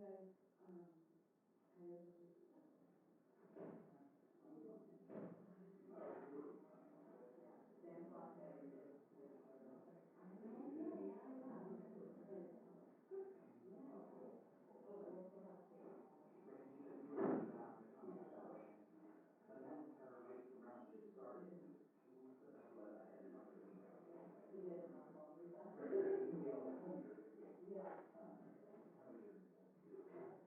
guys, hire the Sam Fox every day. Randy, you were talking about distortion. And that's kind of right around to get started. Can you put that letter I had about your email? It is my fault. Email, 20 years ago. Yeah. 20 years ago.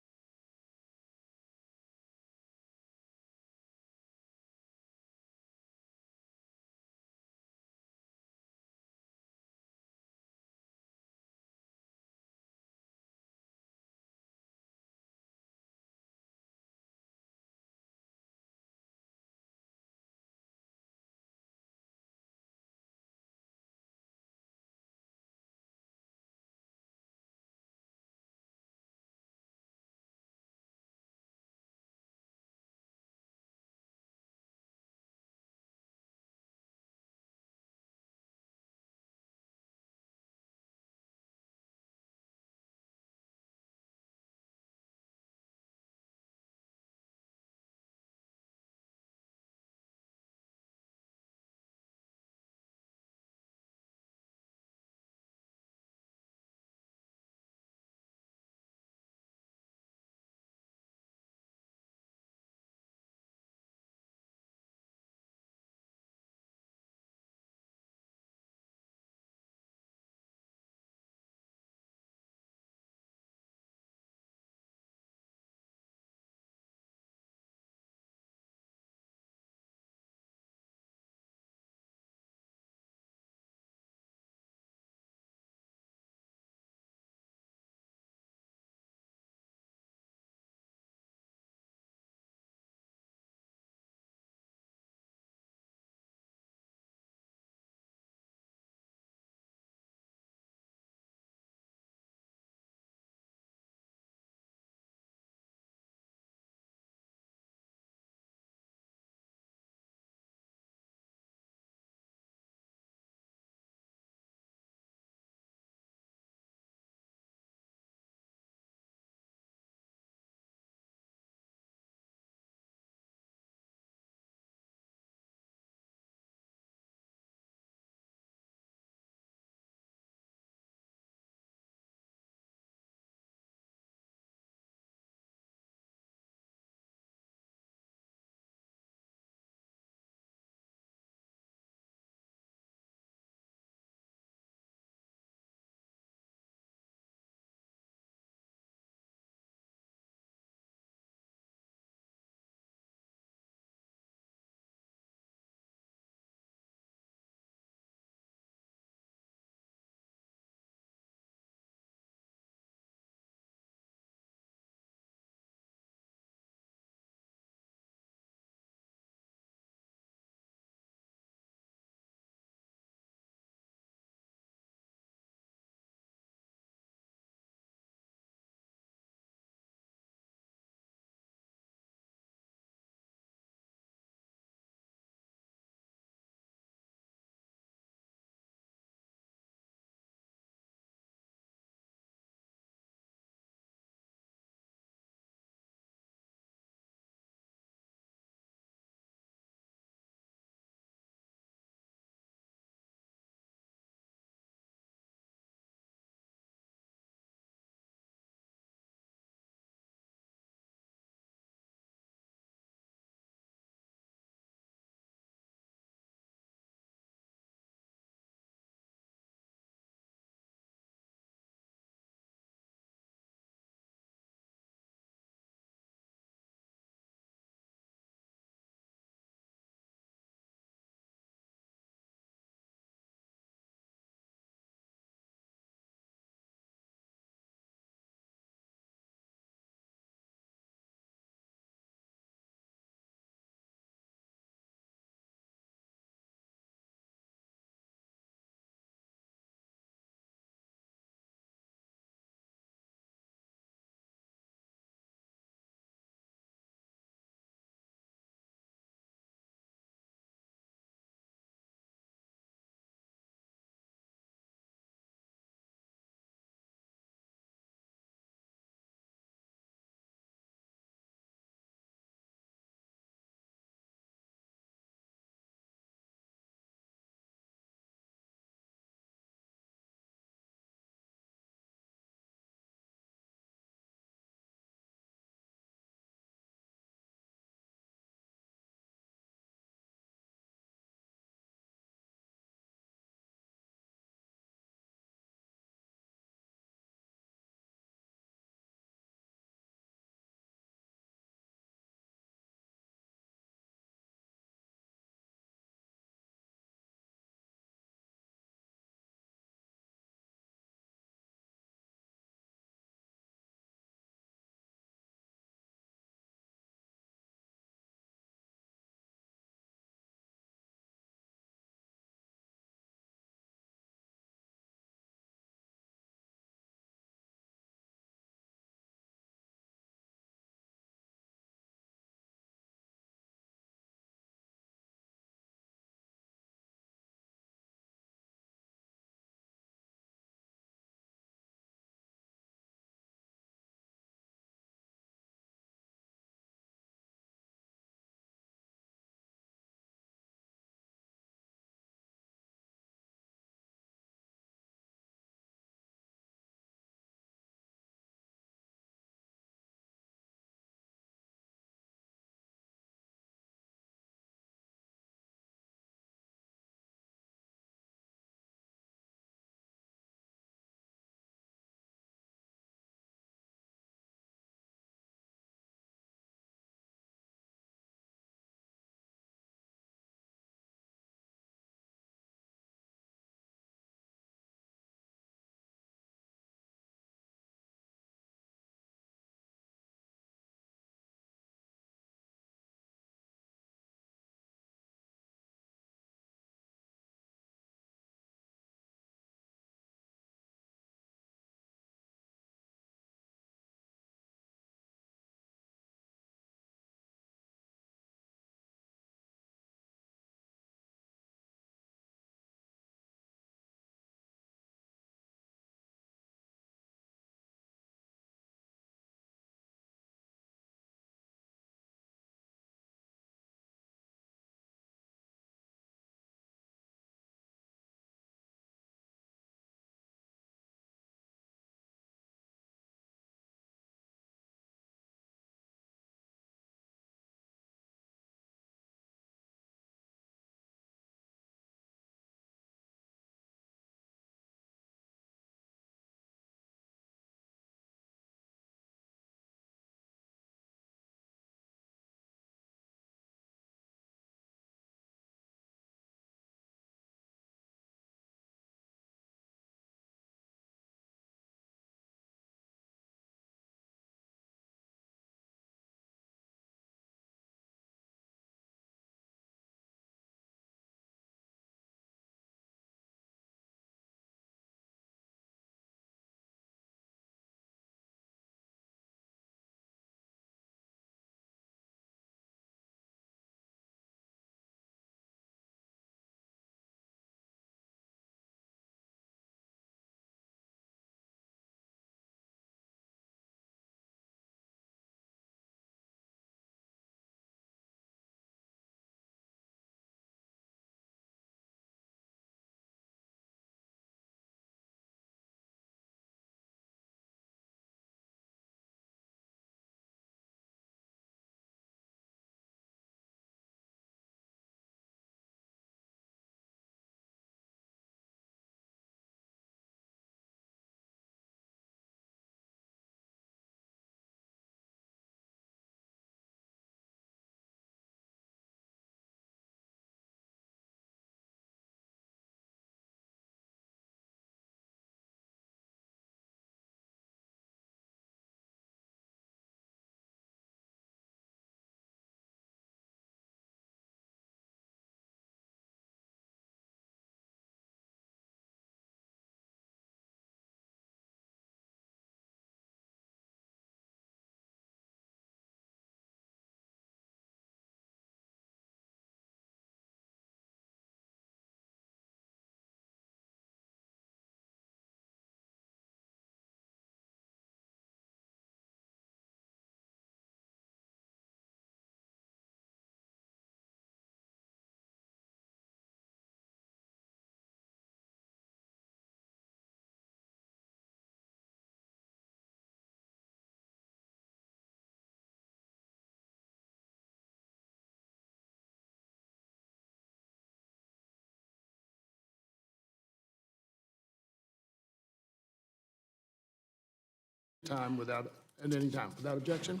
at any time. Without objection,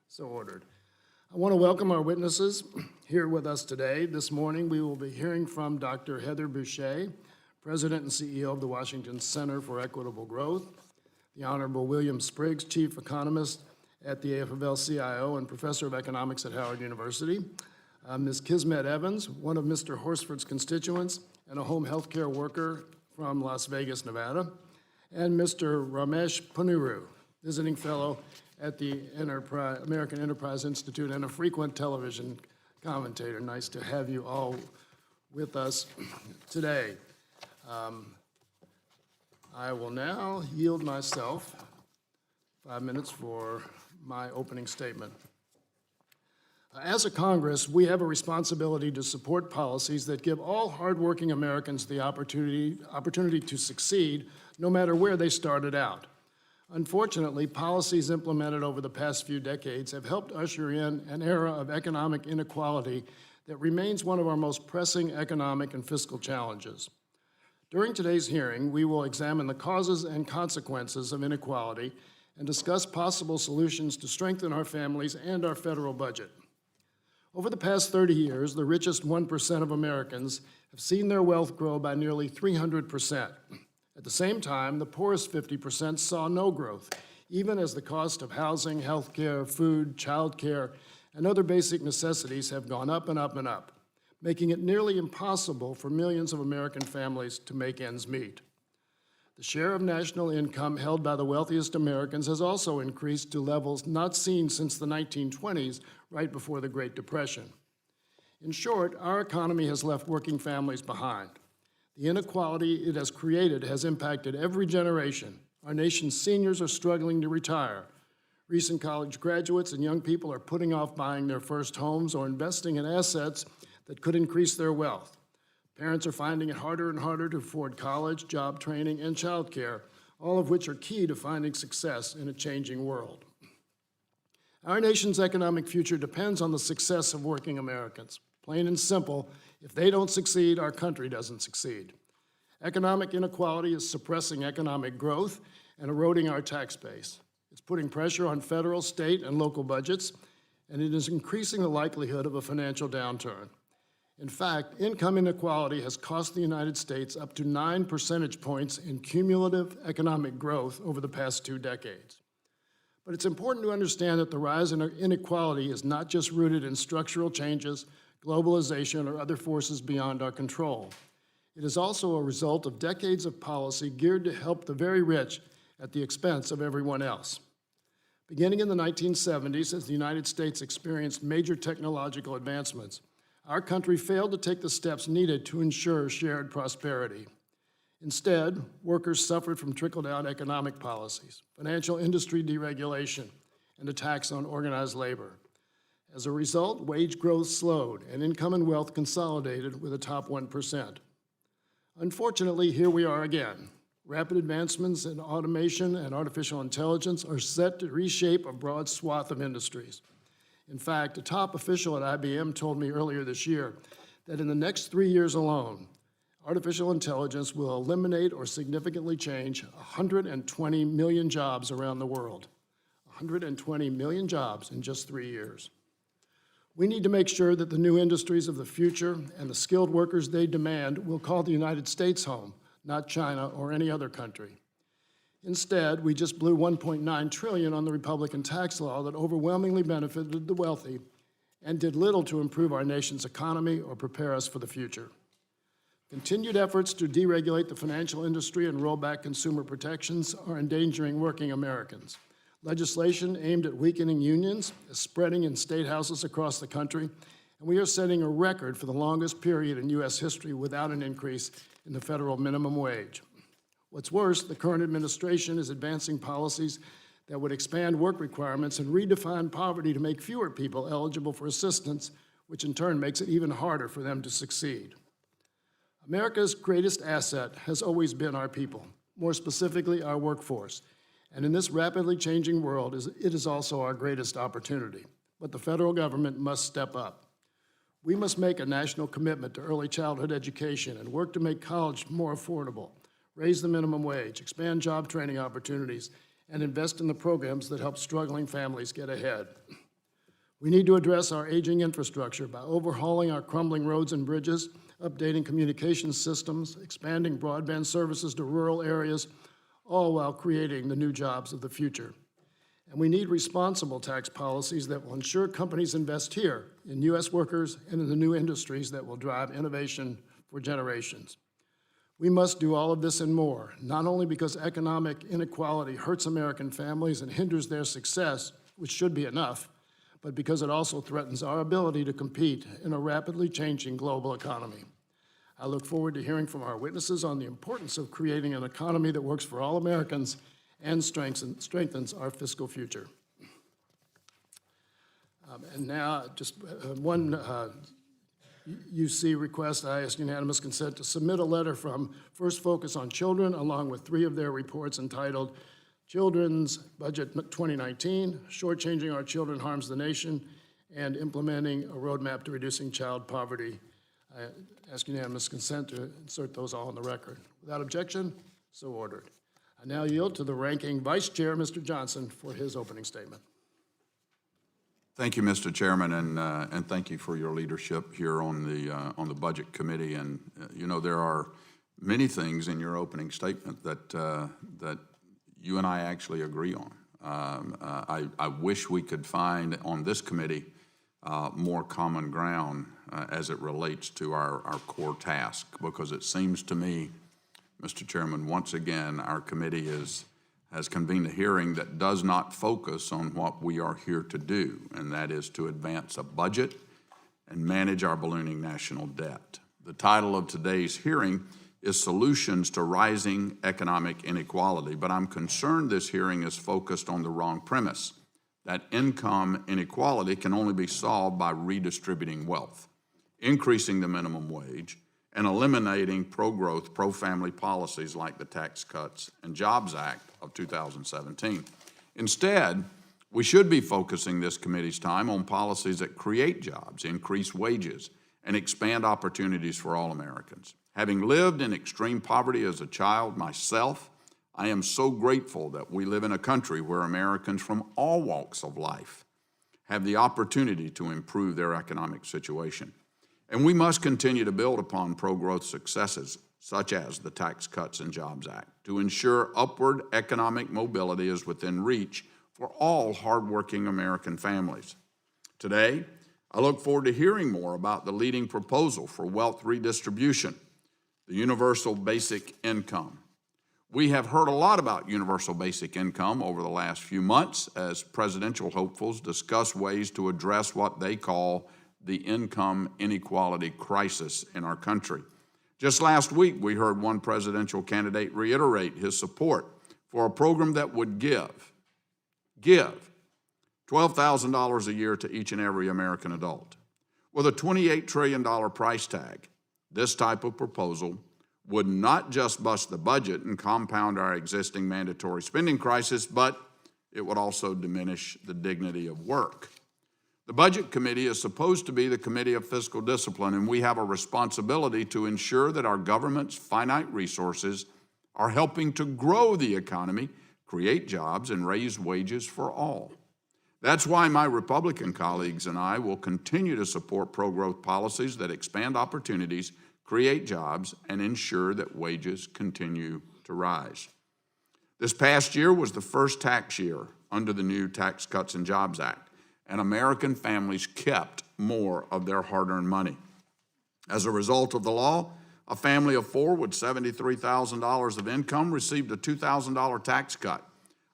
so ordered. I want to welcome our witnesses here with us today. This morning, we will be hearing from Dr. Heather Boucher, President and CEO of the Washington Center for Equitable Growth, the Honorable William Spriggs, Chief Economist at the AFL-CIO and Professor of Economics at Howard University, Ms. Kismet Evans, one of Mr. Horsford's constituents and a home health care worker from Las Vegas, Nevada, and Mr. Ramesh Punuru, visiting fellow at the American Enterprise Institute and a frequent television commentator. Nice to have you all with us today. I will now yield myself 5 minutes for my opening statement. As a Congress, we have a responsibility to support policies that give all hardworking Americans the opportunity to succeed, no matter where they started out. Unfortunately, policies implemented over the past few decades have helped usher in an era of economic inequality that remains one of our most pressing economic and fiscal challenges. During today's hearing, we will examine the causes and consequences of inequality and discuss possible solutions to strengthen our families and our federal budget. Over the past 30 years, the richest 1% of Americans have seen their wealth grow by nearly 300%. At the same time, the poorest 50% saw no growth, even as the cost of housing, health care, food, child care, and other basic necessities have gone up and up and up, making it nearly impossible for millions of American families to make ends meet. The share of national income held by the wealthiest Americans has also increased to levels not seen since the 1920s, right before the Great Depression. In short, our economy has left working families behind. The inequality it has created has impacted every generation. Our nation's seniors are struggling to retire. Recent college graduates and young people are putting off buying their first homes or investing in assets that could increase their wealth. Parents are finding it harder and harder to afford college, job training, and child care, all of which are key to finding success in a changing world. Our nation's economic future depends on the success of working Americans. Plain and simple, if they don't succeed, our country doesn't succeed. Economic inequality is suppressing economic growth and eroding our tax base. It's putting pressure on federal, state, and local budgets, and it is increasing the likelihood of a financial downturn. In fact, income inequality has cost the United States up to 9 percentage points in cumulative economic growth over the past 2 decades. But it's important to understand that the rise in inequality is not just rooted in structural changes, globalization, or other forces beyond our control. It is also a result of decades of policy geared to help the very rich at the expense of everyone else. Beginning in the 1970s, as the United States experienced major technological advancements, our country failed to take the steps needed to ensure shared prosperity. Instead, workers suffered from trickle-down economic policies, financial industry deregulation, and attacks on organized labor. As a result, wage growth slowed and income and wealth consolidated with the top 1%. Unfortunately, here we are again. Rapid advancements in automation and artificial intelligence are set to reshape a broad swath of industries. In fact, a top official at IBM told me earlier this year that in the next 3 years alone, artificial intelligence will eliminate or significantly change 120 million jobs around the world. 120 million jobs in just 3 years. We need to make sure that the new industries of the future and the skilled workers they demand will call the United States home, not China or any other country. Instead, we just blew $1.9 trillion on the Republican tax law that overwhelmingly benefited the wealthy and did little to improve our nation's economy or prepare us for the future. Continued efforts to deregulate the financial industry and roll back consumer protections are endangering working Americans. Legislation aimed at weakening unions is spreading in state houses across the country, and we are setting a record for the longest period in U.S. history without an increase in the federal minimum wage. What's worse, the current administration is advancing policies that would expand work requirements and redefine poverty to make fewer people eligible for assistance, which in turn makes it even harder for them to succeed. America's greatest asset has always been our people, more specifically our workforce. And in this rapidly changing world, it is also our greatest opportunity. But the federal government must step up. We must make a national commitment to early childhood education and work to make college more affordable, raise the minimum wage, expand job training opportunities, and invest in the programs that help struggling families get ahead. We need to address our aging infrastructure by overhauling our crumbling roads and bridges, updating communication systems, expanding broadband services to rural areas, all while creating the new jobs of the future. And we need responsible tax policies that will ensure companies invest here in U.S. workers and in the new industries that will drive innovation for generations. We must do all of this and more, not only because economic inequality hurts American families and hinders their success, which should be enough, but because it also threatens our ability to compete in a rapidly changing global economy. I look forward to hearing from our witnesses on the importance of creating an economy that works for all Americans and strengthens our fiscal future. And now, just one UC request. I ask unanimous consent to submit a letter from First Focus on Children, along with 3 of their reports entitled Children's Budget 2019, Shortchanging Our Children Harms the Nation, and Implementing a Roadmap to Reducing Child Poverty. I ask unanimous consent to insert those all in the record. Without objection, so ordered. I now yield to the ranking Vice Chair, Mr. Johnson, for his opening statement. Thank you, Mr. Chairman, and thank you for your leadership here on the Budget Committee. And you know, there are many things in your opening statement that you and I actually agree on. I wish we could find on this committee more common ground as it relates to our core task, because it seems to me, Mr. Chairman, once again, our committee has convened a hearing that does not focus on what we are here to do, and that is to advance a budget and manage our ballooning national debt. The title of today's hearing is Solutions to Rising Economic Inequality, but I'm concerned this hearing is focused on the wrong premise, that income inequality can only be solved by redistributing wealth, increasing the minimum wage, and eliminating pro-growth, pro-family policies like the Tax Cuts and Jobs Act of 2017. Instead, we should be focusing this committee's time on policies that create jobs, increase wages, and expand opportunities for all Americans. Having lived in extreme poverty as a child myself, I am so grateful that we live in a country where Americans from all walks of life have the opportunity to improve their economic situation. And we must continue to build upon pro-growth successes, such as the Tax Cuts and Jobs Act, to ensure upward economic mobility is within reach for all hardworking American families. Today, I look forward to hearing more about the leading proposal for wealth redistribution, the universal basic income. We have heard a lot about universal basic income over the last few months as presidential hopefuls discuss ways to address what they call the income inequality crisis in our country. Just last week, we heard one presidential candidate reiterate his support for a program that would give $12,000 a year to each and every American adult. With a $28 trillion price tag, this type of proposal would not just bust the budget and compound our existing mandatory spending crisis, but it would also diminish the dignity of work. The Budget Committee is supposed to be the committee of fiscal discipline, and we have a responsibility to ensure that our government's finite resources are helping to grow the economy, create jobs, and raise wages for all. That's why my Republican colleagues and I will continue to support pro-growth policies that expand opportunities, create jobs, and ensure that wages continue to rise. This past year was the first tax year under the new Tax Cuts and Jobs Act, and American families kept more of their hard-earned money. As a result of the law, a family of 4 with $73,000 of income received a $2,000 tax cut,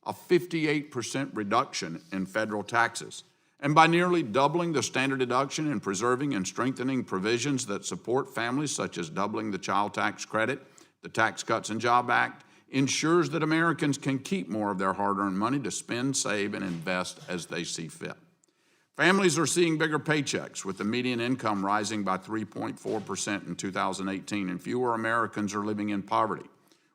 a 58% reduction in federal taxes. And by nearly doubling the standard deduction and preserving and strengthening provisions that support families, such as doubling the child tax credit, the Tax Cuts and Jobs Act ensures that Americans can keep more of their hard-earned money to spend, save, and invest as they see fit. Families are seeing bigger paychecks, with the median income rising by 3.4% in 2018, and fewer Americans are living in poverty,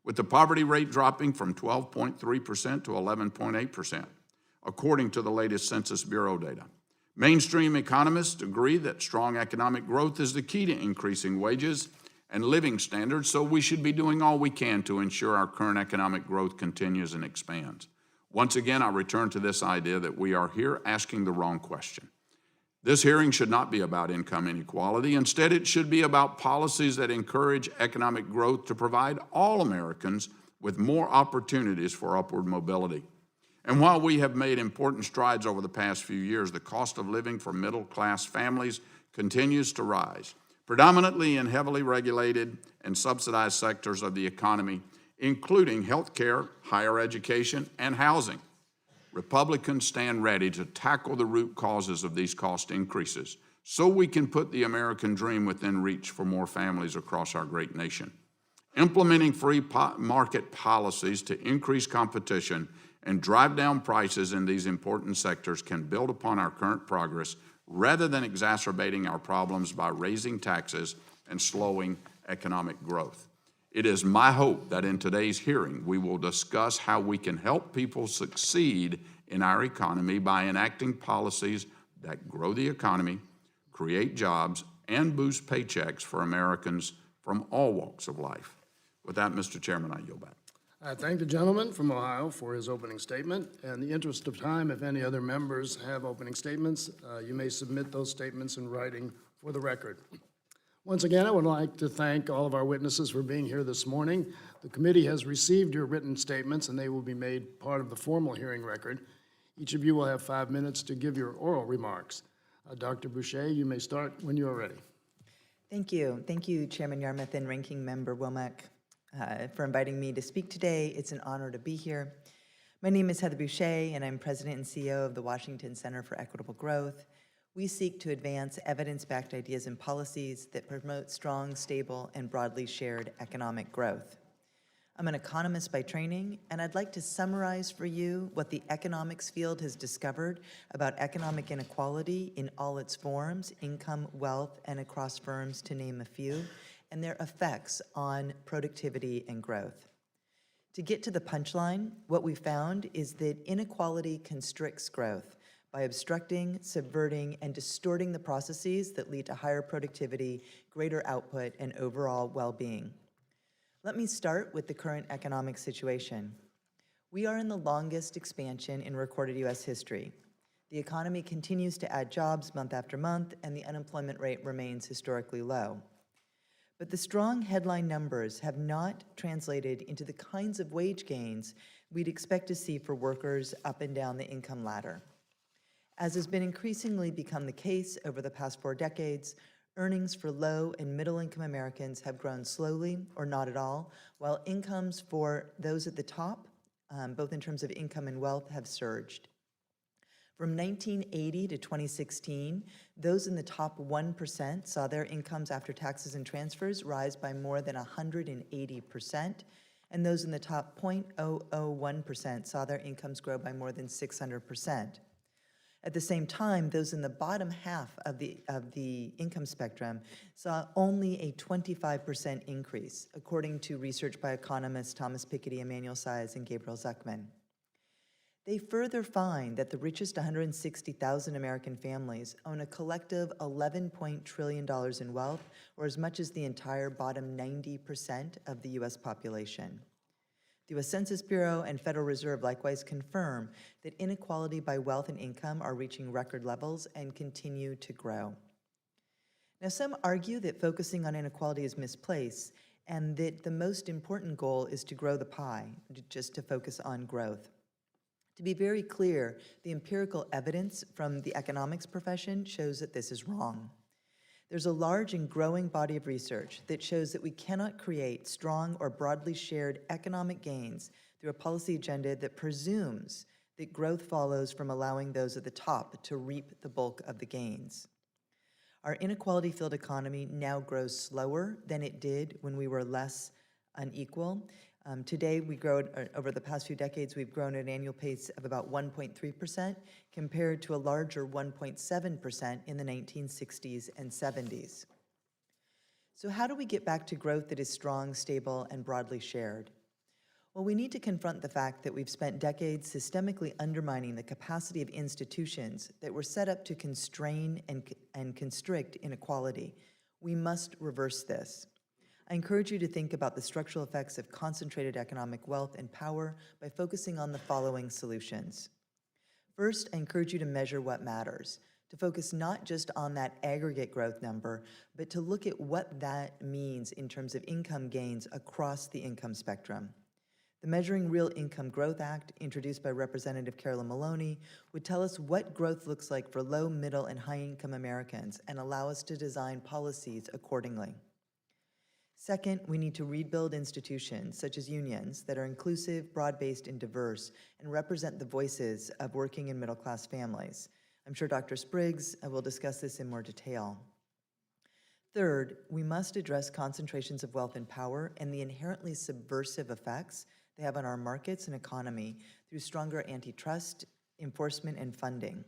with the poverty rate dropping from 12.3% to 11.8%, according to the latest Census Bureau data. Mainstream economists agree that strong economic growth is the key to increasing wages and living standards, so we should be doing all we can to ensure our current economic growth continues and expands. Once again, I return to this idea that we are here asking the wrong question. This hearing should not be about income inequality. Instead, it should be about policies that encourage economic growth to provide all Americans with more opportunities for upward mobility. And while we have made important strides over the past few years, the cost of living for middle-class families continues to rise, predominantly in heavily regulated and subsidized sectors of the economy, including healthcare, higher education, and housing. Republicans stand ready to tackle the root causes of these cost increases so we can put the American dream within reach for more families across our great nation. Implementing free market policies to increase competition and drive down prices in these important sectors can build upon our current progress rather than exacerbating our problems by raising taxes and slowing economic growth. It is my hope that in today's hearing, we will discuss how we can help people succeed in our economy by enacting policies that grow the economy, create jobs, and boost paychecks for Americans from all walks of life. With that, Mr. Chairman, I yield back. I thank the gentleman from Ohio for his opening statement. In the interest of time, if any other members have opening statements, you may submit those statements in writing for the record. Once again, I would like to thank all of our witnesses for being here this morning. The committee has received your written statements, and they will be made part of the formal hearing record. Each of you will have 5 minutes to give your oral remarks. Dr. Boucher, you may start when you are ready. Thank you. Thank you, Chairman Yarmouth and Ranking Member Womack, for inviting me to speak today. It's an honor to be here. My name is Heather Boucher, and I'm President and CEO of the Washington Center for Equitable Growth. We seek to advance evidence-backed ideas and policies that promote strong, stable, and broadly shared economic growth. I'm an economist by training, and I'd like to summarize for you what the economics field has discovered about economic inequality in all its forms, income, wealth, and across firms, to name a few, and their effects on productivity and growth. To get to the punchline, what we found is that inequality constricts growth by obstructing, subverting, and distorting the processes that lead to higher productivity, greater output, and overall well-being. Let me start with the current economic situation. We are in the longest expansion in recorded U.S. history. The economy continues to add jobs month after month, and the unemployment rate remains historically low. But the strong headline numbers have not translated into the kinds of wage gains we'd expect to see for workers up and down the income ladder. As has been increasingly become the case over the past 4 decades, earnings for low and middle-income Americans have grown slowly or not at all, while incomes for those at the top, both in terms of income and wealth, have surged. From 1980 to 2016, those in the top 1% saw their incomes after taxes and transfers rise by more than 180%, and those in the top 0.001% saw their incomes grow by more than 600%. At the same time, those in the bottom half of the income spectrum saw only a 25% increase, according to research by economists Thomas Piketty, Emmanuel Saez, and Gabriel Zuckman. They further find that the richest 160,000 American families own a collective $11 trillion in wealth, or as much as the entire bottom 90% of the U.S. population. The U.S. Census Bureau and Federal Reserve likewise confirm that inequality by wealth and income are reaching record levels and continue to grow. Now, some argue that focusing on inequality is misplaced and that the most important goal is to grow the pie, just to focus on growth. To be very clear, the empirical evidence from the economics profession shows that this is wrong. There's a large and growing body of research that shows that we cannot create strong or broadly shared economic gains through a policy agenda that presumes that growth follows from allowing those at the top to reap the bulk of the gains. Our inequality-filled economy now grows slower than it did when we were less unequal. Today, we grow, over the past few decades, we've grown at an annual pace of about 1.3% compared to a larger 1.7% in the 1960s and 70s. So how do we get back to growth that is strong, stable, and broadly shared? Well, we need to confront the fact that we've spent decades systemically undermining the capacity of institutions that were set up to constrain and constrict inequality. We must reverse this. I encourage you to think about the structural effects of concentrated economic wealth and power by focusing on the following solutions. First, I encourage you to measure what matters, to focus not just on that aggregate growth number, but to look at what that means in terms of income gains across the income spectrum. The Measuring Real Income Growth Act, introduced by Representative Carolyn Maloney, would tell us what growth looks like for low, middle, and high-income Americans and allow us to design policies accordingly. Second, we need to rebuild institutions, such as unions, that are inclusive, broad-based, and diverse, and represent the voices of working and middle-class families. I'm sure Dr. Spriggs will discuss this in more detail. Third, we must address concentrations of wealth and power and the inherently subversive effects they have on our markets and economy through stronger antitrust enforcement and funding.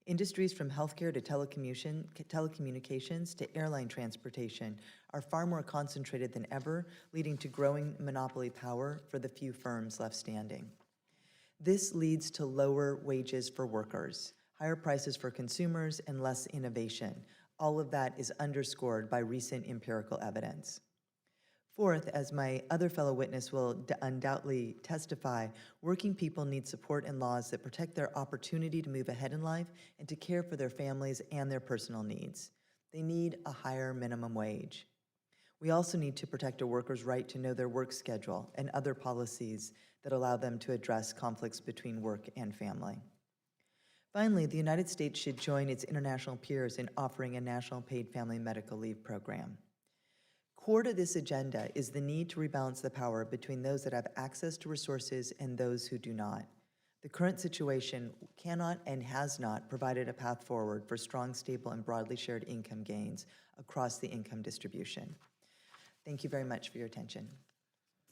Industries from healthcare to telecommunications to airline transportation are far more concentrated than ever, leading to growing monopoly power for the few firms left standing. This leads to lower wages for workers, higher prices for consumers, and less innovation. All of that is underscored by recent empirical evidence. Fourth, as my other fellow witness will undoubtedly testify, working people need support and laws that protect their opportunity to move ahead in life and to care for their families and their personal needs. They need a higher minimum wage. We also need to protect a worker's right to know their work schedule and other policies that allow them to address conflicts between work and family. Finally, the United States should join its international peers in offering a national paid family medical leave program. Core to this agenda is the need to rebalance the power between those that have access to resources and those who do not. The current situation cannot and has not provided a path forward for strong, stable, and broadly shared income gains across the income distribution. Thank you very much for your attention.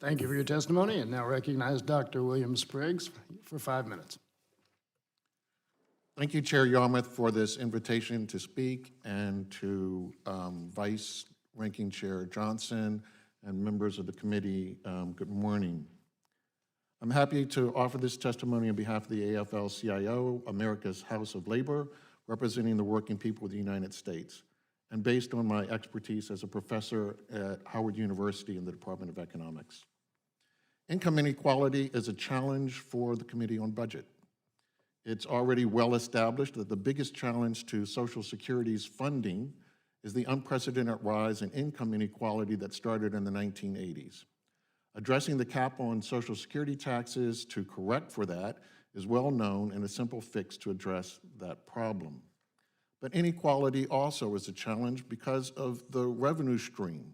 Thank you for your testimony, and now recognize Dr. William Spriggs for 5 minutes. Thank you, Chair Yarmouth, for this invitation to speak, and to Vice Ranking Chair Johnson and members of the committee, good morning. I'm happy to offer this testimony on behalf of the AFL-CIO, America's House of Labor, representing the working people of the United States, and based on my expertise as a professor at Howard University in the Department of Economics. Income inequality is a challenge for the Committee on Budget. It's already well established that the biggest challenge to Social Security's funding is the unprecedented rise in income inequality that started in the 1980s. Addressing the cap on Social Security taxes to correct for that is well known and a simple fix to address that problem. But inequality also is a challenge because of the revenue stream.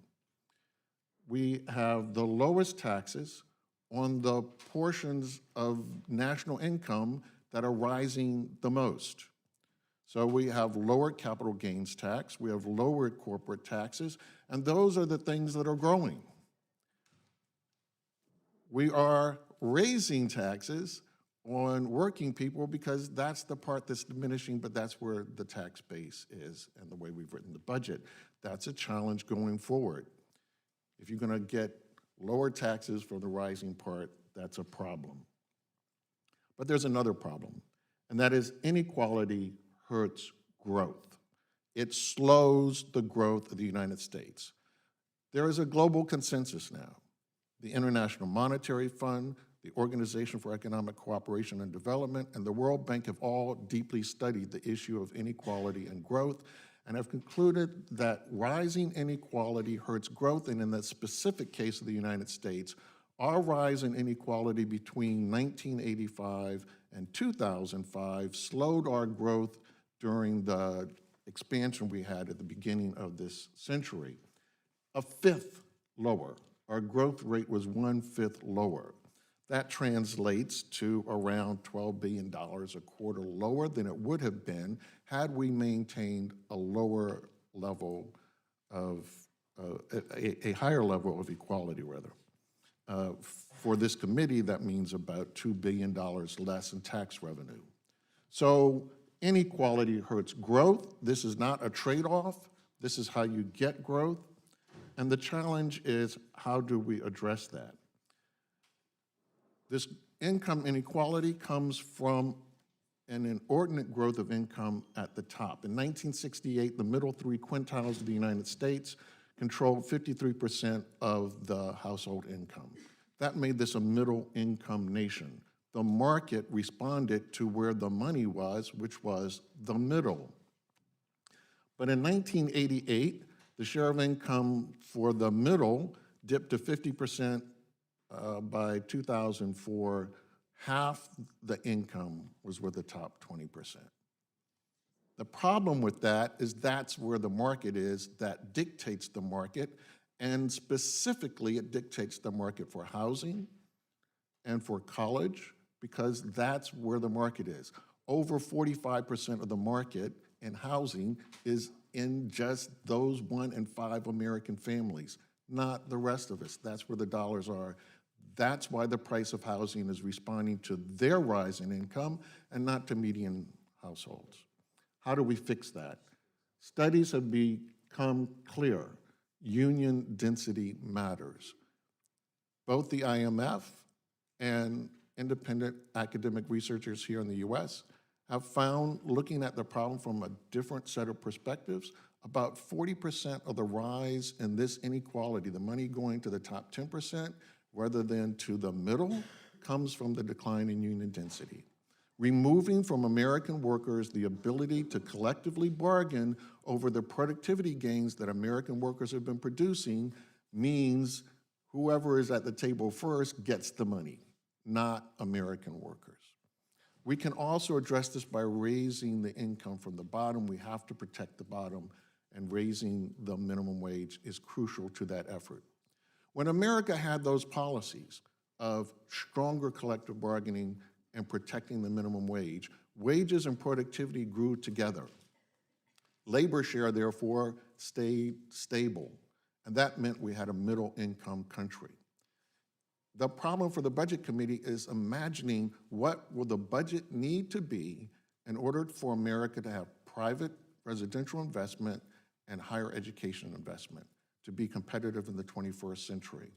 We have the lowest taxes on the portions of national income that are rising the most. So we have lower capital gains tax, we have lower corporate taxes, and those are the things that are growing. We are raising taxes on working people because that's the part that's diminishing, but that's where the tax base is and the way we've written the budget. That's a challenge going forward. If you're gonna get lower taxes for the rising part, that's a problem. But there's another problem, and that is inequality hurts growth. It slows the growth of the United States. There is a global consensus now. The International Monetary Fund, the Organization for Economic Cooperation and Development, and the World Bank have all deeply studied the issue of inequality and growth and have concluded that rising inequality hurts growth, and in the specific case of the United States, our rise in inequality between 1985 and 2005 slowed our growth during the expansion we had at the beginning of this century. A fifth lower. Our growth rate was 1/5 lower. That translates to around $12 billion a quarter lower than it would have been had we maintained a lower level of, a higher level of equality, rather. For this committee, that means about $2 billion less in tax revenue. So inequality hurts growth. This is not a trade-off. This is how you get growth. And the challenge is, how do we address that? This income inequality comes from an inordinate growth of income at the top. In 1968, the middle three quintiles of the United States controlled 53% of the household income. That made this a middle-income nation. The market responded to where the money was, which was the middle. But in 1988, the share of income for the middle dipped to 50%. By 2004, half the income was with the top 20%. The problem with that is that's where the market is, that dictates the market, and specifically it dictates the market for housing and for college, because that's where the market is. Over 45% of the market in housing is in just those 1 in 5 American families, not the rest of us. That's where the dollars are. That's why the price of housing is responding to their rise in income and not to median households. How do we fix that? Studies have become clear. Union density matters. Both the IMF and independent academic researchers here in the US have found, looking at the problem from a different set of perspectives, about 40% of the rise in this inequality, the money going to the top 10% rather than to the middle, comes from the decline in union density. Removing from American workers the ability to collectively bargain over the productivity gains that American workers have been producing means whoever is at the table first gets the money, not American workers. We can also address this by raising the income from the bottom. We have to protect the bottom, and raising the minimum wage is crucial to that effort. When America had those policies of stronger collective bargaining and protecting the minimum wage, wages and productivity grew together. Labor share, therefore, stayed stable, and that meant we had a middle-income country. The problem for the Budget Committee is imagining what will the budget need to be in order for America to have private residential investment and higher education investment to be competitive in the 21st century.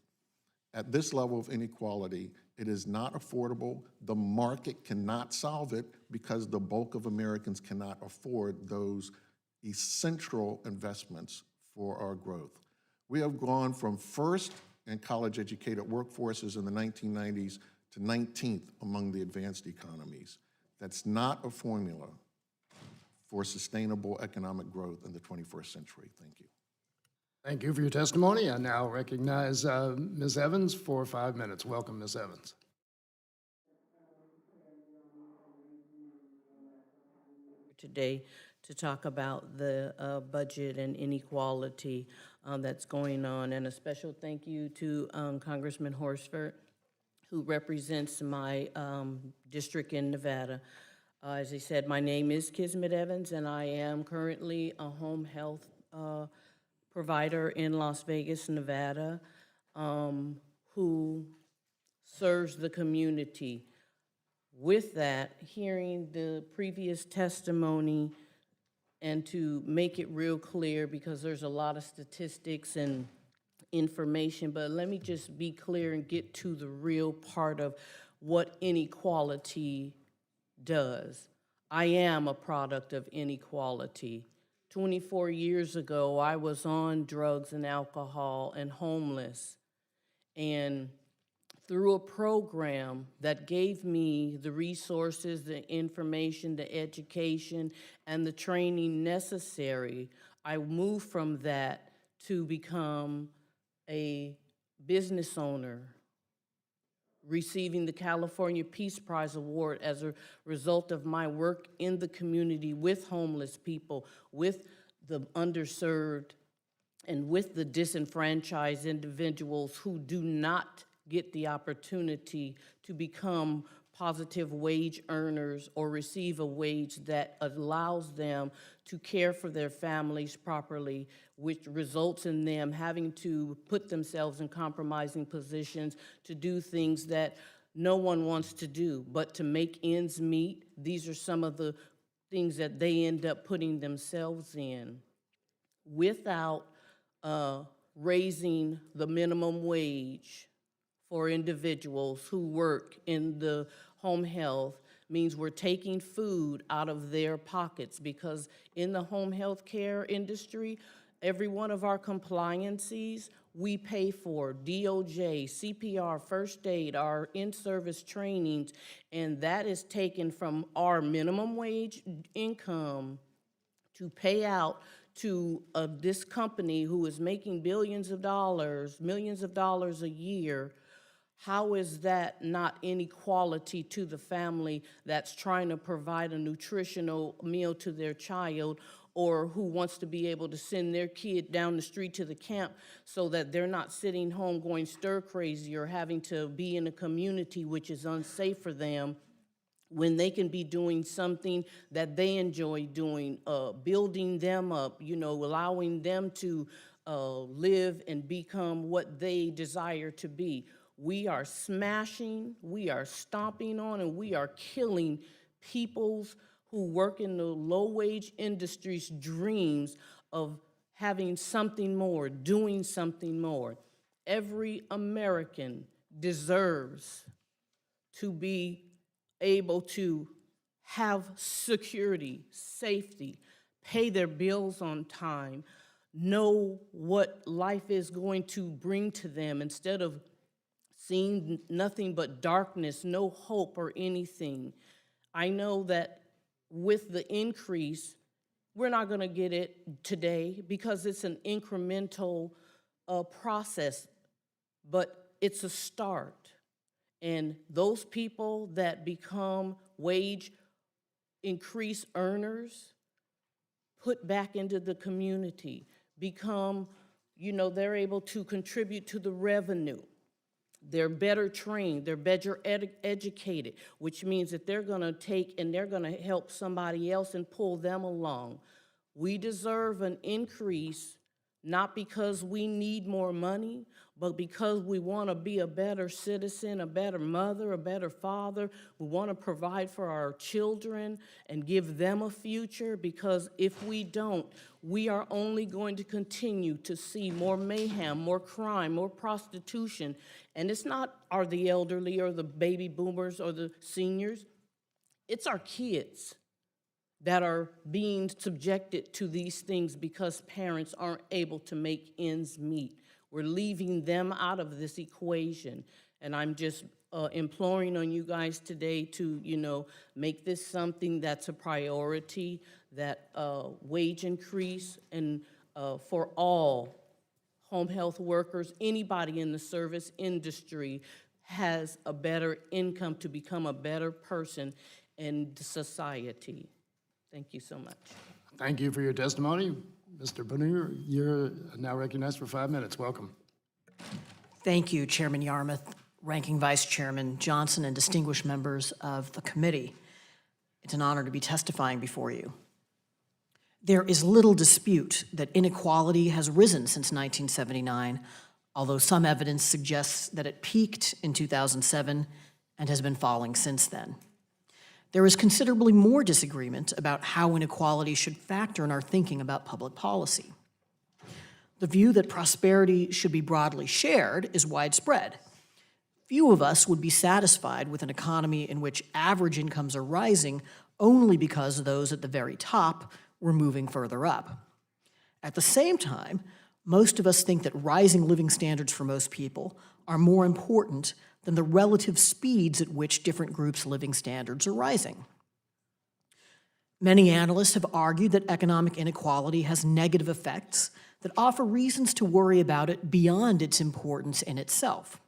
At this level of inequality, it is not affordable. The market cannot solve it because the bulk of Americans cannot afford those essential investments for our growth. We have gone from first in college-educated workforces in the 1990s to 19th among the advanced economies. That's not a formula for sustainable economic growth in the 21st century. Thank you. Thank you for your testimony. I now recognize Ms. Evans for 5 minutes. Welcome, Ms. Evans. Today to talk about the budget and inequality that's going on. And a special thank you to Congressman Horsford, who represents my district in Nevada. As he said, my name is Kismet Evans, and I am currently a home health provider in Las Vegas, Nevada, who serves the community. With that, hearing the previous testimony, and to make it real clear, because there's a lot of statistics and information, but let me just be clear and get to the real part of what inequality does. I am a product of inequality. 24 years ago, I was on drugs and alcohol and homeless. And through a program that gave me the resources, the information, the education, and the training necessary, I moved from that to become a business owner, receiving the California Peace Prize Award as a result of my work in the community with homeless people, with the underserved, and with the disenfranchised individuals who do not get the opportunity to become positive wage earners or receive a wage that allows them to care for their families properly, which results in them having to put themselves in compromising positions to do things that no one wants to do, but to make ends meet. These are some of the things that they end up putting themselves in. Without raising the minimum wage for individuals who work in the home health means we're taking food out of their pockets, because in the home health care industry, every one of our compliances, we pay for DOJ, CPR, first aid, our in-service trainings, and that is taken from our minimum wage income to pay out to this company who is making billions of dollars, millions of dollars a year. How is that not inequality to the family that's trying to provide a nutritional meal to their child, or who wants to be able to send their kid down the street to the camp so that they're not sitting home going stir crazy or having to be in a community which is unsafe for them, when they can be doing something that they enjoy doing, building them up, allowing them to live and become what they desire to be. We are smashing, we are stomping on, and we are killing people's who work in the low-wage industries' dreams of having something more, doing something more. Every American deserves to be able to have security, safety, pay their bills on time, know what life is going to bring to them instead of seeing nothing but darkness, no hope or anything. I know that with the increase, we're not going to get it today because it's an incremental process, but it's a start. And those people that become wage increase earners put back into the community, become, they're able to contribute to the revenue. They're better trained, they're better educated, which means that they're gonna take and they're gonna help somebody else and pull them along. We deserve an increase, not because we need more money, but because we wanna be a better citizen, a better mother, a better father. We wanna provide for our children and give them a future, because if we don't, we are only going to continue to see more mayhem, more crime, more prostitution. And it's not the elderly or the baby boomers or the seniors, it's our kids that are being subjected to these things because parents aren't able to make ends meet. We're leaving them out of this equation. And I'm just imploring on you guys today to, make this something that's a priority, that wage increase, and for all home health workers, anybody in the service industry has a better income to become a better person in society. Thank you so much. Thank you for your testimony. Mr. Bonner, you're now recognized for 5 minutes. Welcome. Thank you, Chairman Yarmouth, Ranking Vice Chairman Johnson, and distinguished members of the committee. It's an honor to be testifying before you. There is little dispute that inequality has risen since 1979, although some evidence suggests that it peaked in 2007 and has been falling since then. There is considerably more disagreement about how inequality should factor in our thinking about public policy. The view that prosperity should be broadly shared is widespread. Few of us would be satisfied with an economy in which average incomes are rising only because those at the very top were moving further up. At the same time, most of us think that rising living standards for most people are more important than the relative speeds at which different groups' living standards are rising. Many analysts have argued that economic inequality has negative effects that offer reasons to worry about it beyond its importance in itself.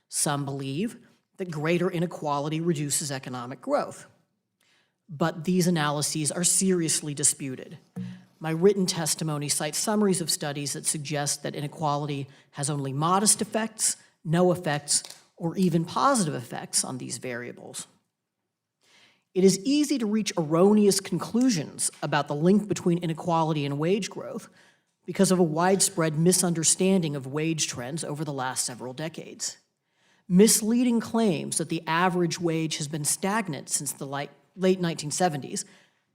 Some believe that greater inequality reduces economic growth. But these analyses are seriously disputed. My written testimony cites summaries of studies that suggest that inequality has only modest effects, no effects, or even positive effects on these variables. It is easy to reach erroneous conclusions about the link between inequality and wage growth because of a widespread misunderstanding of wage trends over the last several decades. Misleading claims that the average wage has been stagnant since the late 1970s,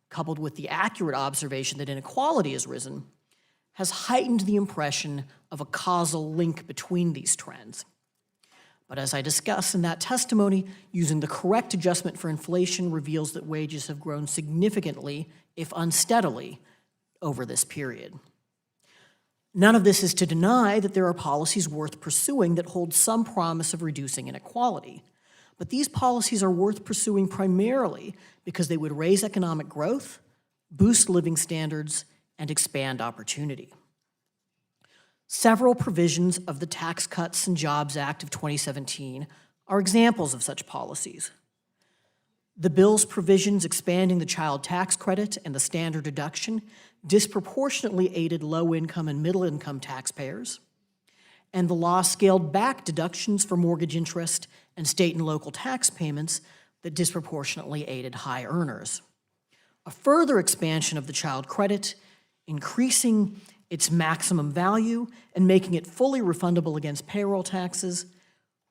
coupled with the accurate observation that inequality has risen, has heightened the impression of a causal link between these trends. But as I discuss in that testimony, using the correct adjustment for inflation reveals that wages have grown significantly, if unsteadily, over this period. None of this is to deny that there are policies worth pursuing that hold some promise of reducing inequality. But these policies are worth pursuing primarily because they would raise economic growth, boost living standards, and expand opportunity. Several provisions of the Tax Cuts and Jobs Act of 2017 are examples of such policies. The bill's provisions expanding the child tax credit and the standard deduction disproportionately aided low-income and middle-income taxpayers, and the law scaled back deductions for mortgage interest and state and local tax payments that disproportionately aided high earners. A further expansion of the child credit, increasing its maximum value and making it fully refundable against payroll taxes,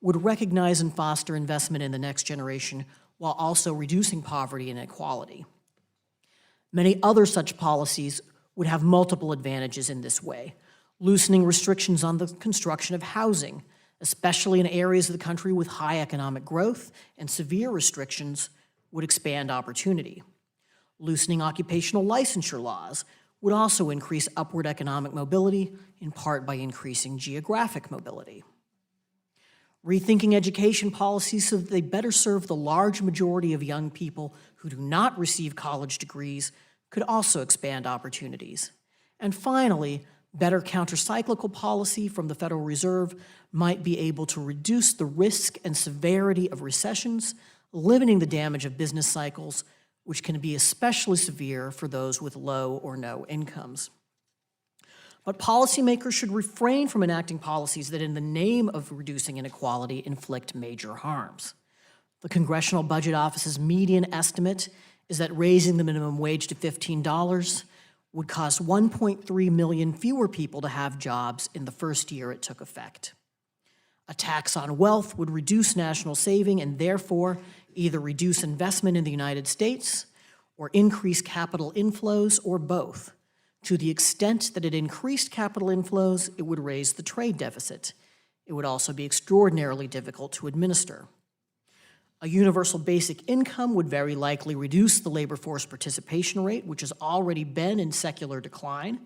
would recognize and foster investment in the next generation while also reducing poverty and inequality. Many other such policies would have multiple advantages in this way, loosening restrictions on the construction of housing, especially in areas of the country with high economic growth, and severe restrictions would expand opportunity. Loosening occupational licensure laws would also increase upward economic mobility, in part by increasing geographic mobility. Rethinking education policies so that they better serve the large majority of young people who do not receive college degrees could also expand opportunities. And finally, better countercyclical policy from the Federal Reserve might be able to reduce the risk and severity of recessions, limiting the damage of business cycles, which can be especially severe for those with low or no incomes. But policymakers should refrain from enacting policies that, in the name of reducing inequality, inflict major harms. The Congressional Budget Office's median estimate is that raising the minimum wage to $15 would cause 1.3 million fewer people to have jobs in the first year it took effect. A tax on wealth would reduce national saving and therefore either reduce investment in the United States or increase capital inflows, or both. To the extent that it increased capital inflows, it would raise the trade deficit. It would also be extraordinarily difficult to administer. A universal basic income would very likely reduce the labor force participation rate, which has already been in secular decline,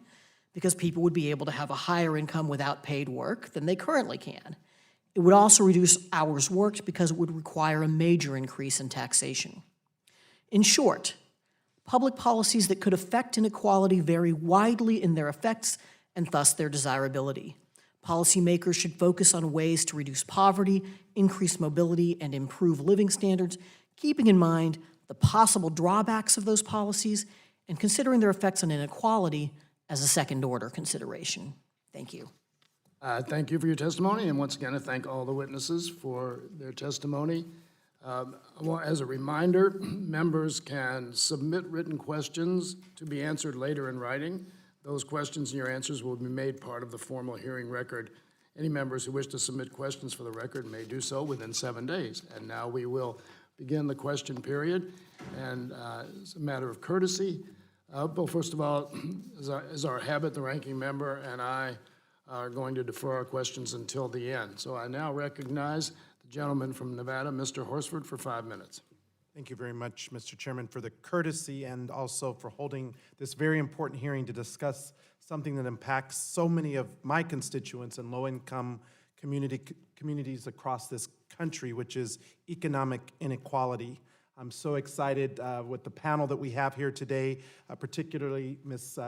because people would be able to have a higher income without paid work than they currently can. It would also reduce hours worked because it would require a major increase in taxation. In short, public policies that could affect inequality vary widely in their effects and thus their desirability. Policymakers should focus on ways to reduce poverty, increase mobility, and improve living standards, keeping in mind the possible drawbacks of those policies and considering their effects on inequality as a second-order consideration. Thank you. Thank you for your testimony, and once again, I thank all the witnesses for their testimony. As a reminder, members can submit written questions to be answered later in writing. Those questions and your answers will be made part of the formal hearing record. Any members who wish to submit questions for the record may do so within 7 days. And now we will begin the question period. And as a matter of courtesy, well, first of all, as our habit, the ranking member and I are going to defer our questions until the end. So I now recognize the gentleman from Nevada, Mr. Horsford, for 5 minutes. Thank you very much, Mr. Chairman, for the courtesy and also for holding this very important hearing to discuss something that impacts so many of my constituents and low-income communities across this country, which is economic inequality. I'm so excited with the panel that we have here today, particularly Ms.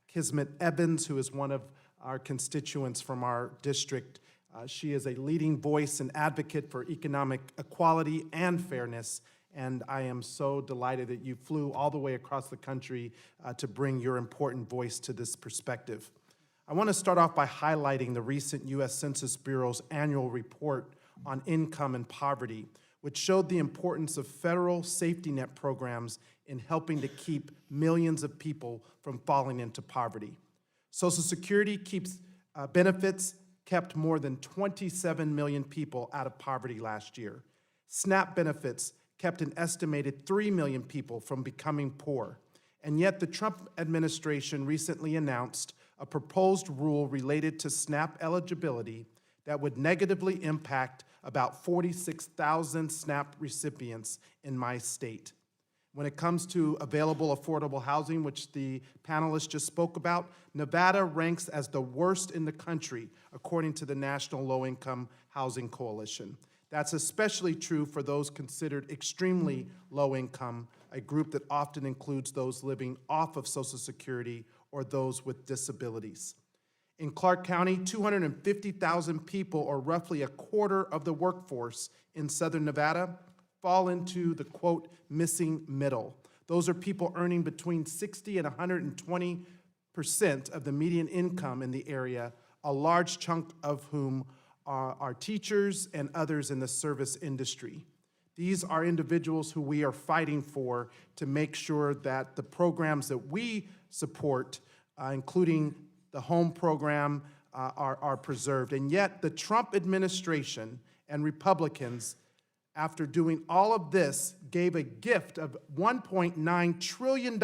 Kismet Evans, who is one of our constituents from our district. She is a leading voice and advocate for economic equality and fairness, and I am so delighted that you flew all the way across the country to bring your important voice to this perspective. I want to start off by highlighting the recent U.S. Census Bureau's annual report on income and poverty, which showed the importance of federal safety net programs in helping to keep millions of people from falling into poverty. Social Security benefits kept more than 27 million people out of poverty last year. SNAP benefits kept an estimated 3 million people from becoming poor. And yet the Trump administration recently announced a proposed rule related to SNAP eligibility that would negatively impact about 46,000 SNAP recipients in my state. When it comes to available affordable housing, which the panelists just spoke about, Nevada ranks as the worst in the country, according to the National Low-Income Housing Coalition. That's especially true for those considered extremely low income, a group that often includes those living off of Social Security or those with disabilities. In Clark County, 250,000 people, or roughly a quarter of the workforce in Southern Nevada, fall into the, quote, missing middle. Those are people earning between 60 and 120% of the median income in the area, a large chunk of whom are teachers and others in the service industry. These are individuals who we are fighting for to make sure that the programs that we support, including the home program, are preserved. And yet the Trump administration and Republicans, after doing all of this, gave a gift of $1.9 trillion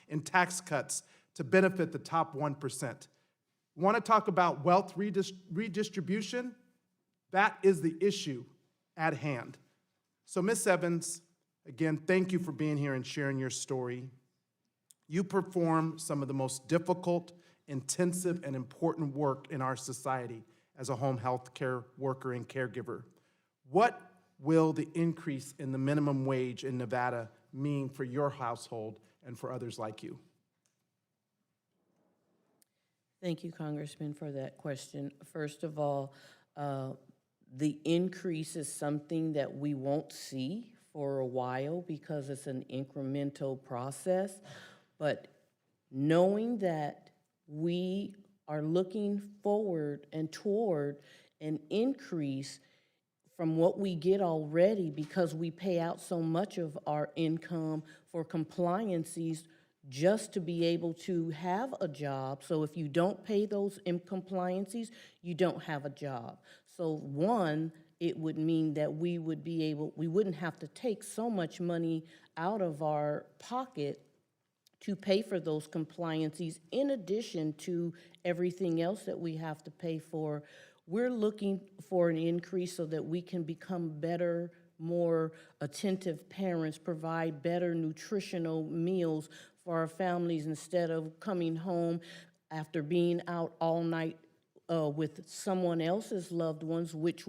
in tax cuts to benefit the top 1%. Want to talk about wealth redistribution? That is the issue at hand. So, Ms. Evans, again, thank you for being here and sharing your story. You perform some of the most difficult, intensive, and important work in our society as a home health care worker and caregiver. What will the increase in the minimum wage in Nevada mean for your household and for others like you? Thank you, Congressman, for that question. First of all, the increase is something that we won't see for a while because it's an incremental process. But knowing that we are looking forward and toward an increase from what we get already, because we pay out so much of our income for compliances just to be able to have a job. So if you don't pay those compliances, you don't have a job. So one, it would mean that we wouldn't have to take so much money out of our pocket to pay for those compliances, in addition to everything else that we have to pay for. We're looking for an increase so that we can become better, more attentive parents, provide better nutritional meals for our families instead of coming home after being out all night with someone else's loved ones, which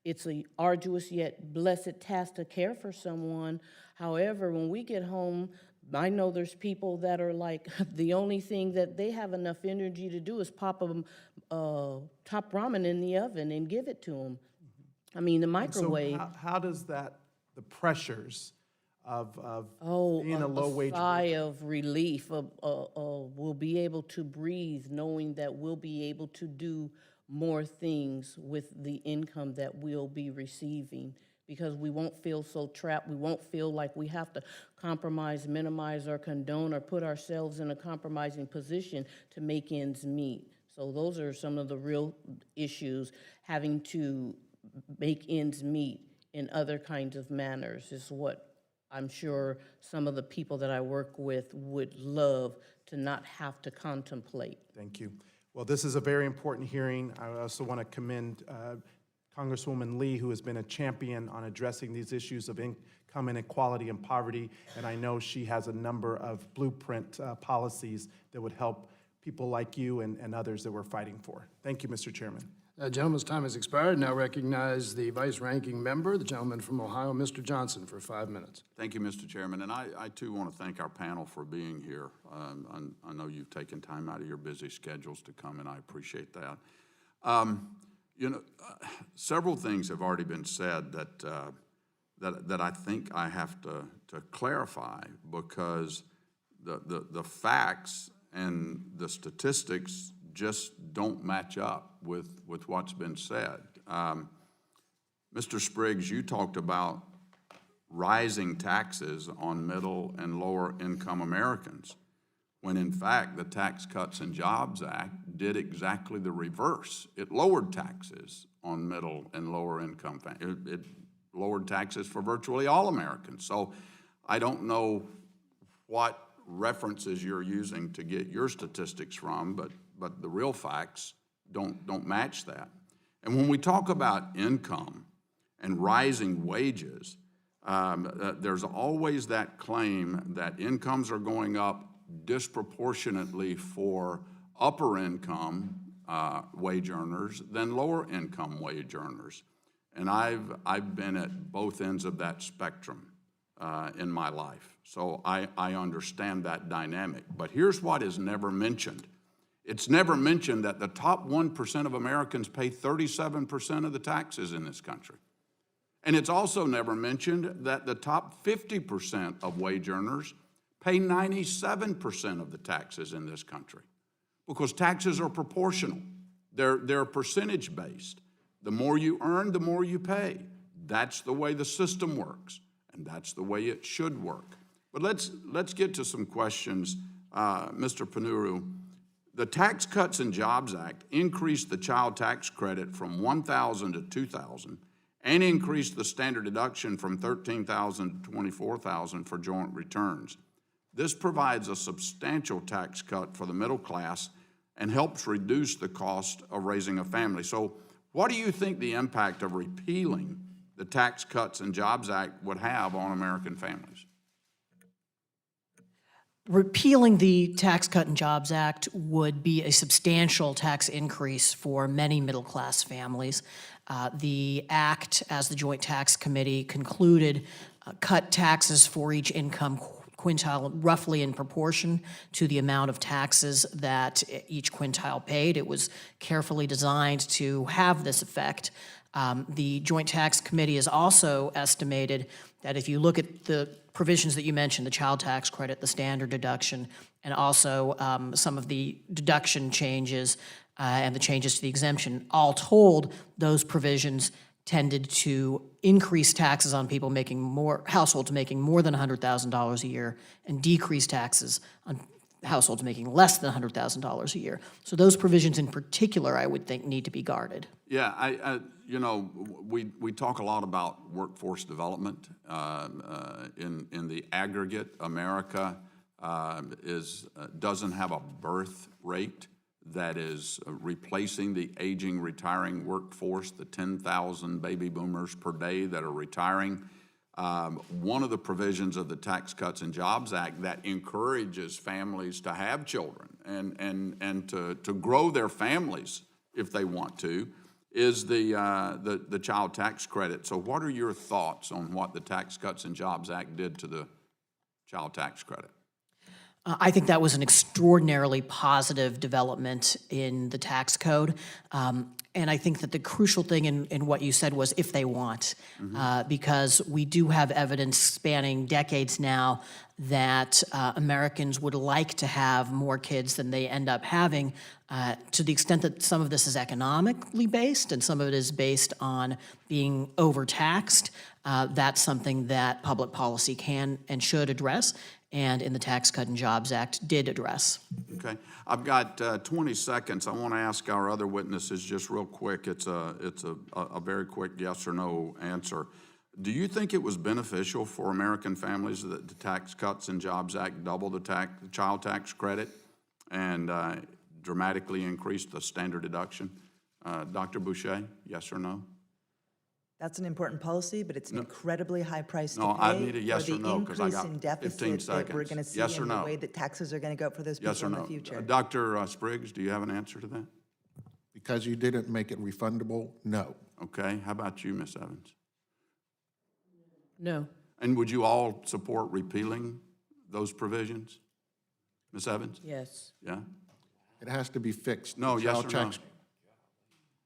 it's an arduous yet blessed task to care for someone. However, when we get home, I know there's people that are like, the only thing that they have enough energy to do is pop a top ramen in the oven and give it to them. I mean, the microwave. So how does that, the pressures of being a low-wage a sigh of relief, we'll be able to breathe knowing that we'll be able to do more things with the income that we'll be receiving, because we won't feel so trapped. We won't feel like we have to compromise, minimize, or condone, or put ourselves in a compromising position to make ends meet. So those are some of the real issues, having to make ends meet in other kinds of manners is what I'm sure some of the people that I work with would love to not have to contemplate. Thank you. Well, this is a very important hearing. I also want to commend Congresswoman Lee, who has been a champion on addressing these issues of income inequality and poverty, and I know she has a number of blueprint policies that would help people like you and others that we're fighting for. Thank you, Mr. Chairman. Gentleman's time has expired. Now recognize the vice ranking member, the gentleman from Ohio, Mr. Johnson, for 5 minutes. Thank you, Mr. Chairman, and I too want to thank our panel for being here. I know you've taken time out of your busy schedules to come, and I appreciate that. Several things have already been said that I think I have to clarify, because the facts and the statistics just don't match up with what's been said. Mr. Spriggs, you talked about rising taxes on middle and lower income Americans, when in fact the Tax Cuts and Jobs Act did exactly the reverse. It lowered taxes on middle and lower income families. It lowered taxes for virtually all Americans. So I don't know what references you're using to get your statistics from, but the real facts don't match that. And when we talk about income and rising wages, There's always that claim that incomes are going up disproportionately for upper income wage earners than lower income wage earners. And I've been at both ends of that spectrum in my life. So I understand that dynamic. But here's what is never mentioned. It's never mentioned that the top 1% of Americans pay 37% of the taxes in this country. And it's also never mentioned that the top 50% of wage earners pay 97% of the taxes in this country, because taxes are proportional. They're percentage-based. The more you earn, the more you pay. That's the way the system works, and that's the way it should work. But let's get to some questions. Mr. Panuru, the Tax Cuts and Jobs Act increased the child tax credit from $1,000 to $2,000 and increased the standard deduction from $13,000 to $24,000 for joint returns. This provides a substantial tax cut for the middle class and helps reduce the cost of raising a family. So what do you think the impact of repealing the Tax Cuts and Jobs Act would have on American families? Repealing the Tax Cut and Jobs Act would be a substantial tax increase for many middle-class families. The act, as the Joint Tax Committee concluded, cut taxes for each income quintile roughly in proportion to the amount of taxes that each quintile paid. It was carefully designed to have this effect. The Joint Tax Committee has also estimated that if you look at the provisions that you mentioned, the child tax credit, the standard deduction, and also some of the deduction changes and the changes to the exemption, all told, those provisions tended to increase taxes on people making more, households making more than $100,000 a year, and decrease taxes on households making less than $100,000 a year. So those provisions in particular, I would think, need to be guarded. Yeah, you know, we talk a lot about workforce development. In the aggregate, America doesn't have a birth rate that is replacing the aging, retiring workforce, the 10,000 baby boomers per day that are retiring. One of the provisions of the Tax Cuts and Jobs Act that encourages families to have children and to grow their families if they want to is the child tax credit. So what are your thoughts on what the Tax Cuts and Jobs Act did to the child tax credit? I think that was an extraordinarily positive development in the tax code. And I think that the crucial thing in what you said was if they want, because we do have evidence spanning decades now that Americans would like to have more kids than they end up having, to the extent that some of this is economically based and some of it is based on being overtaxed. That's something that public policy can and should address, and in the Tax Cut and Jobs Act did address. Okay, I've got 20 seconds. I want to ask our other witnesses just real quick. It's a very quick yes or no answer. Do you think it was beneficial for American families that the Tax Cuts and Jobs Act doubled the child tax credit and dramatically increased the standard deduction? Dr. Boucher, yes or no? That's an important policy, but it's an incredibly high price to No, pay I need a yes for or no, 'cause I got the increase in 15 deficit that we're seconds. going to see Yes or and the no? way that taxes are going to go up for those Yes people or in no? the future. Dr. Spriggs, do you have an answer to that? Because you didn't make it refundable, no. Okay, how about you, Ms. Evans? No. And would you all support repealing those provisions? Ms. Evans? Yes. Yeah? It has to be fixed. No, The yes child or no? tax-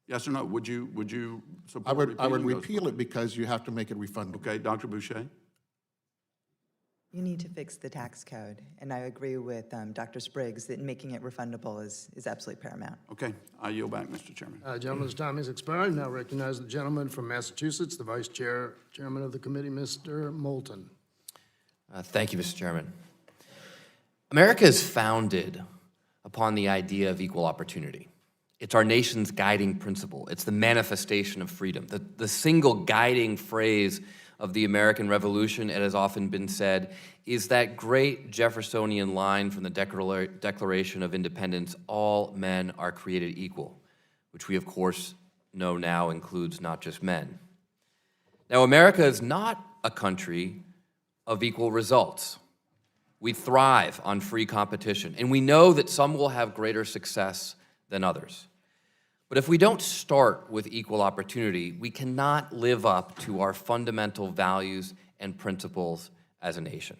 Yes or no? Would you I support would repealing those? repeal it because you have to make it refundable. Okay, Dr. Boucher? You need to fix the tax code, and I agree with Dr. Spriggs that making it refundable is absolutely paramount. Okay, I yield back, Mr. Chairman. Gentleman's time has expired. Now recognize the gentleman from Massachusetts, the chairman of the committee, Mr. Moulton. Thank you, Mr. Chairman. America is founded upon the idea of equal opportunity. It's our nation's guiding principle. It's the manifestation of freedom. The single guiding phrase of the American Revolution, it has often been said, is that great Jeffersonian line from the Declaration of Independence, all men are created equal, which we, of course, know now includes not just men. Now, America is not a country of equal results. We thrive on free competition, and we know that some will have greater success than others. But if we don't start with equal opportunity, we cannot live up to our fundamental values and principles as a nation.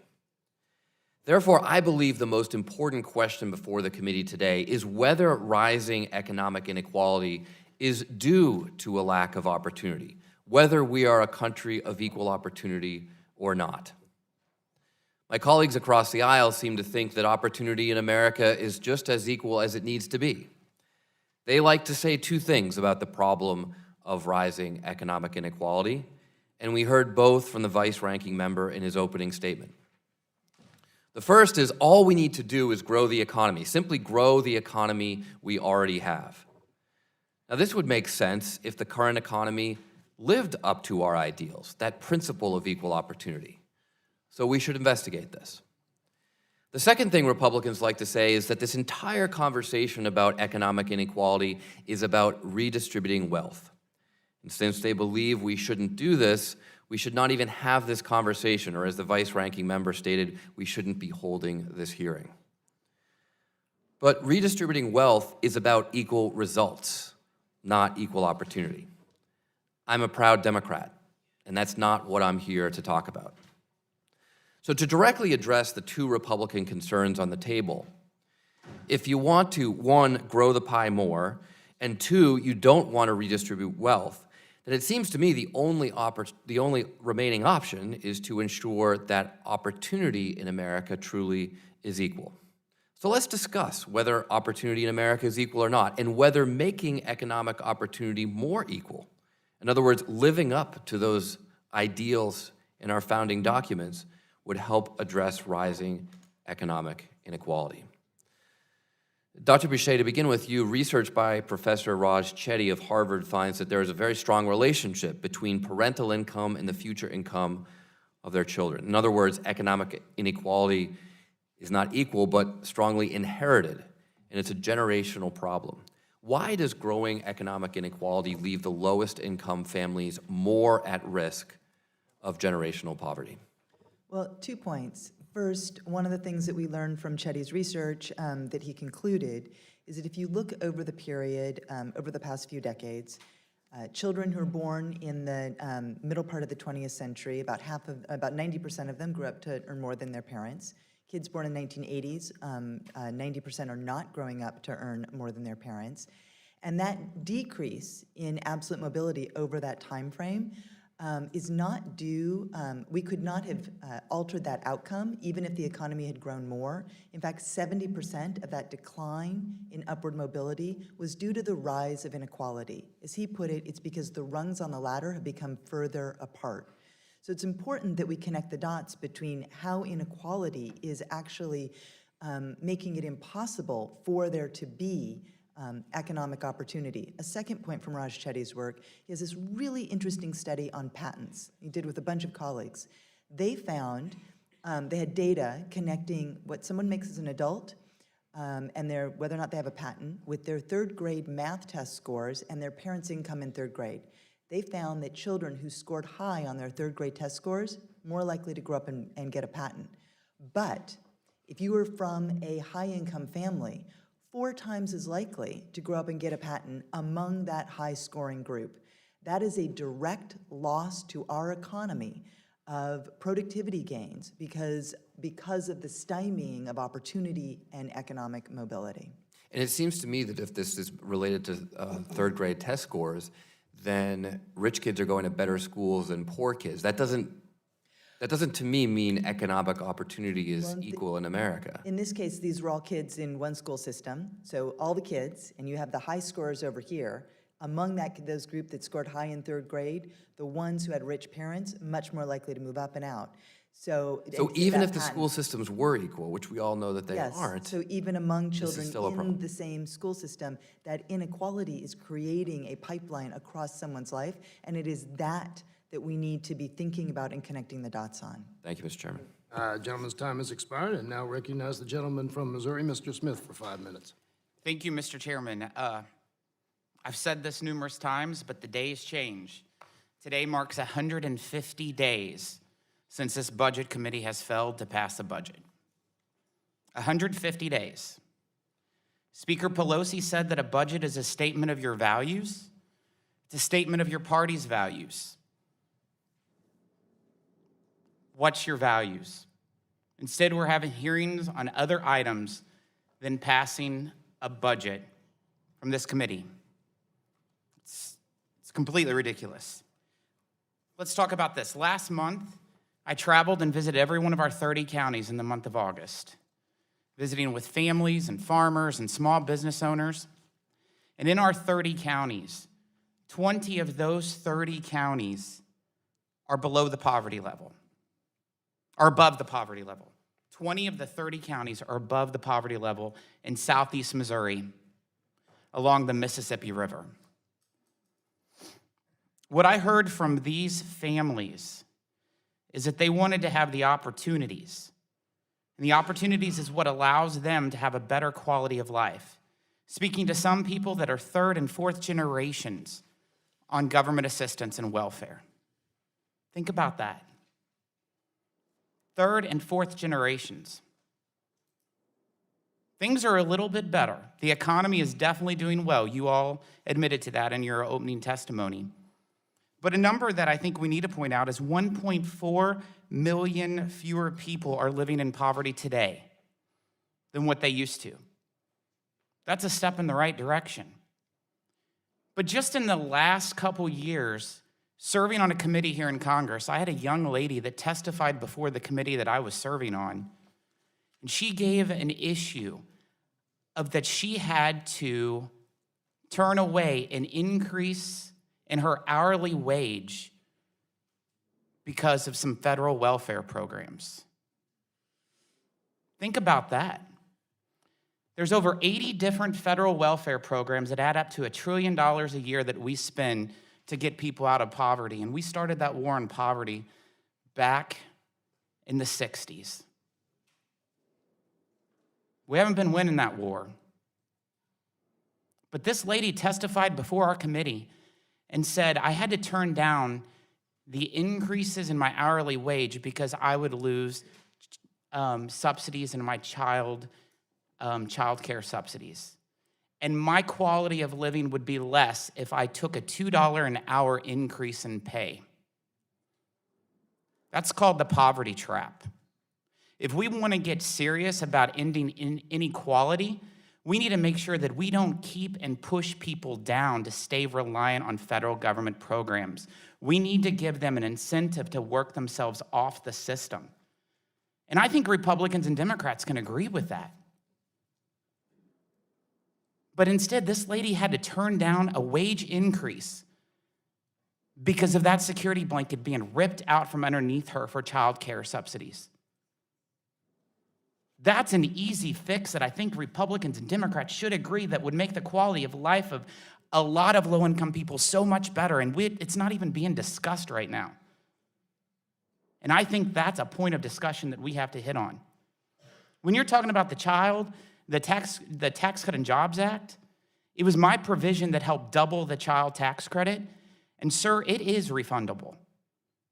Therefore, I believe the most important question before the committee today is whether rising economic inequality is due to a lack of opportunity, whether we are a country of equal opportunity or not. My colleagues across the aisle seem to think that opportunity in America is just as equal as it needs to be. They like to say two things about the problem of rising economic inequality, and we heard both from the vice-ranking member in his opening statement. The first is all we need to do is grow the economy, simply grow the economy we already have. Now, this would make sense if the current economy lived up to our ideals, that principle of equal opportunity. So we should investigate this. The second thing Republicans like to say is that this entire conversation about economic inequality is about redistributing wealth. And since they believe we shouldn't do this, we should not even have this conversation, or as the vice-ranking member stated, we shouldn't be holding this hearing. But redistributing wealth is about equal results, not equal opportunity. I'm a proud Democrat, and that's not what I'm here to talk about. So to directly address the two Republican concerns on the table, if you want to, one, grow the pie more, and two, you don't want to redistribute wealth, then it seems to me the only remaining option is to ensure that opportunity in America truly is equal. So let's discuss whether opportunity in America is equal or not, and whether making economic opportunity more equal, in other words, living up to those ideals in our founding documents, would help address rising economic inequality. Dr. Boucher, to begin with you, research by Professor Raj Chetty of Harvard finds that there is a very strong relationship between parental income and the future income of their children. In other words, economic inequality is not equal, but strongly inherited, and it's a generational problem. Why does growing economic inequality leave the lowest income families more at risk of generational poverty? Well, 2 points. First, one of the things that we learned from Chetty's research that he concluded is that if you look over the period, over the past few decades, children who were born in the middle part of the 20th century, about 90% of them grew up to earn more than their parents. Kids born in 1980s, 90% are not growing up to earn more than their parents. And that decrease in absolute mobility over that time frame is not due, we could not have altered that outcome even if the economy had grown more. In fact, 70% of that decline in upward mobility was due to the rise of inequality. As he put it, it's because the rungs on the ladder have become further apart. So it's important that we connect the dots between how inequality is actually making it impossible for there to be economic opportunity. A second point from Raj Chetty's work, he has this really interesting study on patents he did with a bunch of colleagues. They found, they had data connecting what someone makes as an adult and whether or not they have a patent with their third grade math test scores and their parents' income in third grade. They found that children who scored high on their third grade test scores more likely to grow up and get a patent. But if you were from a high income family, 4 times as likely to grow up and get a patent among that high-scoring group. That is a direct loss to our economy of productivity gains because of the stymieing of opportunity and economic mobility. And it seems to me that if this is related to third grade test scores, then rich kids are going to better schools than poor kids. That doesn't to me mean economic opportunity is equal in America. In this case, these were all kids in one school system. So all the kids, and you have the high scorers over here. Among those group that scored high in third grade, the ones who had rich parents, much more likely to move up and out. So even if the school systems were equal, which we all know that they aren't. So even among children in the same school system, that inequality is creating a pipeline across someone's life, and it is that we need to be thinking about and connecting the dots on. Thank you, Mr. Chairman. Gentleman's time has expired, and now recognize the gentleman from Missouri, Mr. Smith, for 5 minutes. Thank you, Mr. Chairman. I've said this numerous times, but the days change. Today marks 150 days since this budget committee has failed to pass a budget. 150 days. Speaker Pelosi said that a budget is a statement of your values. It's a statement of your party's values. What's your values? Instead, we're having hearings on other items than passing a budget from this committee. It's completely ridiculous. Let's talk about this. Last month, I traveled and visited every one of our 30 counties in the month of August, visiting with families and farmers and small business owners. And in our 30 counties, 20 of those 30 counties are below the poverty level, are above the poverty level. 20 of the 30 counties are above the poverty level in southeast Missouri along the Mississippi River. What I heard from these families is that they wanted to have the opportunities. And the opportunities is what allows them to have a better quality of life. Speaking to some people that are third and fourth generations on government assistance and welfare. Think about that. Third and fourth generations. Things are a little bit better. The economy is definitely doing well. You all admitted to that in your opening testimony. But a number that I think we need to point out is 1.4 million fewer people are living in poverty today than what they used to. That's a step in the right direction. But just in the last couple years, serving on a committee here in Congress, I had a young lady that testified before the committee that I was serving on, and she gave an issue of that she had to turn away an increase in her hourly wage because of some federal welfare programs. Think about that. There's over 80 different federal welfare programs that add up to $1 trillion a year that we spend to get people out of poverty. And we started that war on poverty back in the 60s. We haven't been winning that war. But this lady testified before our committee and said, I had to turn down the increases in my hourly wage because I would lose subsidies in my child care subsidies. And my quality of living would be less if I took a $2 an hour increase in pay. That's called the poverty trap. If we want to get serious about ending inequality, we need to make sure that we don't keep and push people down to stay reliant on federal government programs. We need to give them an incentive to work themselves off the system. And I think Republicans and Democrats can agree with that. But instead, this lady had to turn down a wage increase because of that security blanket being ripped out from underneath her for child care subsidies. That's an easy fix that I think Republicans and Democrats should agree that would make the quality of life of a lot of low-income people so much better, and it's not even being discussed right now. And I think that's a point of discussion that we have to hit on. When you're talking about the Tax Cut and Jobs Act, it was my provision that helped double the child tax credit, and sir, it is refundable.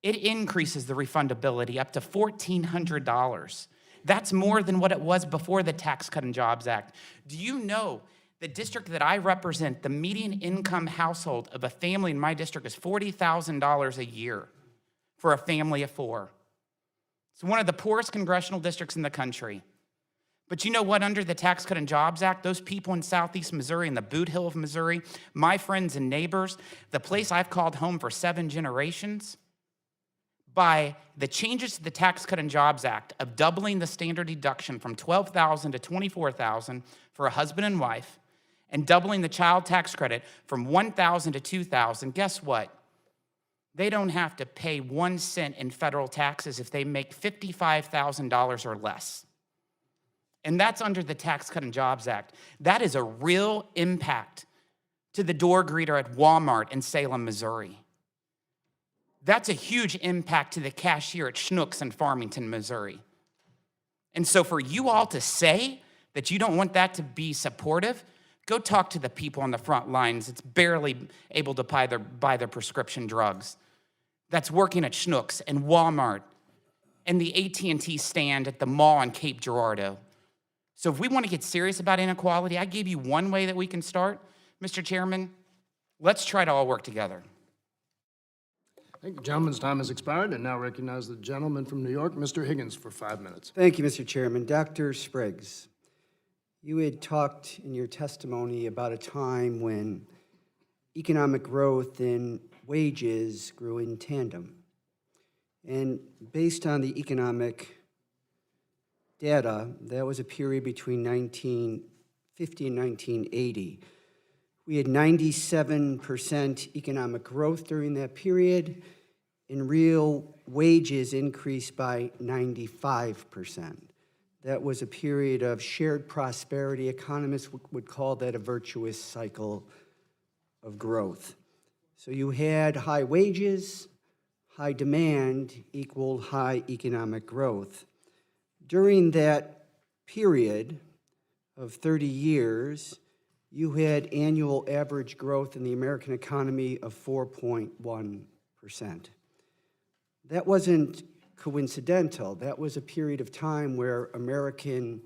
It increases the refundability up to $1,400. That's more than what it was before the Tax Cut and Jobs Act. Do you know the district that I represent, the median income household of a family in my district is $40,000 a year for a family of four? It's one of the poorest congressional districts in the country. But you know what? Under the Tax Cut and Jobs Act, those people in southeast Missouri and the Boot Hill of Missouri, my friends and neighbors, the place I've called home for 7 generations, by the changes to the Tax Cut and Jobs Act of doubling the standard deduction from $12,000 to $24,000 for a husband and wife, and doubling the child tax credit from $1,000 to $2,000, guess what? They don't have to pay 1 cent in federal taxes if they make $55,000 or less. And that's under the Tax Cut and Jobs Act. That is a real impact to the door greeter at Walmart in Salem, Missouri. That's a huge impact to the cashier at Schnucks in Farmington, Missouri. And so for you all to say that you don't want that to be supportive, go talk to the people on the front lines that's barely able to buy their prescription drugs, that's working at Schnucks and Walmart and the AT&T stand at the mall on Cape Girardeau. So if we want to get serious about inequality, I gave you one way that we can start. Mr. Chairman, let's try to all work together. Thank you. Gentleman's time has expired, and now recognize the gentleman from New York, Mr. Higgins, for 5 minutes. Thank you, Mr. Chairman. Dr. Spriggs, you had talked in your testimony about a time when economic growth and wages grew in tandem. And based on the economic data, that was a period between 1950 and 1980. We had 97% economic growth during that period, and real wages increased by 95%. That was a period of shared prosperity. Economists would call that a virtuous cycle of growth. So you had high wages, high demand equaled high economic growth. During that period of 30 years, you had annual average growth in the American economy of 4.1%. That wasn't coincidental. That was a period of time where American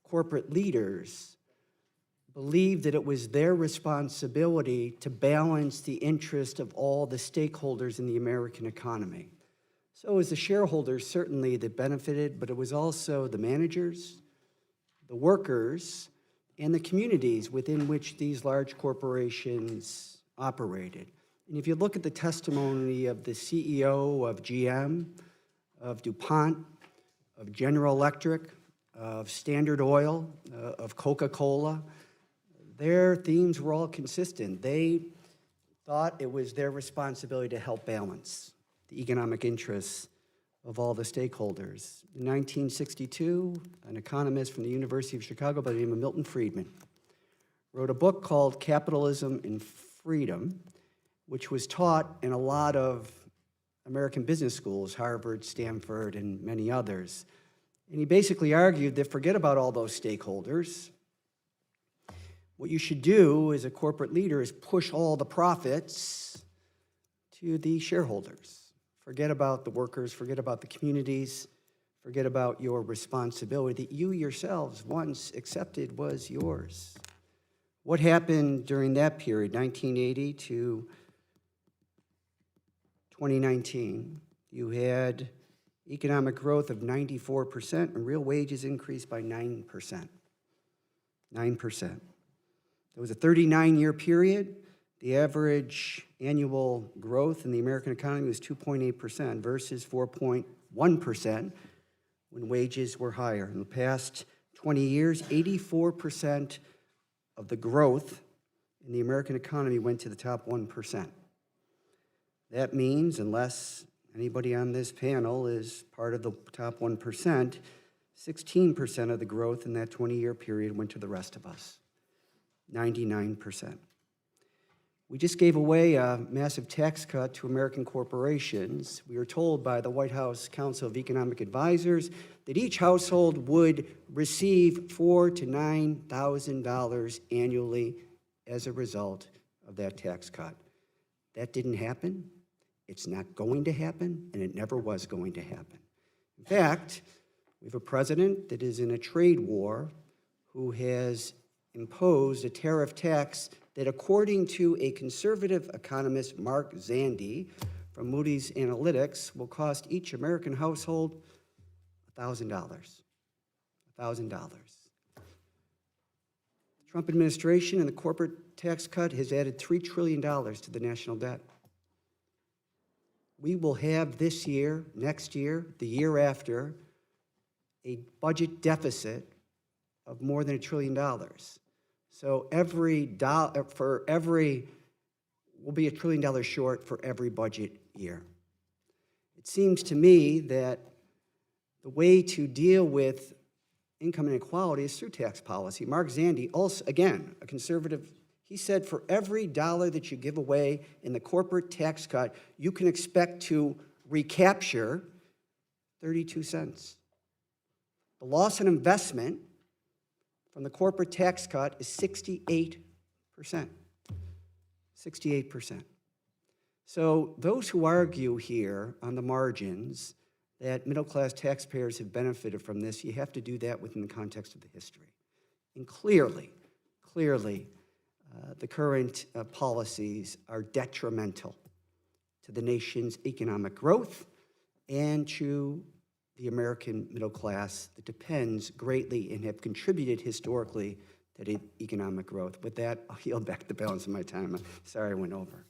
corporate leaders believed that it was their responsibility to balance the interest of all the stakeholders in the American economy. So it was the shareholders certainly that benefited, but it was also the managers, the workers, and the communities within which these large corporations operated. And if you look at the testimony of the CEO of GM, of DuPont, of General Electric, of Standard Oil, of Coca-Cola, their themes were all consistent. They thought it was their responsibility to help balance the economic interests of all the stakeholders. In 1962, an economist from the University of Chicago by the name of Milton Friedman wrote a book called Capitalism and Freedom, which was taught in a lot of American business schools, Harvard, Stanford, and many others. And he basically argued that forget about all those stakeholders. What you should do as a corporate leader is push all the profits to the shareholders. Forget about the workers, forget about the communities, forget about your responsibility that you yourselves once accepted was yours. What happened during that period, 1980 to 2019? You had economic growth of 94% and real wages increased by 9%. 9%. It was a 39-year period. The average annual growth in the American economy was 2.8% versus 4.1% when wages were higher. In the past 20 years, 84% of the growth in the American economy went to the top 1%. That means, unless anybody on this panel is part of the top 1%, 16% of the growth in that 20-year period went to the rest of us, 99%. We just gave away a massive tax cut to American corporations. We were told by the White House Council of Economic Advisors that each household would receive $4,000 to $9,000 annually as a result of that tax cut. That didn't happen. It's not going to happen, and it never was going to happen. In fact, we have a president that is in a trade war who has imposed a tariff tax that, according to a conservative economist, Mark Zandi, from Moody's Analytics, will cost each American household $1,000. $1,000. The Trump administration and the corporate tax cut has added $3 trillion to the national debt. We will have this year, next year, the year after, a budget deficit of more than $1 trillion. So every dollar, we'll be $1 trillion short for every budget year. It seems to me that the way to deal with income inequality is through tax policy. Mark Zandi, also, again, a conservative, he said for every dollar that you give away in the corporate tax cut, you can expect to recapture 32 cents. The loss in investment from the corporate tax cut is 68%. 68%. So those who argue here on the margins that middle-class taxpayers have benefited from this, you have to do that within the context of the history. And clearly, the current policies are detrimental to the nation's economic growth and to the American middle class that depends greatly and have contributed historically to economic growth. With that, I'll yield back the balance of my time. Sorry I went over.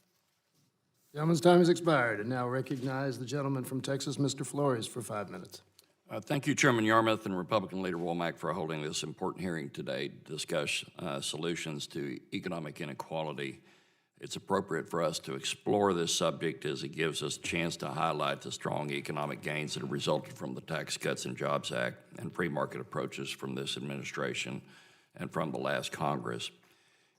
Gentleman's time has expired, and now recognize the gentleman from Texas, Mr. Flores, for 5 minutes. Thank you, Chairman Yarmouth and Republican Leader Womack, for holding this important hearing today to discuss solutions to economic inequality. It's appropriate for us to explore this subject as it gives us a chance to highlight the strong economic gains that have resulted from the Tax Cuts and Jobs Act and free market approaches from this administration and from the last Congress.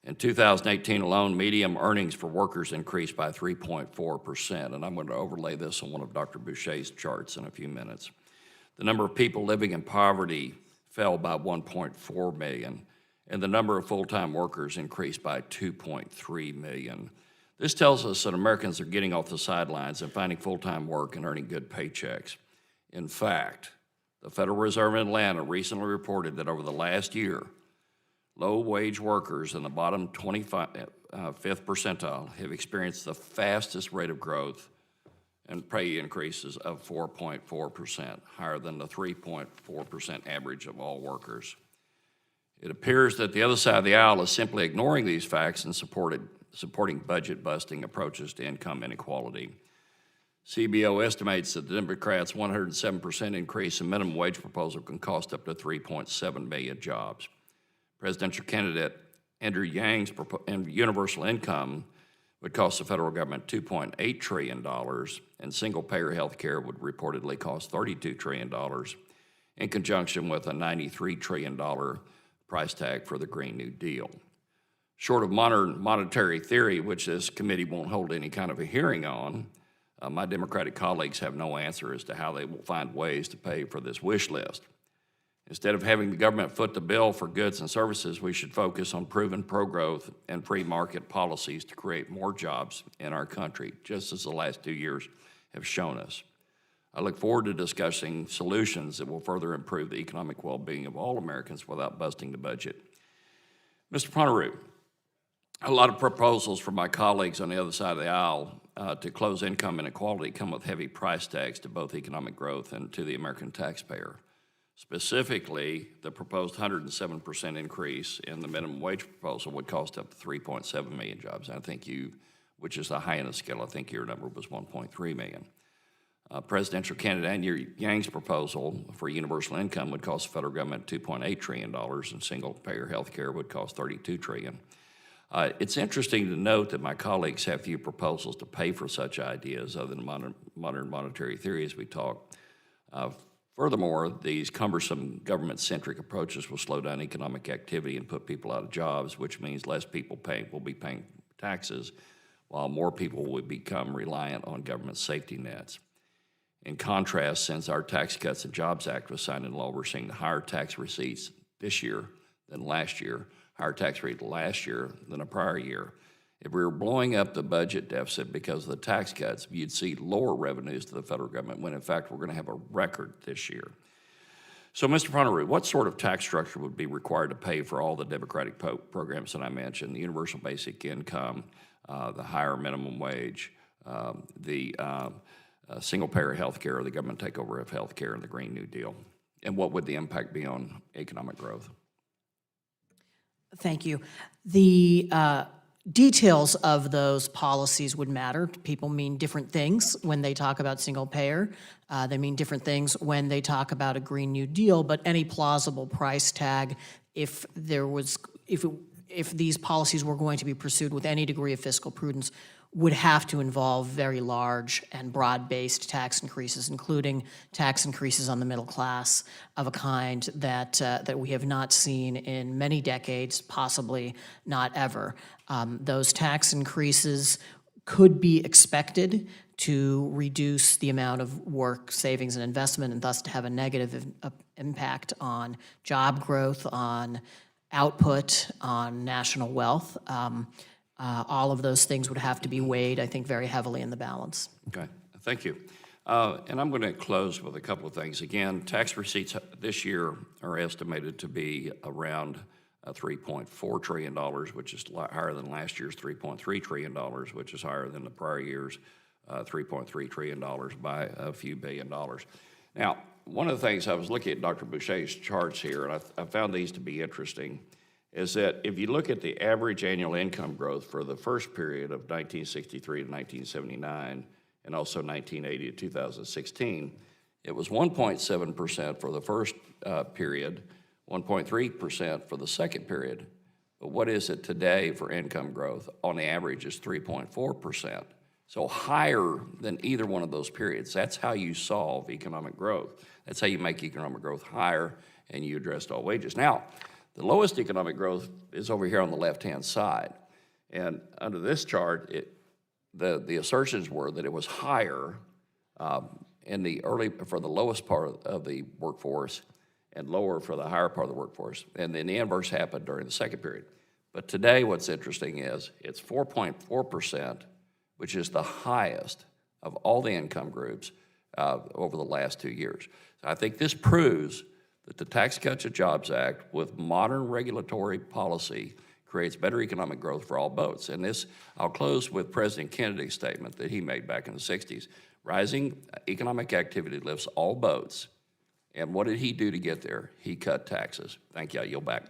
In 2018 alone, median earnings for workers increased by 3.4%, and I'm going to overlay this on one of Dr. Boucher's charts in a few minutes. The number of people living in poverty fell by 1.4 million, and the number of full-time workers increased by 2.3 million. This tells us that Americans are getting off the sidelines and finding full-time work and earning good paychecks. In fact, the Federal Reserve in Atlanta recently reported that over the last year, low-wage workers in the bottom 25th percentile have experienced the fastest rate of growth and pay increases of 4.4%, higher than the 3.4% average of all workers. It appears that the other side of the aisle is simply ignoring these facts and supporting budget-busting approaches to income inequality. CBO estimates that the Democrats' 107% increase in minimum wage proposal can cost up to 3.7 million jobs. Presidential candidate Andrew Yang's universal income would cost the federal government $2.8 trillion, and single-payer health care would reportedly cost $32 trillion, in conjunction with a $93 trillion price tag for the Green New Deal. Short of modern monetary theory, which this committee won't hold any kind of a hearing on, my Democratic colleagues have no answer as to how they will find ways to pay for this wish list. Instead of having the government foot the bill for goods and services, we should focus on proven pro-growth and free market policies to create more jobs in our country, just as the last 2 years have shown us. I look forward to discussing solutions that will further improve the economic well-being of all Americans without busting the budget. Mr. Ponerow, a lot of proposals from my colleagues on the other side of the aisle to close income inequality come with heavy price tags to both economic growth and to the American taxpayer. Specifically, the proposed 107% increase in the minimum wage proposal would cost up to 3.7 million jobs. I think which is the high end of the scale, I think your number was 1.3 million. Presidential candidate Andrew Yang's proposal for universal income would cost the federal government $2.8 trillion, and single-payer health care would cost $32 trillion. It's interesting to note that my colleagues have few proposals to pay for such ideas other than modern monetary theory as we talk. Furthermore, these cumbersome government-centric approaches will slow down economic activity and put people out of jobs, which means less people will be paying taxes, while more people will become reliant on government safety nets. In contrast, since our Tax Cuts and Jobs Act was signed into law, we're seeing higher tax receipts this year than last year, higher tax rate last year than a prior year. If we were blowing up the budget deficit because of the tax cuts, you'd see lower revenues to the federal government when, in fact, we're going to have a record this year. So, Mr. Ponerow, what sort of tax structure would be required to pay for all the Democratic programs that I mentioned, the universal basic income, the higher minimum wage, the single-payer health care, the government takeover of health care, and the Green New Deal? And what would the impact be on economic growth? Thank you. The details of those policies would matter. People mean different things when they talk about single payer. They mean different things when they talk about a Green New Deal, but any plausible price tag, if these policies were going to be pursued with any degree of fiscal prudence, would have to involve very large and broad-based tax increases, including tax increases on the middle class of a kind that we have not seen in many decades, possibly not ever. Those tax increases could be expected to reduce the amount of work, savings, and investment, and thus to have a negative impact on job growth, on output, on national wealth. All of those things would have to be weighed, I think, very heavily in the balance. Okay, thank you. And I'm going to close with a couple of things. Again, tax receipts this year are estimated to be around $3.4 trillion, which is a lot higher than last year's $3.3 trillion, which is higher than the prior year's $3.3 trillion by a few billion dollars. Now, one of the things I was looking at Dr. Boucher's charts here, and I found these to be interesting, is that if you look at the average annual income growth for the first period of 1963 to 1979, and also 1980 to 2016, it was 1.7% for the first period, 1.3% for the second period. But what is it today for income growth? On the average is 3.4%. So higher than either one of those periods. That's how you solve economic growth. That's how you make economic growth higher and you address all wages. Now, the lowest economic growth is over here on the left-hand side. And under this chart, the assertions were that it was higher for the lowest part of the workforce and lower for the higher part of the workforce. And then the inverse happened during the second period. But today, what's interesting is it's 4.4%, which is the highest of all the income groups over the last 2 years. So I think this proves that the Tax Cuts and Jobs Act, with modern regulatory policy, creates better economic growth for all boats. And this, I'll close with President Kennedy's statement that he made back in the 60s. Rising economic activity lifts all boats. And what did he do to get there? He cut taxes. Thank you. I yield back.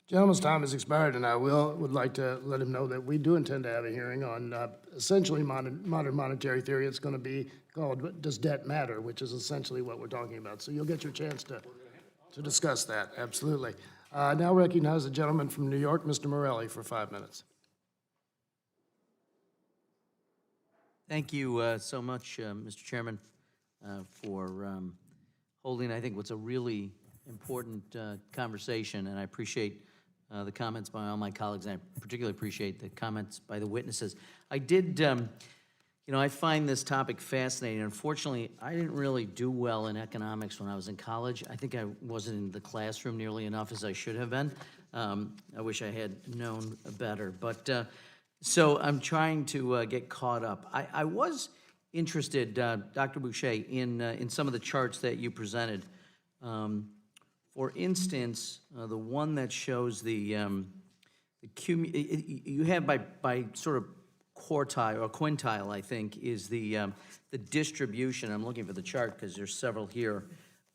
Gentleman's time has expired, and I would like to let him know that we do intend to have a hearing on essentially modern monetary theory. It's going to be called Does Debt Matter, which is essentially what we're talking about. So you'll get your chance to discuss that, absolutely. Now recognize the gentleman from New York, Mr. Morelli, for 5 minutes. Thank you so much, Mr. Chairman, for holding, I think, what's a really important conversation, and I appreciate the comments by all my colleagues, and I particularly appreciate the comments by the witnesses. I did, I find this topic fascinating. Unfortunately, I didn't really do well in economics when I was in college. I think I wasn't in the classroom nearly enough as I should have been. I wish I had known better, but so I'm trying to get caught up. I was interested, Dr. Boucher, in some of the charts that you presented. For instance, the one that shows you have by sort of quartile or quintile, I think, is the distribution. I'm looking for the chart because there's several here.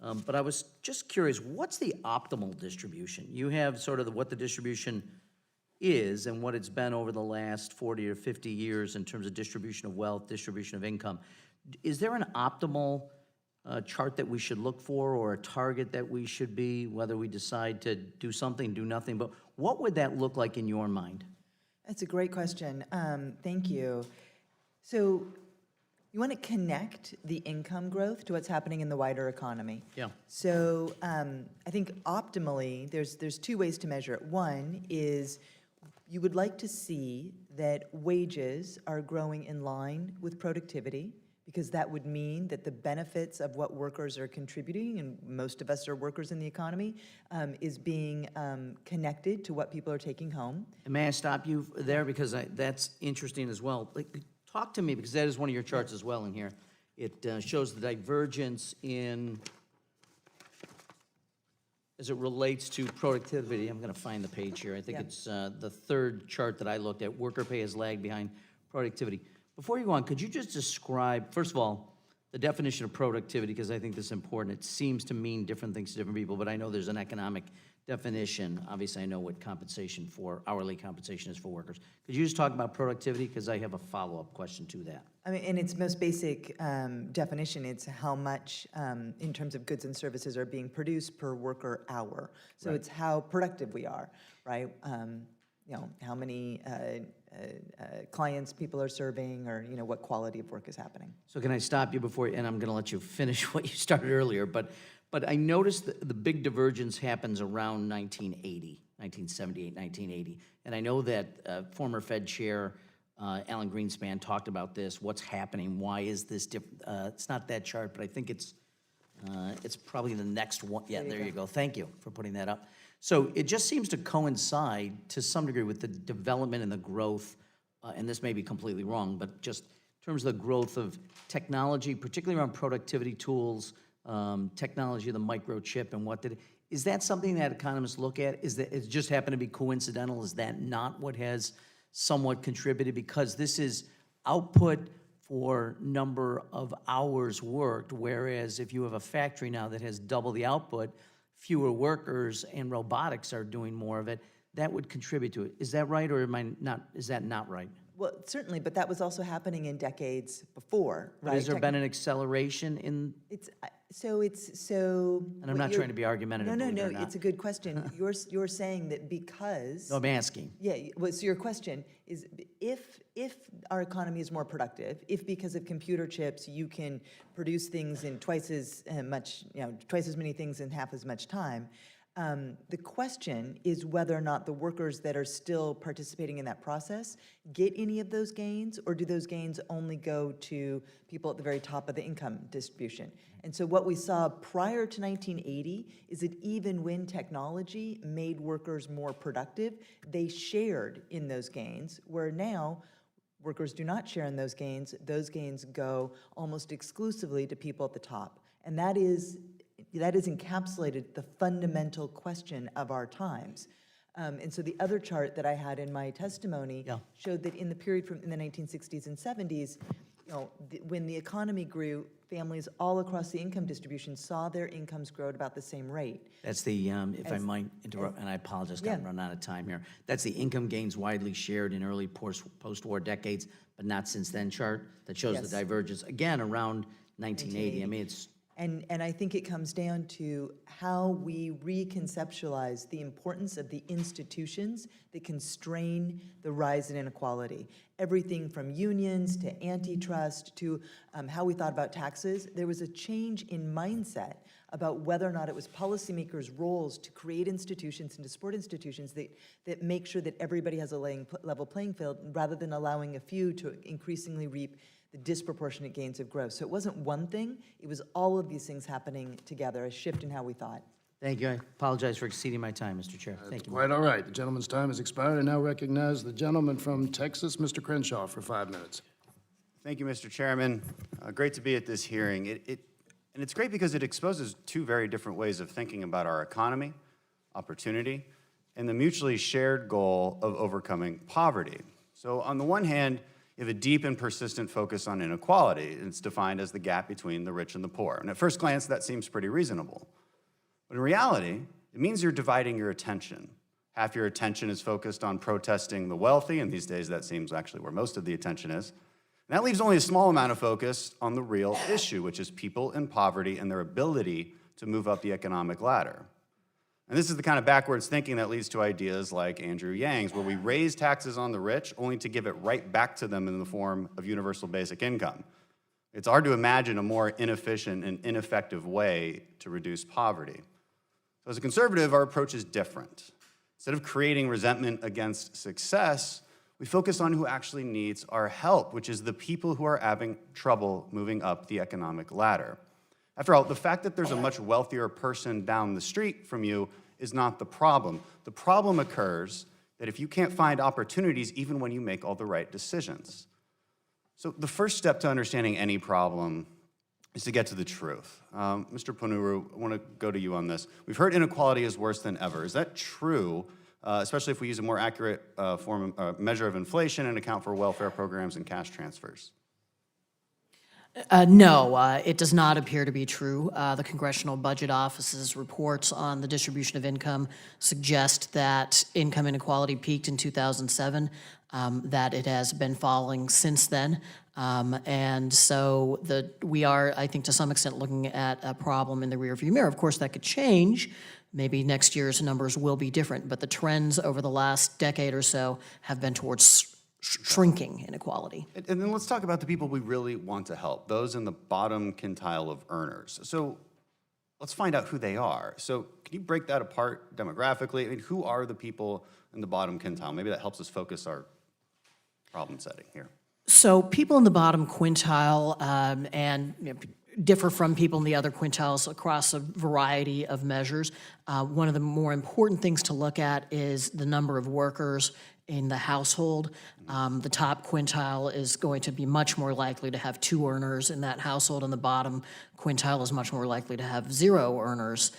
But I was just curious, what's the optimal distribution? You have sort of what the distribution is and what it's been over the last 40 or 50 years in terms of distribution of wealth, distribution of income. Is there an optimal chart that we should look for, or a target that we should be, whether we decide to do something, do nothing? But what would that look like in your mind? That's a great question. Thank you. So you want to connect the income growth to what's happening in the wider economy. Yeah. So I think optimally, there's two ways to measure it. One is you would like to see that wages are growing in line with productivity, because that would mean that the benefits of what workers are contributing, and most of us are workers in the economy, is being connected to what people are taking home. And may I stop you there, because that's interesting as well. Talk to me, because that is one of your charts as well in here. It shows the divergence as it relates to productivity. I'm going to find the page here. I think it's the third chart that I looked at. Worker pay has lagged behind productivity. Before you go on, could you just describe, first of all, the definition of productivity, because I think this is important. It seems to mean different things to different people, but I know there's an economic definition. Obviously, I know what hourly compensation is for workers. Could you just talk about productivity, because I have a follow-up question to that. I mean, in its most basic definition, it's how much, in terms of goods and services, are being produced per worker hour. So It's how productive we are, right? How many clients people are serving, or what quality of work is happening. So can I stop you before, and I'm going to let you finish what you started earlier, but I noticed that the big divergence happens around 1978, 1980. And I know that former Fed Chair Alan Greenspan talked about this. What's happening? Why is this different? It's not that chart, but I think it's probably the next one. Yeah, there you go. Thank you for putting that up. So it just seems to coincide to some degree with the development and the growth, and this may be completely wrong, but just terms of the growth of technology, particularly around productivity tools, technology of the microchip and is that something that economists look at? Is that it just happened to be coincidental? Is that not what has somewhat contributed? Because this is output for number of hours worked, whereas if you have a factory now that has double the output, fewer workers and robotics are doing more of it, that would contribute to it. Is that right, or is that not right? Well, certainly, but that was also happening in decades before, But right? has there been an acceleration in, and I'm not trying to be argumentative, No, believe it or not. it's a good question. You're saying that because. No, I'm asking. Yeah, well, so your question is, if our economy is more productive, if because of computer chips you can produce things in twice as many things in half as much time, the question is whether or not the workers that are still participating in that process get any of those gains, or do those gains only go to people at the very top of the income distribution? And so what we saw prior to 1980 is that even when technology made workers more productive, they shared in those gains, where now workers do not share in those gains. Those gains go almost exclusively to people at the top. And that is encapsulated the fundamental question of our times. And so the other chart that I had in my testimony showed that in the period in the 1960s and 70s, when the economy grew, families all across the income distribution saw their incomes grow at about the same rate. That's the, if I might interrupt, and I apologize, got run out of time here. That's the income gains widely shared in early post-war decades, but not since then chart that shows the divergence, again, around 1980. I mean, it's... And I think it comes down to how we reconceptualize the importance of the institutions that constrain the rise in inequality. Everything from unions to antitrust to how we thought about taxes. There was a change in mindset about whether or not it was policymakers' roles to create institutions and to support institutions that make sure that everybody has a level playing field, rather than allowing a few to increasingly reap the disproportionate gains of growth. So it wasn't one thing, it was all of these things happening together, a shift in how we thought. Thank you. I apologize for exceeding my time, Mr. Chair. Thank you. Quite all right. The gentleman's time has expired. I now recognize the gentleman from Texas, Mr. Crenshaw, for 5 minutes. Thank you, Mr. Chairman. Great to be at this hearing. And it's great because it exposes two very different ways of thinking about our economy, opportunity, and the mutually shared goal of overcoming poverty. So on the one hand, you have a deep and persistent focus on inequality. It's defined as the gap between the rich and the poor. And at first glance, that seems pretty reasonable. But in reality, it means you're dividing your attention. Half your attention is focused on protesting the wealthy, and these days that seems actually where most of the attention is. And that leaves only a small amount of focus on the real issue, which is people in poverty and their ability to move up the economic ladder. And this is the kind of backwards thinking that leads to ideas like Andrew Yang's, where we raise taxes on the rich only to give it right back to them in the form of universal basic income. It's hard to imagine a more inefficient and ineffective way to reduce poverty. So as a conservative, our approach is different. Instead of creating resentment against success, we focus on who actually needs our help, which is the people who are having trouble moving up the economic ladder. After all, the fact that there's a much wealthier person down the street from you is not the problem. The problem occurs that if you can't find opportunities even when you make all the right decisions. So the first step to understanding any problem is to get to the truth. Mr. Ponuru, I want to go to you on this. We've heard inequality is worse than ever. Is that true, especially if we use a more accurate measure of inflation and account for welfare programs and cash transfers? No, it does not appear to be true. The Congressional Budget Office's reports on the distribution of income suggest that income inequality peaked in 2007, that it has been falling since then. And so we are, I think, to some extent looking at a problem in the rearview mirror. Of course, that could change. Maybe next year's numbers will be different, but the trends over the last decade or so have been towards shrinking inequality. And then let's talk about the people we really want to help, those in the bottom quintile of earners. So let's find out who they are. So can you break that apart demographically? I mean, who are the people in the bottom quintile? Maybe that helps us focus our problem setting here. So people in the bottom quintile, and differ from people in the other quintiles across a variety of measures. One of the more important things to look at is the number of workers in the household. The top quintile is going to be much more likely to have 2 earners in that household, and the bottom quintile is much more likely to have 0 earners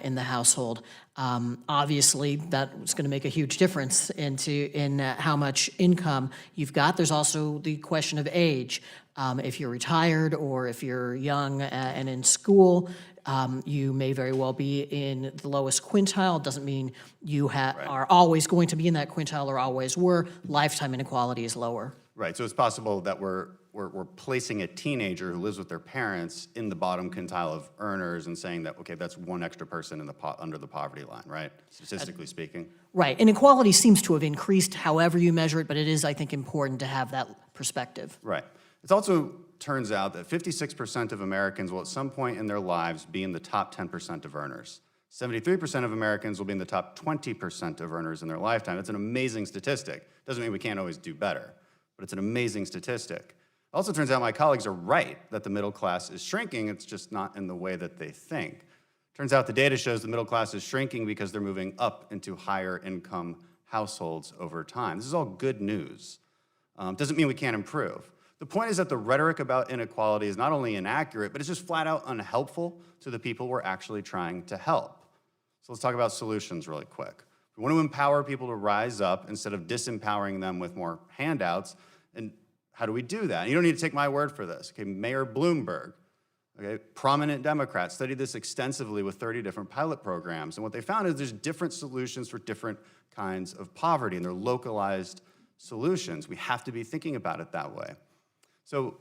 in the household. Obviously, that's going to make a huge difference in how much income you've got. There's also the question of age. If you're retired or if you're young and in school, you may very well be in the lowest quintile. Doesn't mean you are always going to be in that quintile or always were. Lifetime inequality is lower. Right, so it's possible that we're placing a teenager who lives with their parents in the bottom quintile of earners and saying that, okay, that's 1 extra person in the under the poverty line, right? Statistically speaking. Right, inequality seems to have increased however you measure it, but it is, I think, important to have that perspective. Right. It also turns out that 56% of Americans will at some point in their lives be in the top 10% of earners. 73% of Americans will be in the top 20% of earners in their lifetime. It's an amazing statistic. Doesn't mean we can't always do better, but it's an amazing statistic. It also turns out my colleagues are right that the middle class is shrinking. It's just not in the way that they think. Turns out the data shows the middle class is shrinking because they're moving up into higher income households over time. This is all good news. Doesn't mean we can't improve. The point is that the rhetoric about inequality is not only inaccurate, but it's just flat out unhelpful to the people we're actually trying to help. So let's talk about solutions really quick. We want to empower people to rise up instead of disempowering them with more handouts. And how do we do that? And you don't need to take my word for this. Okay, Mayor Bloomberg, okay, prominent Democrat, studied this extensively with 30 different pilot programs. And what they found is there's different solutions for different kinds of poverty, and they're localized solutions. We have to be thinking about it that way. So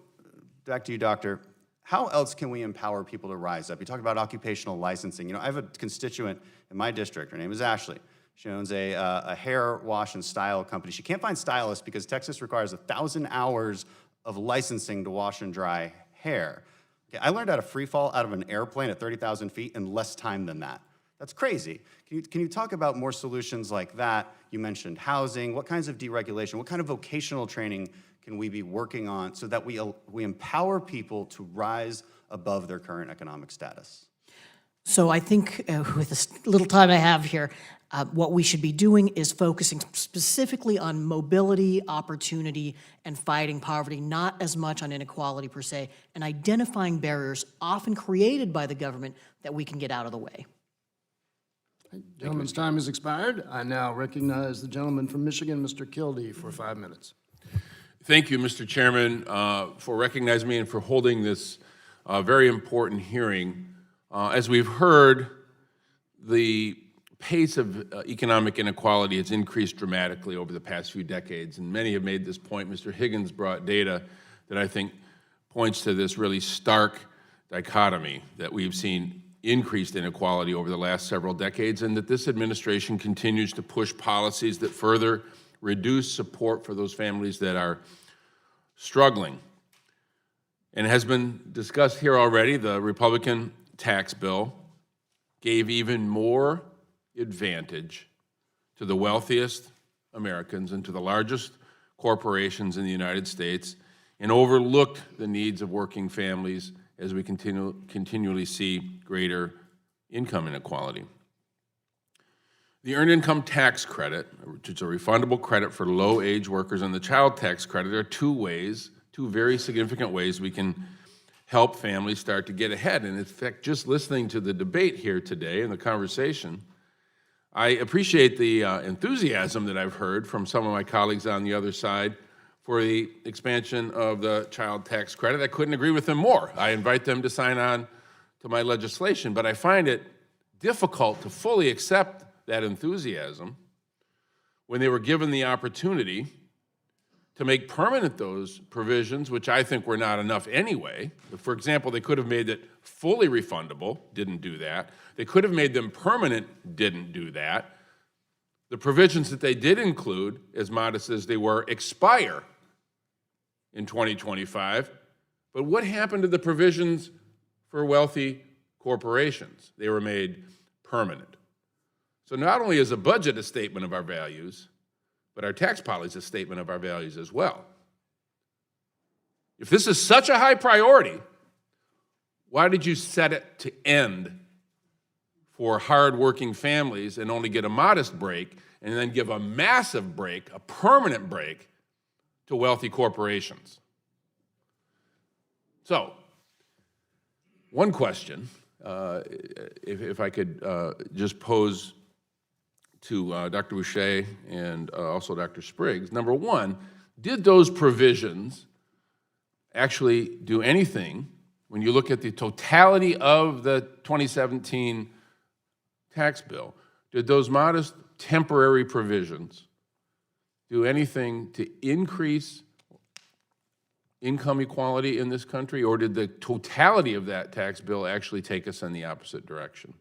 back to you, Doctor. How else can we empower people to rise up? You talk about occupational licensing. You know, I have a constituent in my district. Her name is Ashley. She owns a hair wash and style company. She can't find stylists because Texas requires 1,000 hours of licensing to wash and dry hair. Okay, I learned how to free fall out of an airplane at 30,000 feet in less time than that. That's crazy. Can you talk about more solutions like that? You mentioned housing. What kinds of deregulation? What kind of vocational training can we be working on so that we empower people to rise above their current economic status? So I think with this little time I have here, what we should be doing is focusing specifically on mobility, opportunity, and fighting poverty, not as much on inequality per se, and identifying barriers often created by the government that we can get out of the way. Gentleman's time has expired. I now recognize the gentleman from Michigan, Mr. Kildee, for 5 minutes. Thank you, Mr. Chairman, for recognizing me and for holding this very important hearing. As we've heard, the pace of economic inequality has increased dramatically over the past few decades, and many have made this point. Mr. Higgins brought data that I think points to this really stark dichotomy that we've seen increased inequality over the last several decades, and that this administration continues to push policies that further reduce support for those families that are struggling. And it has been discussed here already, the Republican tax bill gave even more advantage to the wealthiest Americans and to the largest corporations in the United States and overlooked the needs of working families as we continually see greater income inequality. The Earned Income Tax Credit, which is a refundable credit for low-wage workers, and the Child Tax Credit are two very significant ways we can help families start to get ahead. And in fact, just listening to the debate here today and the conversation, I appreciate the enthusiasm that I've heard from some of my colleagues on the other side for the expansion of the Child Tax Credit. I couldn't agree with them more. I invite them to sign on to my legislation, but I find it difficult to fully accept that enthusiasm when they were given the opportunity to make permanent those provisions, which I think were not enough anyway. For example, they could have made it fully refundable, didn't do that. They could have made them permanent, didn't do that. The provisions that they did include, as modest as they were, expire in 2025. But what happened to the provisions for wealthy corporations? They were made permanent. So not only is a budget a statement of our values, but our tax policy is a statement of our values as well. If this is such a high priority, Why did you set it to end for hard-working families and only get a modest break, and then give a massive break, a permanent break, to wealthy corporations? So, one question, if I could just pose to Dr. Boucher and also Dr. Spriggs. Number one, did those provisions actually do anything when you look at the totality of the 2017 tax bill? Did those modest temporary provisions do anything to increase income equality in this country, or did the totality of that tax bill actually take us in the opposite direction?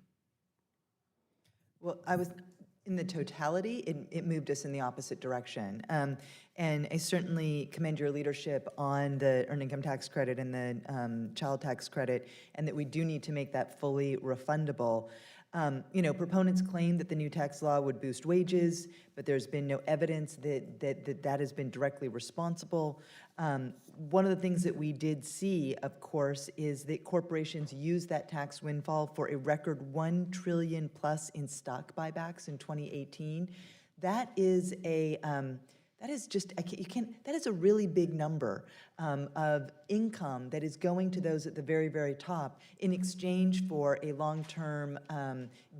Well, in the totality, it moved us in the opposite direction. And I certainly commend your leadership on the earned income tax credit and the child tax credit, and that we do need to make that fully refundable. Proponents claim that the new tax law would boost wages, but there's been no evidence that has been directly responsible. One of the things that we did see, of course, is that corporations used that tax windfall for a record $1 trillion plus in stock buybacks in 2018. That is that is a really big number of income that is going to those at the very, very top in exchange for a long-term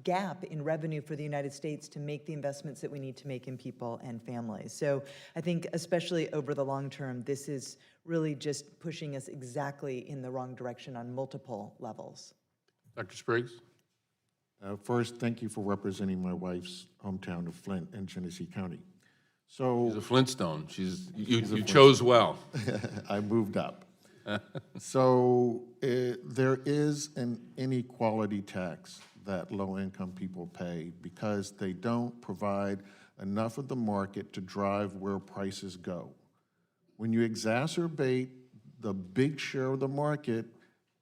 gap in revenue for the United States to make the investments that we need to make in people and families. So I think especially over the long term, this is really just pushing us exactly in the wrong direction on multiple levels. Dr. Spriggs? First, thank you for representing my wife's hometown of Flint in Genesee County. So She's a Flintstone. You chose well. I moved up. So there is an inequality tax that low-income people pay because they don't provide enough of the market to drive where prices go. When you exacerbate the big share of the market,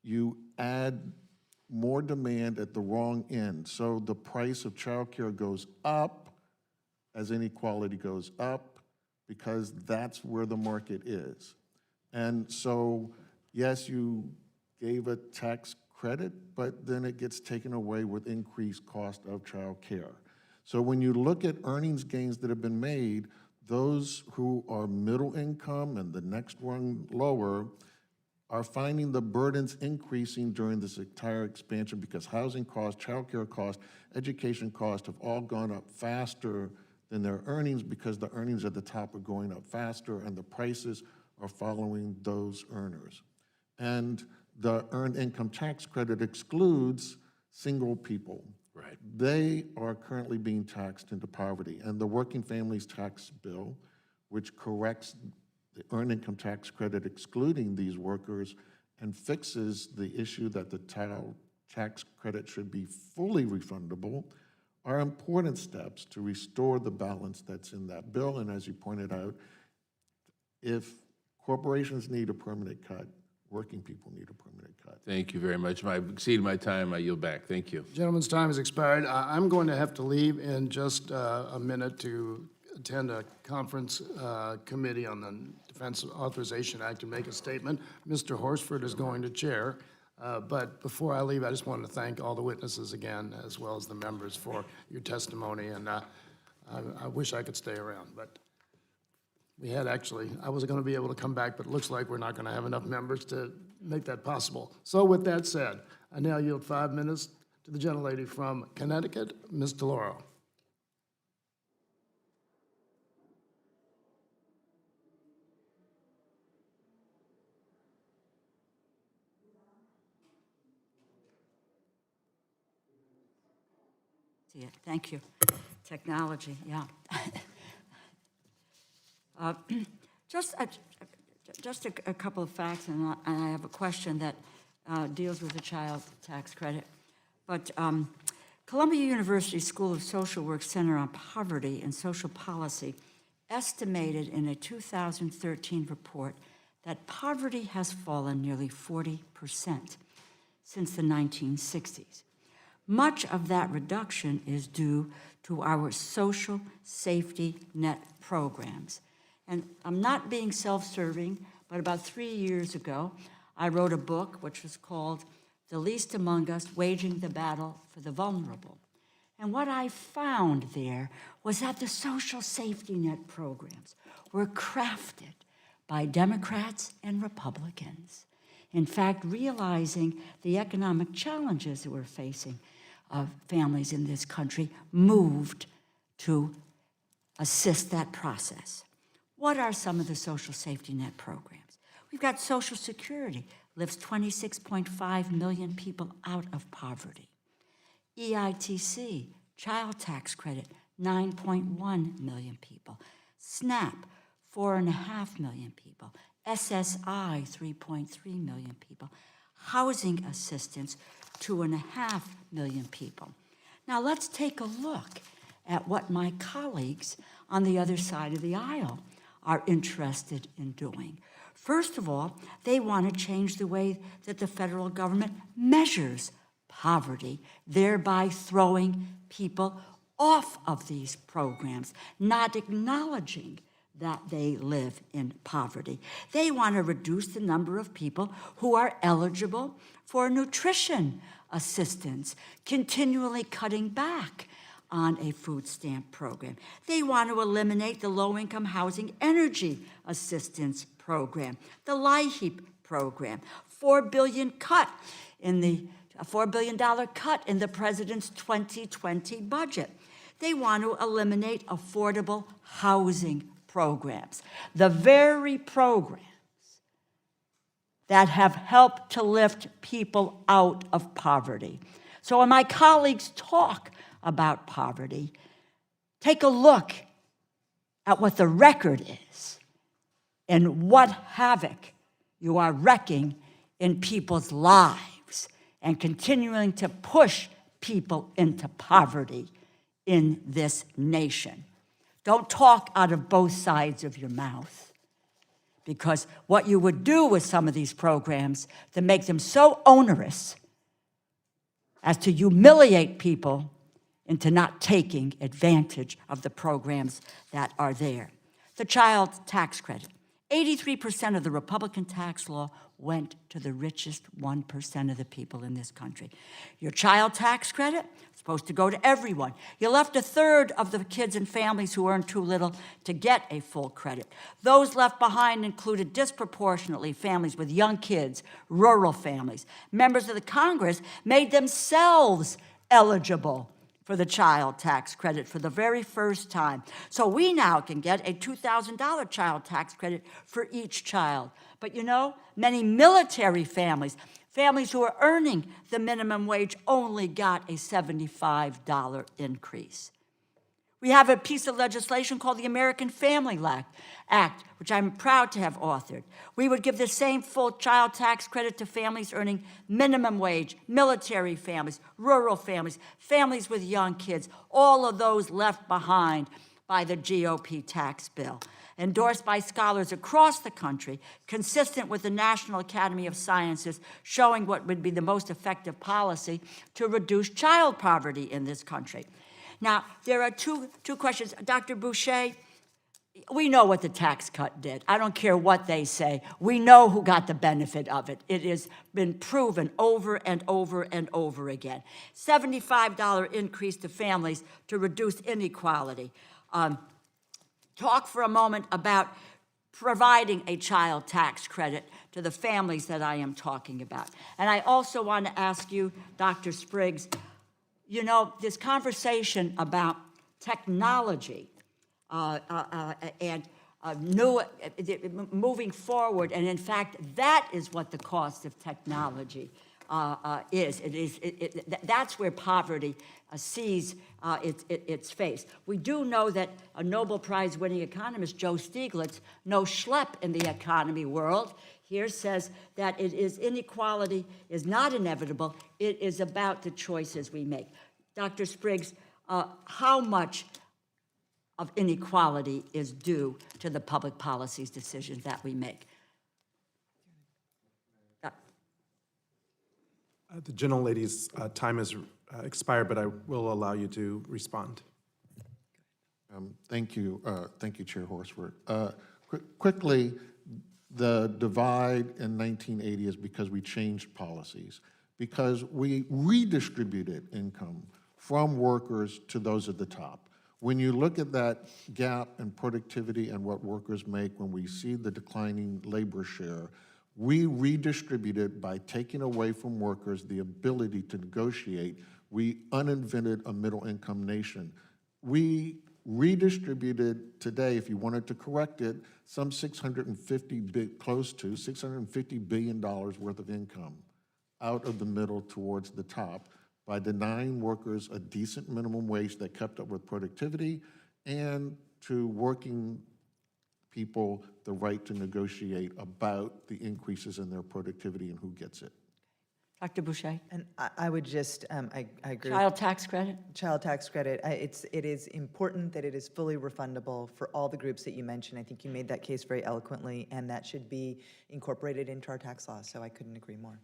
you add more demand at the wrong end. So the price of childcare goes up as inequality goes up, because that's where the market is. And so, yes, you gave a tax credit, but then it gets taken away with increased cost of child care. So when you look at earnings gains that have been made, those who are middle income and the next one lower are finding the burdens increasing during this entire expansion because housing costs, child care costs, education costs have all gone up faster than their earnings because the earnings at the top are going up faster and the prices are following those earners. And the earned income tax credit excludes single people. Right. They are currently being taxed into poverty. And the Working Families Tax Bill, which corrects the earned income tax credit excluding these workers and fixes the issue that the child tax credit should be fully refundable, are important steps to restore the balance that's in that bill. And as you pointed out, if corporations need a permanent cut, working people need a permanent cut. Thank you very much. I've exceeded my time. I yield back. Thank you. Gentleman's time has expired. I'm going to have to leave in just a minute to attend a conference committee on the Defense Authorization Act and make a statement. Mr. Horsford is going to chair. But before I leave, I just wanted to thank all the witnesses again, as well as the members for your testimony. And I wish I could stay around, but I was going to be able to come back, but it looks like we're not going to have enough members to make that possible. So with that said, I now yield 5 minutes to the gentlelady from Connecticut, Ms. DeLauro. Thank you. Technology, yeah. Just a couple of facts, and I have a question that deals with the child tax credit. But Columbia University School of Social Work Center on Poverty and Social Policy estimated in a 2013 report that poverty has fallen nearly 40% since the 1960s. Much of that reduction is due to our social safety net programs. And I'm not being self-serving, but about 3 years ago, I wrote a book which was called the least among us waging the battle for the vulnerable. And what I found there was that the social safety net programs were crafted by Democrats and Republicans. In fact, realizing the economic challenges that we're facing, families in this country moved to assist that process. What are some of the social safety net programs? We've got Social Security, lifts 26.5 million people out of poverty. EITC, child tax credit, 9.1 million people. SNAP, 4.5 million people. SSI, 3.3 million people. Housing assistance, 2.5 million people. Now let's take a look at what my colleagues on the other side of the aisle are interested in doing. First of all, they want to change the way that the federal government measures poverty, thereby throwing people off of these programs, not acknowledging that they live in poverty. They want to reduce the number of people who are eligible for nutrition assistance, continually cutting back on a food stamp program. They want to eliminate the low-income housing energy assistance program, the LIHEAP program, $4 billion cut in the $4 billion cut in the president's 2020 budget. They want to eliminate affordable housing programs, the very programs that have helped to lift people out of poverty. So when my colleagues talk about poverty, take a look at what the record is and what havoc you are wrecking in people's lives and continuing to push people into poverty in this nation. Don't talk out of both sides of your mouth, because what you would do with some of these programs to make them so onerous as to humiliate people into not taking advantage of the programs that are there. The child tax credit. 83% of the Republican tax law went to the richest 1% of the people in this country. Your child tax credit is supposed to go to everyone. You left 1/3 of the kids and families who earn too little to get a full credit. Those left behind included disproportionately families with young kids, rural families. Members of the Congress made themselves eligible for the child tax credit for the very first time. So we now can get a $2,000 child tax credit for each child. But you know, many military families, families who are earning the minimum wage, only got a $75 increase. We have a piece of legislation called the American Family Act, which I'm proud to have authored. We would give the same full child tax credit to families earning minimum wage, military families, rural families, families with young kids, all of those left behind by the GOP tax bill. Endorsed by scholars across the country, consistent with the National Academy of Sciences, showing what would be the most effective policy to reduce child poverty in this country. Now, there are two questions. Dr. Boucher, we know what the tax cut did. I don't care what they say. We know who got the benefit of it. It has been proven over and over and over again. $75 increase to families to reduce inequality. Talk for a moment about providing a child tax credit to the families that I am talking about. And I also want to ask you, Dr. Spriggs, you know, this conversation about technology and moving forward, and in fact, that is what the cost of technology is. That's where poverty sees its face. We do know that a Nobel Prize-winning economist, Joe Stiglitz, no schlep in the economy world, here says that inequality is not inevitable. It is about the choices we make. Dr. Spriggs, how much of inequality is due to the public policies decisions that we make? The gentlelady's time has expired, but I will allow you to respond. Thank you, Chair Horsford. Quickly, the divide in 1980 is because we changed policies. because we redistributed income from workers to those at the top. When you look at that gap in productivity and what workers make, when we see the declining labor share, we redistributed by taking away from workers the ability to negotiate. We uninvented a middle-income nation. We redistributed today, if you wanted to correct it, some close to $650 billion worth of income out of the middle towards the top by denying workers a decent minimum wage that kept up with productivity, and to working people the right to negotiate about the increases in their productivity and who gets it. Dr. Boucher? And I would just, I agree. Child tax credit? Child tax credit, it is important that it is fully refundable for all the groups that you mentioned. I think you made that case very eloquently, and that should be incorporated into our tax law, so I couldn't agree more.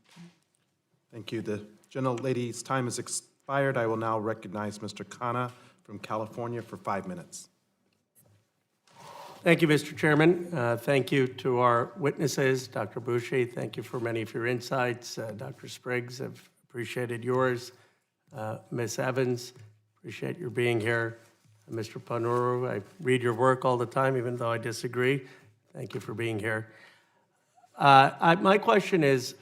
Thank you. The gentlelady's time has expired. I will now recognize Mr. Khanna from California for 5 minutes. Thank you, Mr. Chairman. Thank you to our witnesses. Dr. Boucher, thank you for many of your insights. Dr. Spriggs, I've appreciated yours. Ms. Evans, appreciate your being here. Mr. Panuru, I read your work all the time, even though I disagree. Thank you for being here. My question is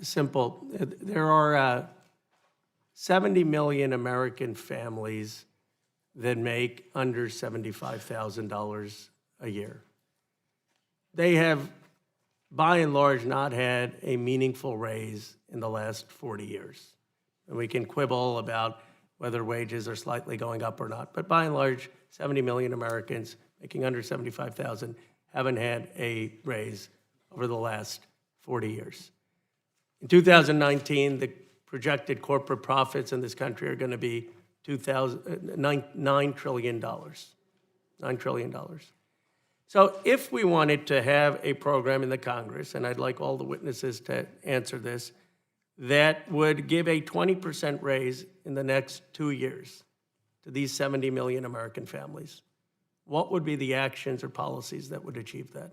simple. There are 70 million American families that make under $75,000 a year. They have, by and large, not had a meaningful raise in the last 40 years. And we can quibble about whether wages are slightly going up or not, but by and large, 70 million Americans making under $75,000 haven't had a raise over the last 40 years. In 2019, the projected corporate profits in this country are going to be $9 trillion. $9 trillion. So if we wanted to have a program in the Congress, and I'd like all the witnesses to answer this, that would give a 20% raise in the next 2 years to these 70 million American families, what would be the actions or policies that would achieve that?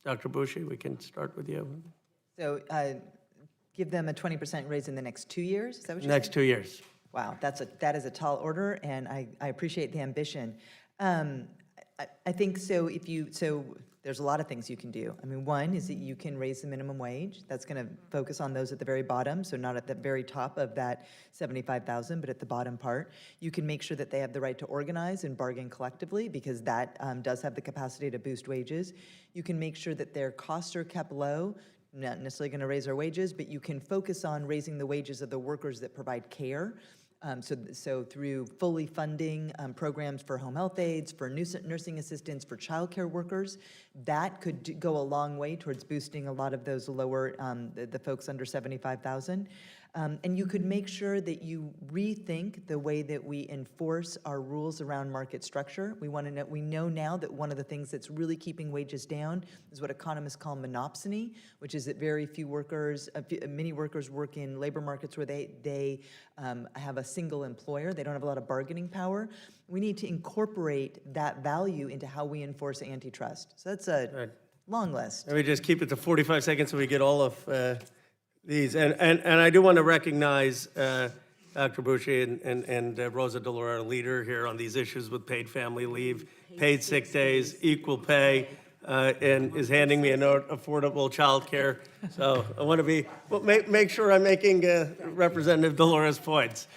Dr. Boucher, we can start with you. So give them a 20% raise in the next 2 years? Is that what you're Next saying? 2 years. Wow, that is a tall order, and I appreciate the ambition. I think so. There's a lot of things you can do. I mean, one is that you can raise the minimum wage. That's going to focus on those at the very bottom, so not at the very top of that 75,000, but at the bottom part. You can make sure that they have the right to organize and bargain collectively, because that does have the capacity to boost wages. You can make sure that their costs are kept low. Not necessarily going to raise our wages, but you can focus on raising the wages of the workers that provide care. So through fully funding programs for home health aides, for nursing assistants, for childcare workers, that could go a long way towards boosting a lot of those lower, the folks under 75,000. And you could make sure that you rethink the way that we enforce our rules around market structure. We know now that one of the things that's really keeping wages down is what economists call monopsony, which is that very few workers, many workers work in labor markets where they have a single employer. They don't have a lot of bargaining power. We need to incorporate that value into how we enforce antitrust. So that's a long list. Let me just keep it to 45 seconds so we get all of these. And I do want to recognize Dr. Boucher and Rosa DeLauro, our leader here on these issues with paid family leave, paid sick days, equal pay, and is handing me a note, affordable child care. So I want to make sure I'm making Representative DeLauro's points.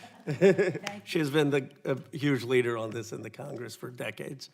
She's been a huge leader on this in the Congress for decades.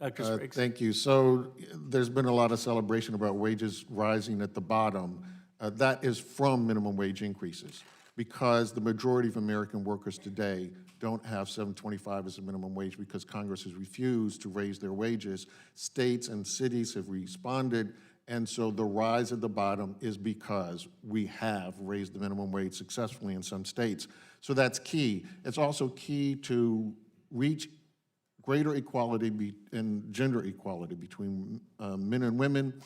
Dr. Spriggs. Thank you. So there's been a lot of celebration about wages rising at the bottom. That is from minimum wage increases, because the majority of American workers today don't have $7.25 as a minimum wage because Congress has refused to raise their wages. States and cities have responded, and so the rise at the bottom is because we have raised the minimum wage successfully in some states. So that's key. It's also key to reach greater equality and gender equality between men and women.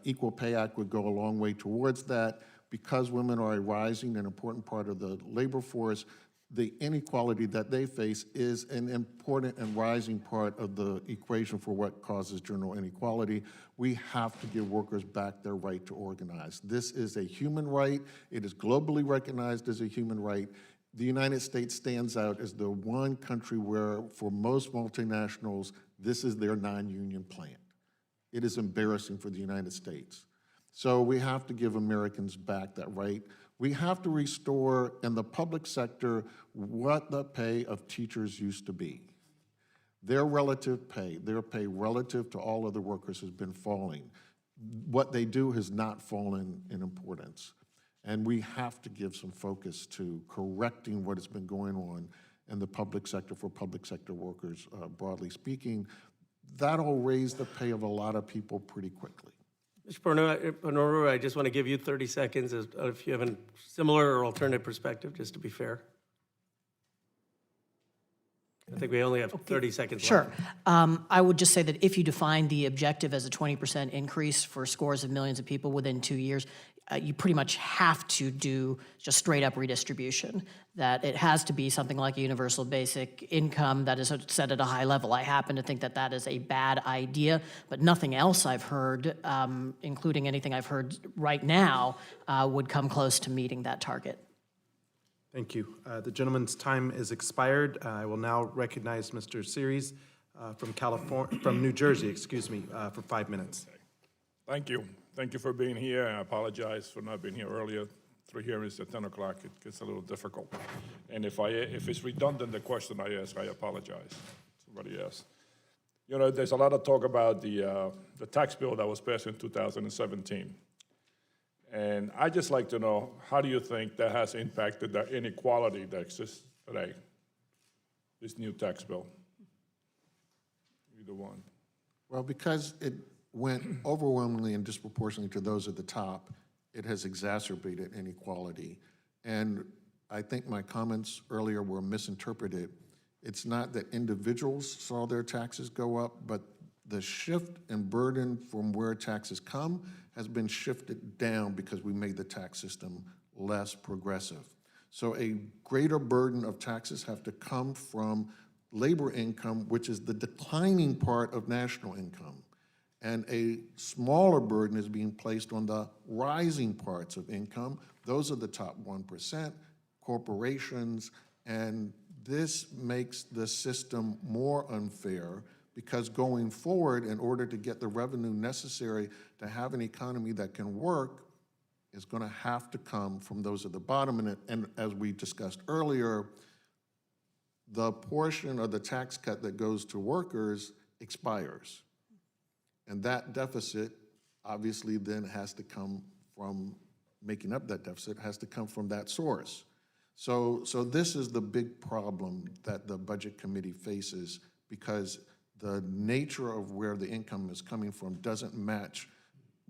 Equal Pay Act would go a long way towards that. Because women are a rising and important part of the labor force, the inequality that they face is an important and rising part of the equation for what causes general inequality. We have to give workers back their right to organize. This is a human right. It is globally recognized as a human right. The United States stands out as the one country where, for most multinationals, this is their non-union plant. It is embarrassing for the United States. So we have to give Americans back that right. We have to restore in the public sector what the pay of teachers used to be. Their relative pay, their pay relative to all other workers has been falling. What they do has not fallen in importance. And we have to give some focus to correcting what has been going on in the public sector for public sector workers, broadly speaking. That'll raise the pay of a lot of people pretty quickly. Mr. Penoru, I just want to give you 30 seconds if you have a similar or alternative perspective, just to be fair. I think we only have 30 seconds left. Sure. I would just say that if you define the objective as a 20% increase for scores of millions of people within 2 years, you pretty much have to do just straight up redistribution, that it has to be something like a universal basic income that is set at a high level. I happen to think that that is a bad idea, but nothing else I've heard, including anything I've heard right now, would come close to meeting that target. Thank you. The gentleman's time is expired. I will now recognize Mr. Series from New Jersey, for 5 minutes. Thank you. Thank you for being here. I apologize for not being here earlier. 3 hearings at 10 o'clock, it gets a little difficult. And if it's redundant, the question I ask, I apologize. Somebody else. You know, there's a lot of talk about the tax bill that was passed in 2017. And I'd just like to know, how do you think that has impacted the inequality that exists today, this new tax bill? Either one. Well, because it went overwhelmingly and disproportionately to those at the top, it has exacerbated inequality. And I think my comments earlier were misinterpreted. It's not that individuals saw their taxes go up, but the shift and burden from where taxes come has been shifted down because we made the tax system less progressive. So a greater burden of taxes have to come from labor income, which is the declining part of national income. And a smaller burden is being placed on the rising parts of income. Those are the top 1%, corporations, and this makes the system more unfair because going forward, in order to get the revenue necessary to have an economy that can work, is going to have to come from those at the bottom. And as we discussed earlier, the portion of the tax cut that goes to workers expires. And that deficit obviously then has to come from making up that deficit, has to come from that source. So this is the big problem that the Budget Committee faces because the nature of where the income is coming from doesn't match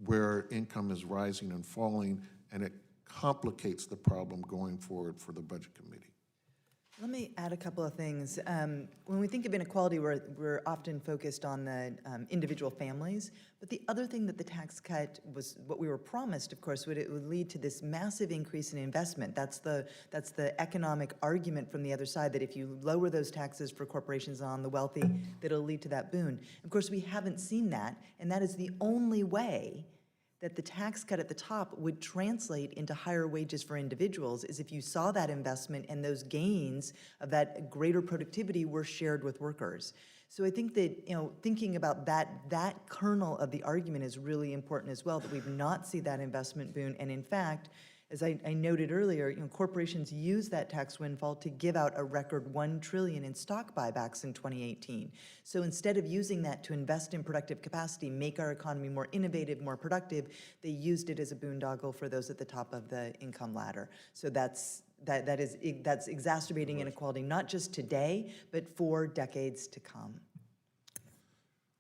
where income is rising and falling, and it complicates the problem going forward for the Budget Committee. Let me add a couple of things. When we think of inequality, we're often focused on the individual families, but the other thing that the tax cut was, what we were promised, of course, it would lead to this massive increase in investment. That's the economic argument from the other side, that if you lower those taxes for corporations on the wealthy, that it'll lead to that boon. Of course, we haven't seen that, and that is the only way that the tax cut at the top would translate into higher wages for individuals is if you saw that investment and those gains of that greater productivity were shared with workers. So I think that, thinking about that kernel of the argument is really important as well, that we've not seen that investment boon. And in fact, as I noted earlier, corporations use that tax windfall to give out a record $1 trillion in stock buybacks in 2018. So instead of using that to invest in productive capacity, make our economy more innovative, more productive, they used it as a boondoggle for those at the top of the income ladder. So that's exacerbating inequality, not just today, but for decades to come.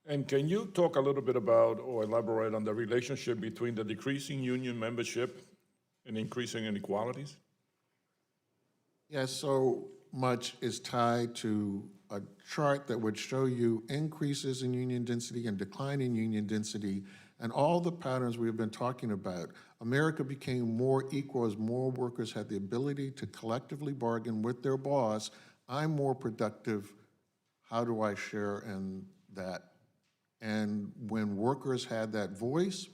And can you talk a little bit about or elaborate on the relationship between the decreasing union membership and increasing inequalities? Yes, so much is tied to a chart that would show you increases in union density and decline in union density and all the patterns we've been talking about, America became more equal as more workers had the ability to collectively bargain with their boss. I'm more productive. How do I share in that? And when workers had that voice,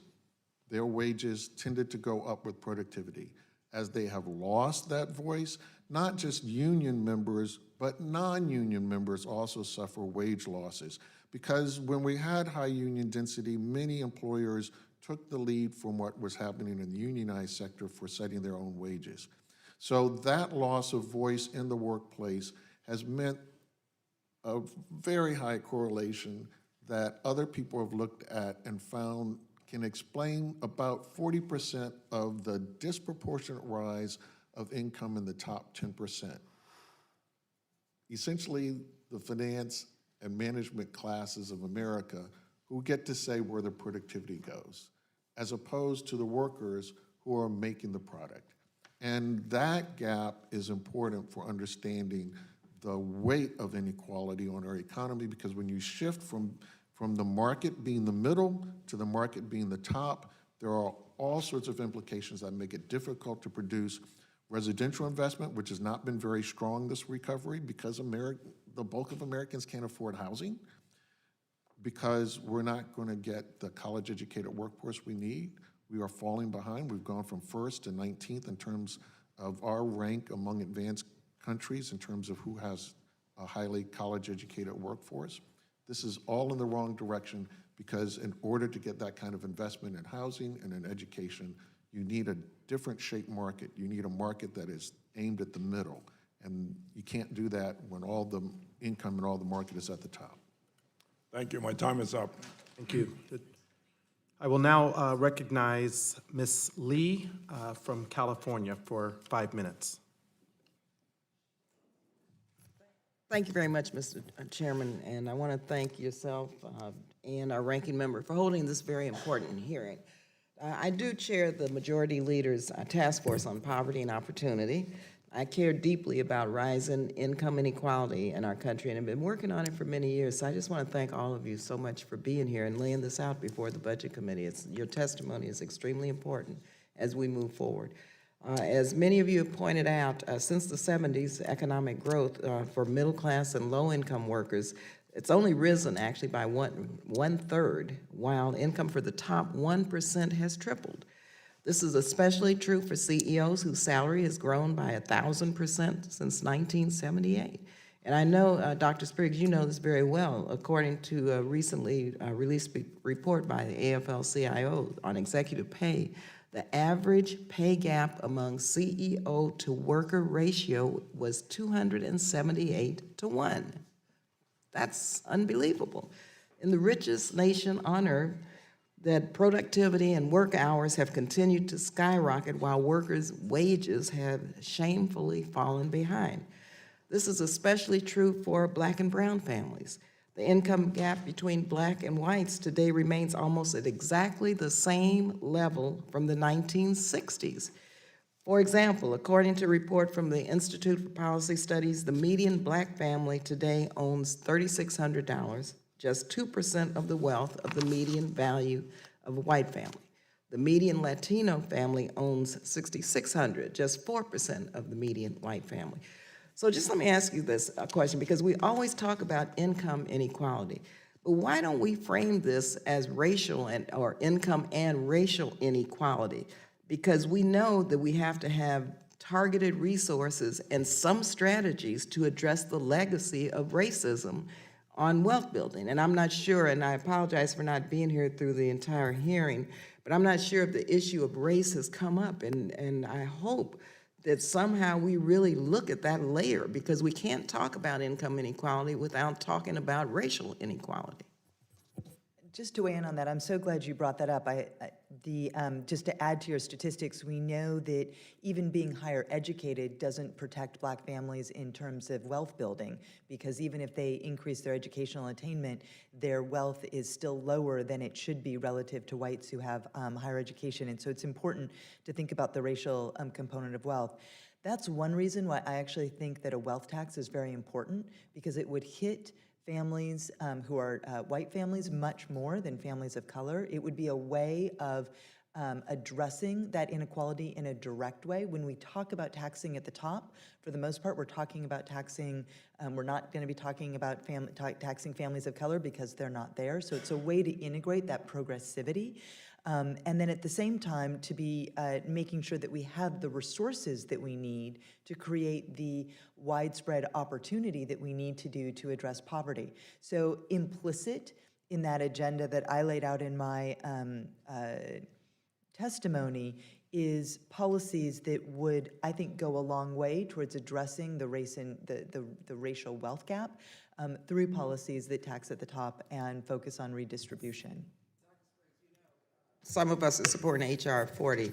their wages tended to go up with productivity. As they have lost that voice, not just union members, but non-union members also suffer wage losses. Because when we had high union density, many employers took the lead from what was happening in the unionized sector for setting their own wages. So that loss of voice in the workplace has meant a very high correlation that other people have looked at and found can explain about 40% of the disproportionate rise of income in the top 10%. Essentially, the finance and management classes of America who get to say where the productivity goes, as opposed to the workers who are making the product. And that gap is important for understanding the weight of inequality on our economy, because when you shift from the market being the middle to the market being the top, there are all sorts of implications that make it difficult to produce residential investment, which has not been very strong this recovery because the bulk of Americans can't afford housing, because we're not going to get the college-educated workforce we need. We are falling behind. We've gone from 1st to 19th in terms of our rank among advanced countries in terms of who has a highly college-educated workforce. This is all in the wrong direction, because in order to get that kind of investment in housing and in education, you need a different shaped market. You need a market that is aimed at the middle. And you can't do that when all the income and all the market is at the top. Thank you. My time is up. Thank you. I will now recognize Ms. Lee from California for 5 minutes. Thank you very much, Mr. Chairman, and I want to thank yourself and our ranking member for holding this very important hearing. I do chair the Majority Leader's Task Force on Poverty and Opportunity. I care deeply about rising income inequality in our country and have been working on it for many years. So I just want to thank all of you so much for being here and laying this out before the Budget Committee. Your testimony is extremely important as we move forward. As many of you have pointed out, since the 70s, economic growth for middle class and low income workers, it's only risen actually by one third, while income for the top 1% has tripled. This is especially true for CEOs whose salary has grown by 1,000% since 1978. And I know, Dr. Spriggs, you know this very well. According to a recently released report by the AFL-CIO on executive pay, the average pay gap among CEO to worker ratio was 278 to 1. That's unbelievable. In the richest nation on earth, that productivity and work hours have continued to skyrocket while workers' wages have shamefully fallen behind. This is especially true for Black and brown families. The income gap between Black and whites today remains almost at exactly the same level from the 1960s. For example, according to a report from the Institute for Policy Studies, the median Black family today owns $3,600, just 2% of the wealth of the median value of a white family. The median Latino family owns $6,600, just 4% of the median white family. So just let me ask you this question, because we always talk about income inequality, but why don't we frame this as racial or income and racial inequality? Because we know that we have to have targeted resources and some strategies to address the legacy of racism on wealth building. And I'm not sure, and I apologize for not being here through the entire hearing, but I'm not sure if the issue of race has come up, and I hope that somehow we really look at that layer, because we can't talk about income inequality without talking about racial inequality. Just to weigh in on that, I'm so glad you brought that up. Just to add to your statistics, we know that even being higher educated doesn't protect Black families in terms of wealth building, because even if they increase their educational attainment, their wealth is still lower than it should be relative to whites who have higher education. And so it's important to think about the racial component of wealth. That's one reason why I actually think that a wealth tax is very important, because it would hit families who are white families much more than families of color. It would be a way of addressing that inequality in a direct way. When we talk about taxing at the top, for the most part, we're talking about taxing, we're not going to be talking about taxing families of color because they're not there. So it's a way to integrate that progressivity. And then at the same time, to be making sure that we have the resources that we need to create the widespread opportunity that we need to do to address poverty. So implicit in that agenda that I laid out in my testimony is policies that would, I think, go a long way towards addressing the racial wealth gap through policies that tax at the top and focus on redistribution. Some of us are supporting HR 40.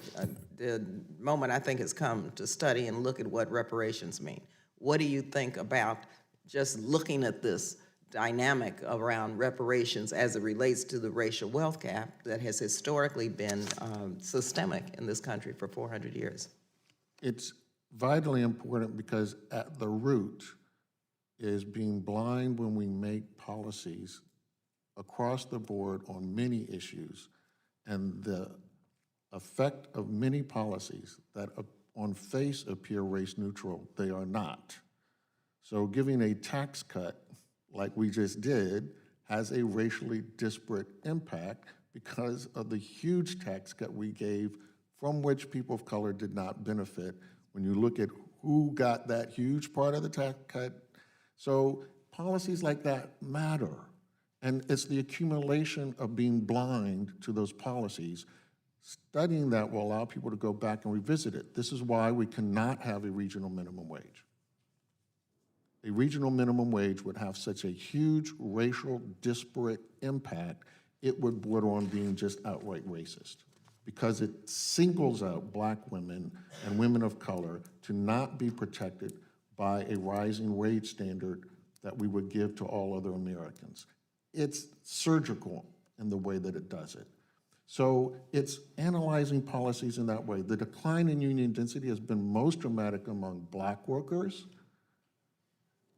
The moment I think has come to study and look at what reparations mean. What do you think about just looking at this dynamic around reparations as it relates to the racial wealth gap that has historically been systemic in this country for 400 years? It's vitally important because at the root is being blind when we make policies across the board on many issues, and the effect of many policies that on face appear race neutral, they are not. So giving a tax cut like we just did has a racially disparate impact because of the huge tax cut we gave from which people of color did not benefit when you look at who got that huge part of the tax cut. So policies like that matter. And it's the accumulation of being blind to those policies. Studying that will allow people to go back and revisit it. This is why we cannot have a regional minimum wage. A regional minimum wage would have such a huge racial disparate impact, it would border on being just outright racist because it singles out Black women and women of color to not be protected by a rising wage standard that we would give to all other Americans. It's surgical in the way that it does it. So it's analyzing policies in that way. The decline in union density has been most dramatic among Black workers,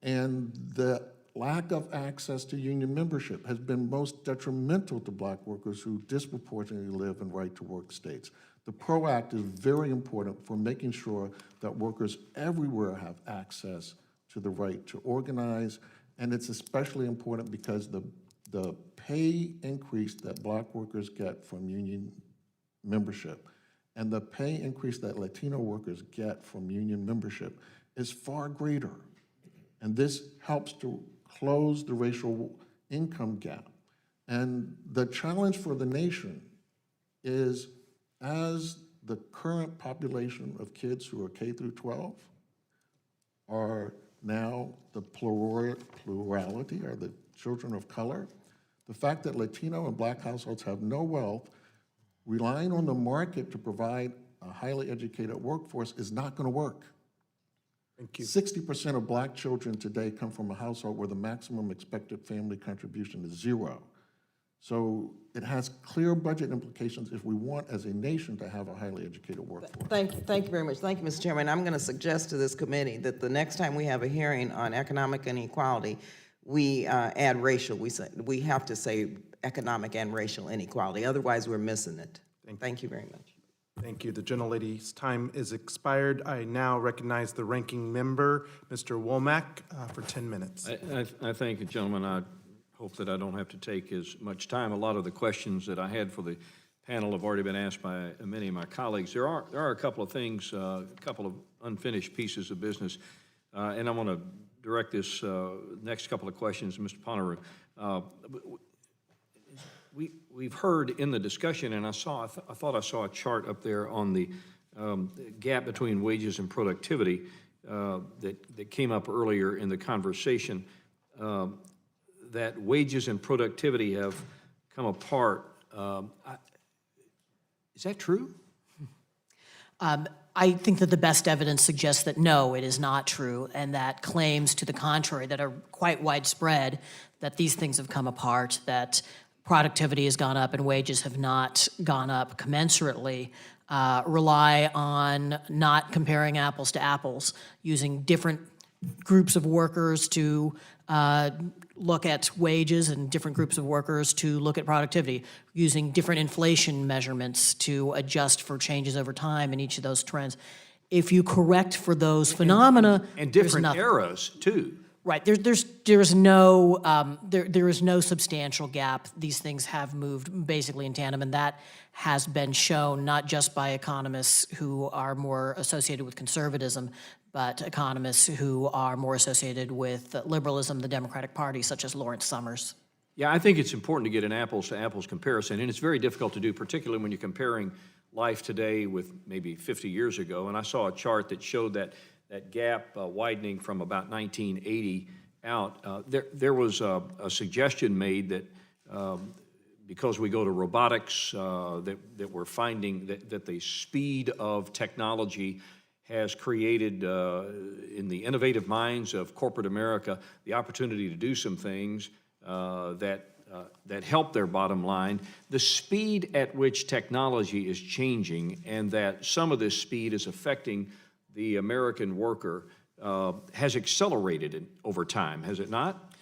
and the lack of access to union membership has been most detrimental to Black workers who disproportionately live in right-to-work states. The PRO Act is very important for making sure that workers everywhere have access to the right to organize, and it's especially important because the pay increase that Black workers get from union membership and the pay increase that Latino workers get from union membership is far greater. And this helps to close the racial income gap. And the challenge for the nation is, as the current population of kids who are K through 12 are now the plurality, are the children of color, the fact that Latino and Black households have no wealth, relying on the market to provide a highly educated workforce is not going to work. Thank you. 60% of Black children today come from a household where the maximum expected family contribution is 0. So it has clear budget implications if we want, as a nation, to have a highly educated workforce. Thank you very much. Thank you, Mr. Chairman. I'm going to suggest to this committee that the next time we have a hearing on economic inequality, we add racial. We have to say economic and racial inequality. Otherwise, we're missing it. Thank you very much. Thank you. The gentlelady's time is expired. I now recognize the ranking member, Mr. Womack, for 10 minutes. I thank you, gentlemen. I hope that I don't have to take as much time. A lot of the questions that I had for the panel have already been asked by many of my colleagues. There are a couple of things, a couple of unfinished pieces of business, and I want to direct this next couple of questions to Mr. Poneru. We've heard in the discussion, and I thought I saw a chart up there on the gap between wages and productivity that came up earlier in the conversation, that wages and productivity have come apart. Is that true? I think that the best evidence suggests that no, it is not true, and that claims to the contrary that are quite widespread, that these things have come apart, that productivity has gone up and wages have not gone up commensurately, rely on not comparing apples to apples, using different groups of workers to look at wages and different groups of workers to look at productivity, using different inflation measurements to adjust for changes over time in each of those trends. If you correct for those phenomena, And there's different nothing. eras, too. Right, there is no substantial gap. These things have moved basically in tandem, and that has been shown not just by economists who are more associated with conservatism, but economists who are more associated with liberalism, the Democratic Party, such as Lawrence Summers. Yeah, I think it's important to get an apples-to-apples comparison, and it's very difficult to do, particularly when you're comparing life today with maybe 50 years ago. And I saw a chart that showed that gap widening from about 1980 out. There was a suggestion made that because we go to robotics, that we're finding that the speed of technology has created in the innovative minds of corporate America the opportunity to do some things that help their bottom line. The speed at which technology is changing, and that some of this speed is affecting the American worker, has accelerated over time, has it not?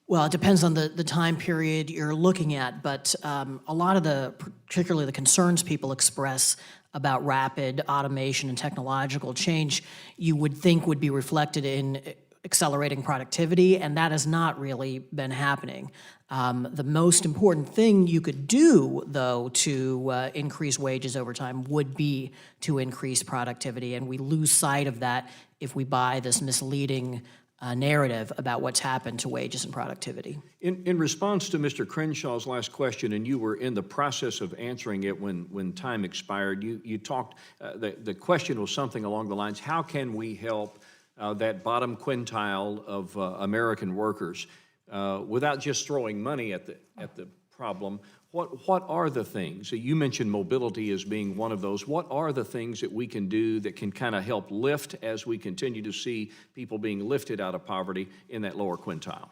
Well, it depends on the time period you're looking at, but a lot of particularly the concerns people express about rapid automation and technological change, you would think would be reflected in accelerating productivity, and that has not really been happening. The most important thing you could do, though, to increase wages over time would be to increase productivity, and we lose sight of that if we buy this misleading narrative about what's happened to wages and productivity. In response to Mr. Crenshaw's last question, and you were in the process of answering it when time expired, you talked, the question was something along the lines, how can we help that bottom quintile of American workers without just throwing money at the problem? What are the things? So you mentioned mobility as being one of those. What are the things that we can do that can kind of help lift as we continue to see people being lifted out of poverty in that lower quintile?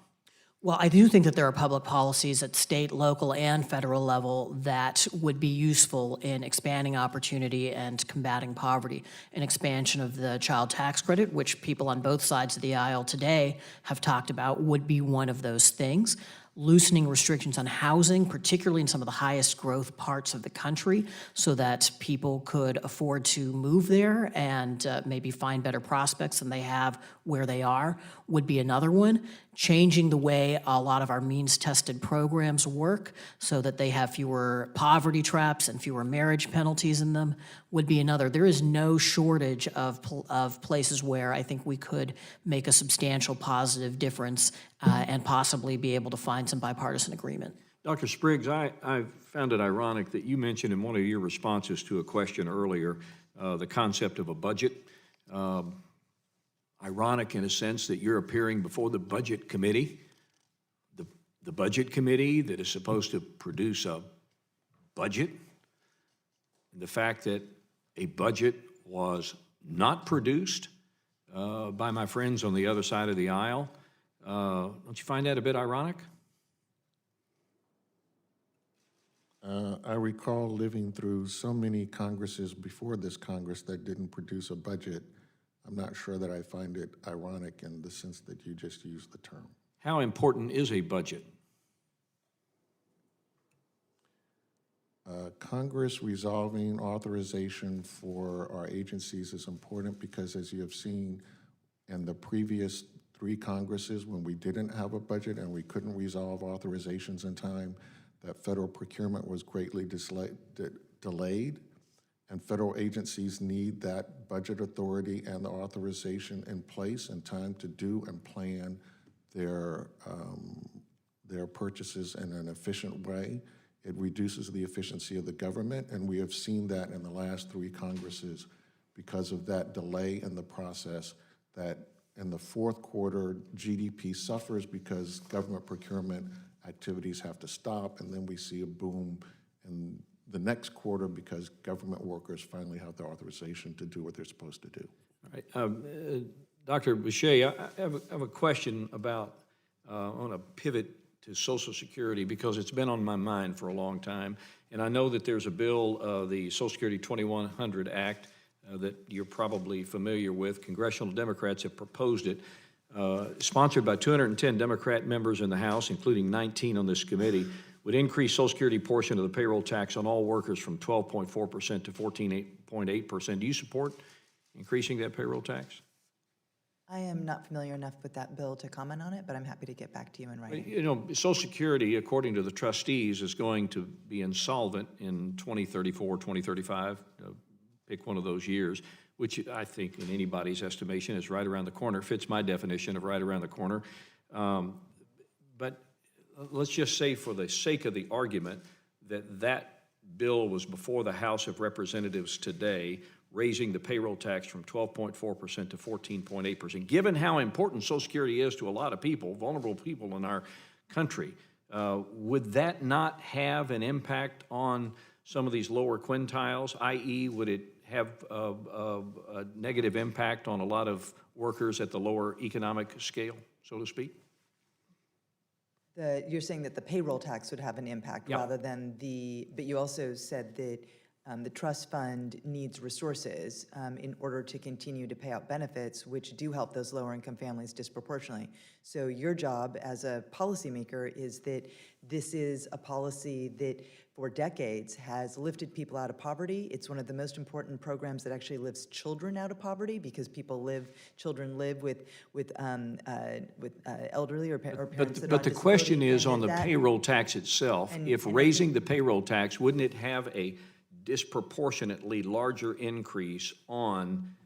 Well, I do think that there are public policies at state, local, and federal level that would be useful in expanding opportunity and combating poverty. An expansion of the child tax credit, which people on both sides of the aisle today have talked about, would be one of those things. Loosening restrictions on housing, particularly in some of the highest growth parts of the country, so that people could afford to move there and maybe find better prospects than they have where they are, would be another one. Changing the way a lot of our means-tested programs work so that they have fewer poverty traps and fewer marriage penalties in them would be another. There is no shortage of places where I think we could make a substantial positive difference and possibly be able to find some bipartisan agreement. Dr. Spriggs, I found it ironic that you mentioned in one of your responses to a question earlier the concept of a budget. Ironic in a sense that you're appearing before the Budget Committee, the Budget Committee that is supposed to produce a budget. And the fact that a budget was not produced by my friends on the other side of the aisle, don't you find that a bit ironic? I recall living through so many Congresses before this Congress that didn't produce a budget. I'm not sure that I find it ironic in the sense that you just used the term. How important is a budget? Congress resolving authorization for our agencies is important because, as you have seen in the previous 3 Congresses, when we didn't have a budget and we couldn't resolve authorizations in time, that federal procurement was greatly delayed, and federal agencies need that budget authority and the authorization in place in time to do and plan their purchases in an efficient way. It reduces the efficiency of the government, and we have seen that in the last 3 Congresses because of that delay in the process, that in the 4th quarter, GDP suffers because government procurement activities have to stop, and then we see a boom in the next quarter because government workers finally have the authorization to do what they're supposed to do. All right. Dr. Boucher, I have a question about, I want to pivot to Social Security because it's been on my mind for a long time. And I know that there's a bill, the Social Security 2100 Act, that you're probably familiar with. Congressional Democrats have proposed it. sponsored by 210 Democrat members in the House, including 19 on this committee, would increase Social Security portion of the payroll tax on all workers from 12.4% to 14.8%. Do you support increasing that payroll tax? I am not familiar enough with that bill to comment on it, but I'm happy to get back to you in writing. You know, Social Security, according to the trustees, is going to be insolvent in 2034, 2035, pick one of those years, which I think in anybody's estimation is right around the corner, fits my definition of right around the corner. But let's just say for the sake of the argument that that bill was before the House of Representatives today, raising the payroll tax from 12.4% to 14.8%. Given how important Social Security is to a lot of people, vulnerable people in our country, would that not have an impact on some of these lower quintiles, i.e. would it have a negative impact on a lot of workers at the lower economic scale, so to speak? You're saying that the payroll tax would have an impact rather than but you also said that the trust fund needs resources in order to continue to pay out benefits, which do help those lower income families disproportionately. So your job as a policymaker is that this is a policy that for decades has lifted people out of poverty. It's one of the most important programs that actually lifts children out of poverty because children live with elderly or parents that But the question is on the payroll tax itself. If raising the payroll tax, wouldn't it have a disproportionately larger increase on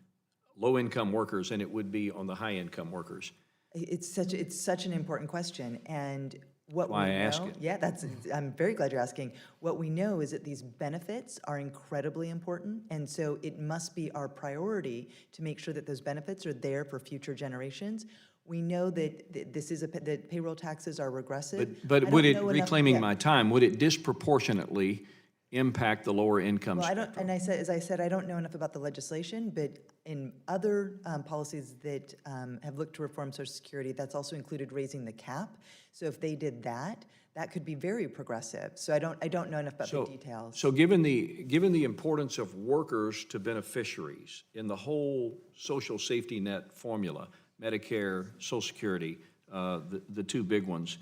low-income workers than it would be on the high-income workers? It's such an important question, and what Why we I ask know, it. I'm very glad you're asking. What we know is that these benefits are incredibly important, and so it must be our priority to make sure that those benefits are there for future generations. We know that that payroll taxes are regressive. But would it, reclaiming my time, would it disproportionately impact the lower income Well, spectrum? as I said, I don't know enough about the legislation, but in other policies that have looked to reform Social Security, that's also included raising the cap. So if they did that, that could be very progressive. So I don't know enough about the details. So given the importance of workers to beneficiaries in the whole social safety net formula, Medicare, Social Security, the two big ones,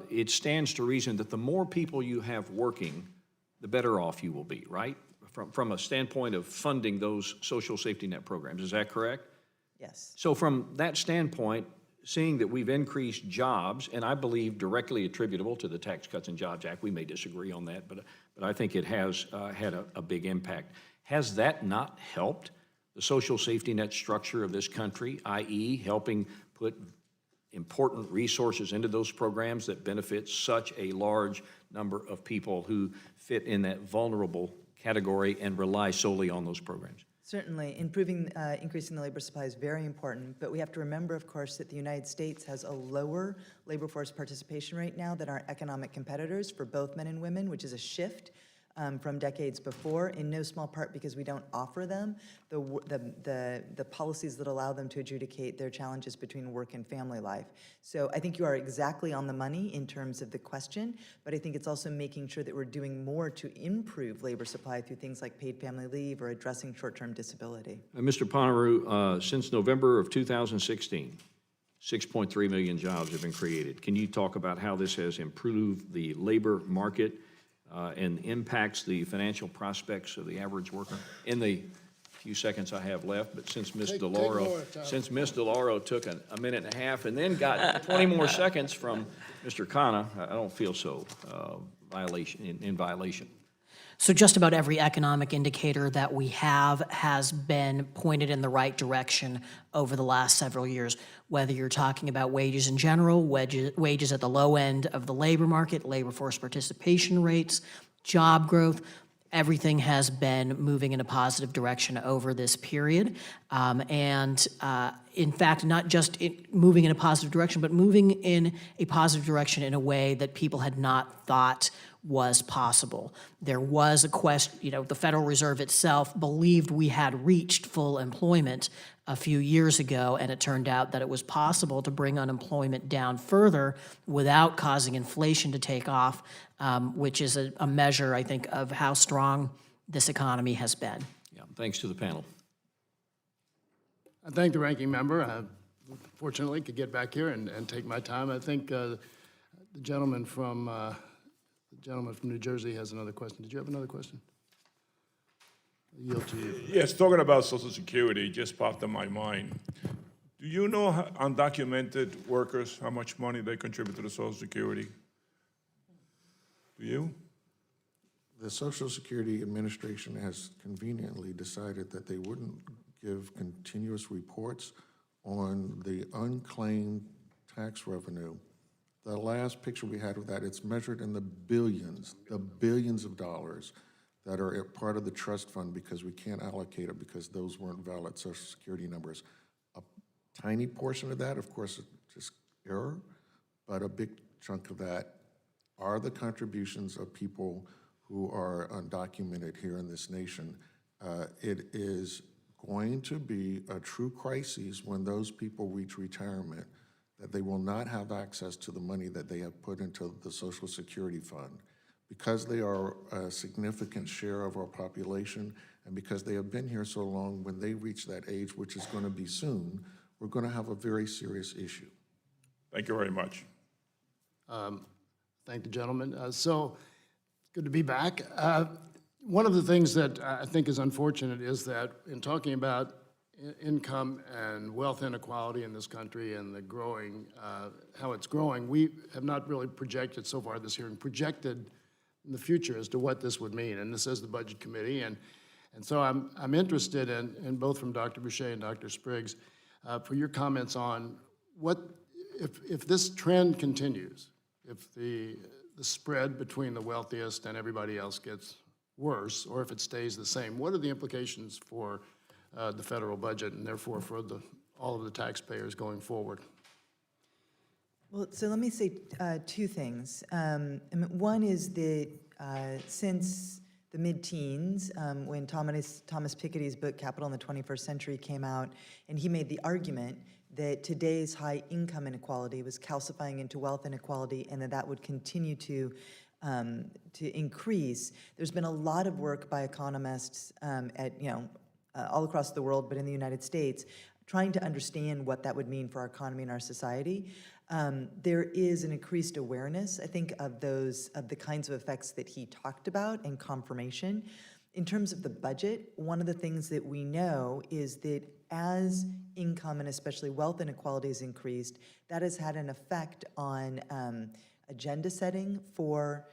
it stands to reason that the more people you have working, the better off you will be, right? From a standpoint of funding those social safety net programs. Is that correct? Yes. So from that standpoint, seeing that we've increased jobs, and I believe directly attributable to the Tax Cuts and Jobs Act, we may disagree on that, but I think it has had a big impact. Has that not helped the social safety net structure of this country, i.e. helping put important resources into those programs that benefit such a large number of people who fit in that vulnerable category and rely solely on those programs? Certainly, increasing the labor supply is very important, but we have to remember, of course, that the United States has a lower labor force participation rate now than our economic competitors for both men and women, which is a shift from decades before, in no small part because we don't offer them the policies that allow them to adjudicate their challenges between work and family life. So I think you are exactly on the money in terms of the question, but I think it's also making sure that we're doing more to improve labor supply through things like paid family leave or addressing short-term disability. Mr. Poneru, since November of 2016, 6.3 million jobs have been created. Can you talk about how this has improved the labor market and impacts the financial prospects of the average worker? In the few seconds I have left, but since Ms. DeLauro took a minute and a half and then got 20 more seconds from Mr. Khanna, I don't feel so in violation. So just about every economic indicator that we have has been pointed in the right direction over the last several years, whether you're talking about wages in general, wages at the low end of the labor market, labor force participation rates, job growth. Everything has been moving in a positive direction over this period. In fact, not just moving in a positive direction, but moving in a positive direction in a way that people had not thought was possible. There was a question, the Federal Reserve itself believed we had reached full employment a few years ago, and it turned out that it was possible to bring unemployment down further without causing inflation to take off, which is a measure, I think, of how strong this economy has been. Yeah, thanks to the panel. I thank the ranking member. fortunately could get back here and take my time. I think the gentleman from New Jersey has another question. Did you have another question? I yield to you. Yes, talking about Social Security just popped in my mind. Do you know undocumented workers, how much money they contribute to the Social Security? Do you? The Social Security Administration has conveniently decided that they wouldn't give continuous reports on the unclaimed tax revenue. The last picture we had of that, it's measured in the billions of dollars that are a part of the trust fund because we can't allocate it because those weren't valid Social Security numbers. A tiny portion of that, of course, is just error, but a big chunk of that are the contributions of people who are undocumented here in this nation. It is going to be a true crisis when those people reach retirement, that they will not have access to the money that they have put into the Social Security Fund. Because they are a significant share of our population, and because they have been here so long, when they reach that age, which is going to be soon, we're going to have a very serious issue. Thank you very much. Thank the gentleman. So, good to be back. One of the things that I think is unfortunate is that in talking about income and wealth inequality in this country and the growing, how it's growing, we have not really projected so far this hearing, projected in the future as to what this would mean. And this is the Budget Committee. And so I'm interested in both from Dr. Boucher and Dr. Spriggs for your comments on what, if this trend continues, if the spread between the wealthiest and everybody else gets worse, or if it stays the same, what are the implications for the federal budget and therefore for all of the taxpayers going forward? Well, so let me say two things. One is that since the mid-teens, when Thomas Piketty's book, Capital in the 21st Century, came out, and he made the argument that today's high income inequality was calcifying into wealth inequality, and that would continue to increase. There's been a lot of work by economists at all across the world, but in the United States, trying to understand what that would mean for our economy and our society. There is an increased awareness, I think, of the kinds of effects that he talked about and confirmation. In terms of the budget, one of the things that we know is that as income and especially wealth inequality has increased, that has had an effect on agenda setting for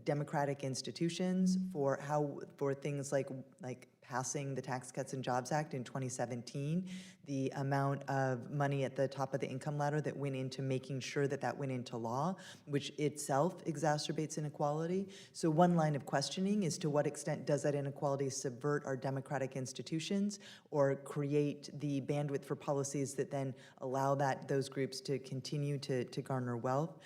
democratic institutions, for things like passing the Tax Cuts and Jobs Act in 2017, the amount of money at the top of the income ladder that went into making sure that went into law, which itself exacerbates inequality. So one line of questioning is, to what extent does that inequality subvert our democratic institutions or create the bandwidth for policies that then allow those groups to continue to garner wealth?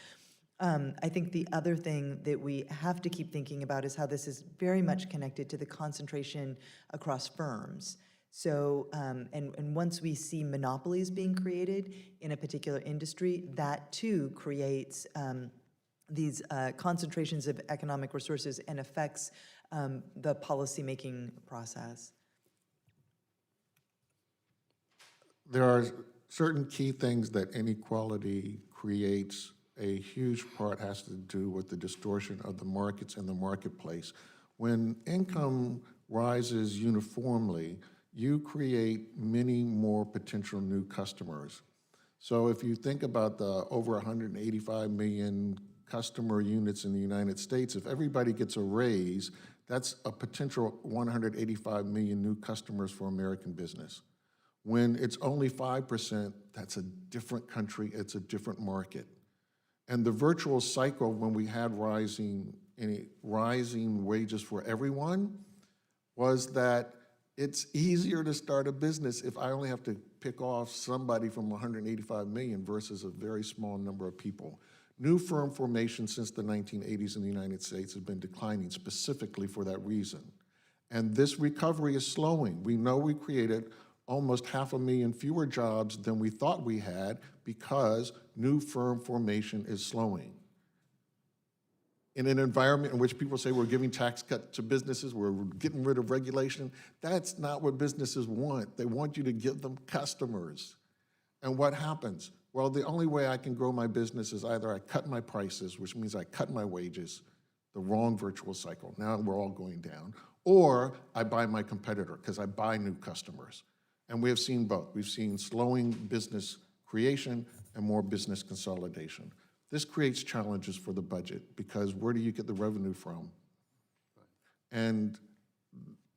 I think the other thing that we have to keep thinking about is how this is very much connected to the concentration across firms. So, and once we see monopolies being created in a particular industry, that too creates these concentrations of economic resources and affects the policymaking process. There are certain key things that inequality creates. A huge part has to do with the distortion of the markets and the marketplace. When income rises uniformly, you create many more potential new customers. So if you think about the over 185 million customer units in the United States, if everybody gets a raise, that's a potential 185 million new customers for American business. When it's only 5%, that's a different country, it's a different market. And the virtual cycle, when we had rising wages for everyone, was that it's easier to start a business if I only have to pick off somebody from 185 million versus a very small number of people. New firm formation since the 1980s in the United States has been declining specifically for that reason. And this recovery is slowing. We know we created almost 500,000 fewer jobs than we thought we had because new firm formation is slowing. In an environment in which people say we're giving tax cuts to businesses, we're getting rid of regulation, that's not what businesses want. They want you to give them customers. And what happens? Well, the only way I can grow my business is either I cut my prices, which means I cut my wages, the wrong virtual cycle. Now we're all going down. Or I buy my competitor because I buy new customers. And we have seen both. We've seen slowing business creation and more business consolidation. This creates challenges for the budget because where do you get the revenue from? And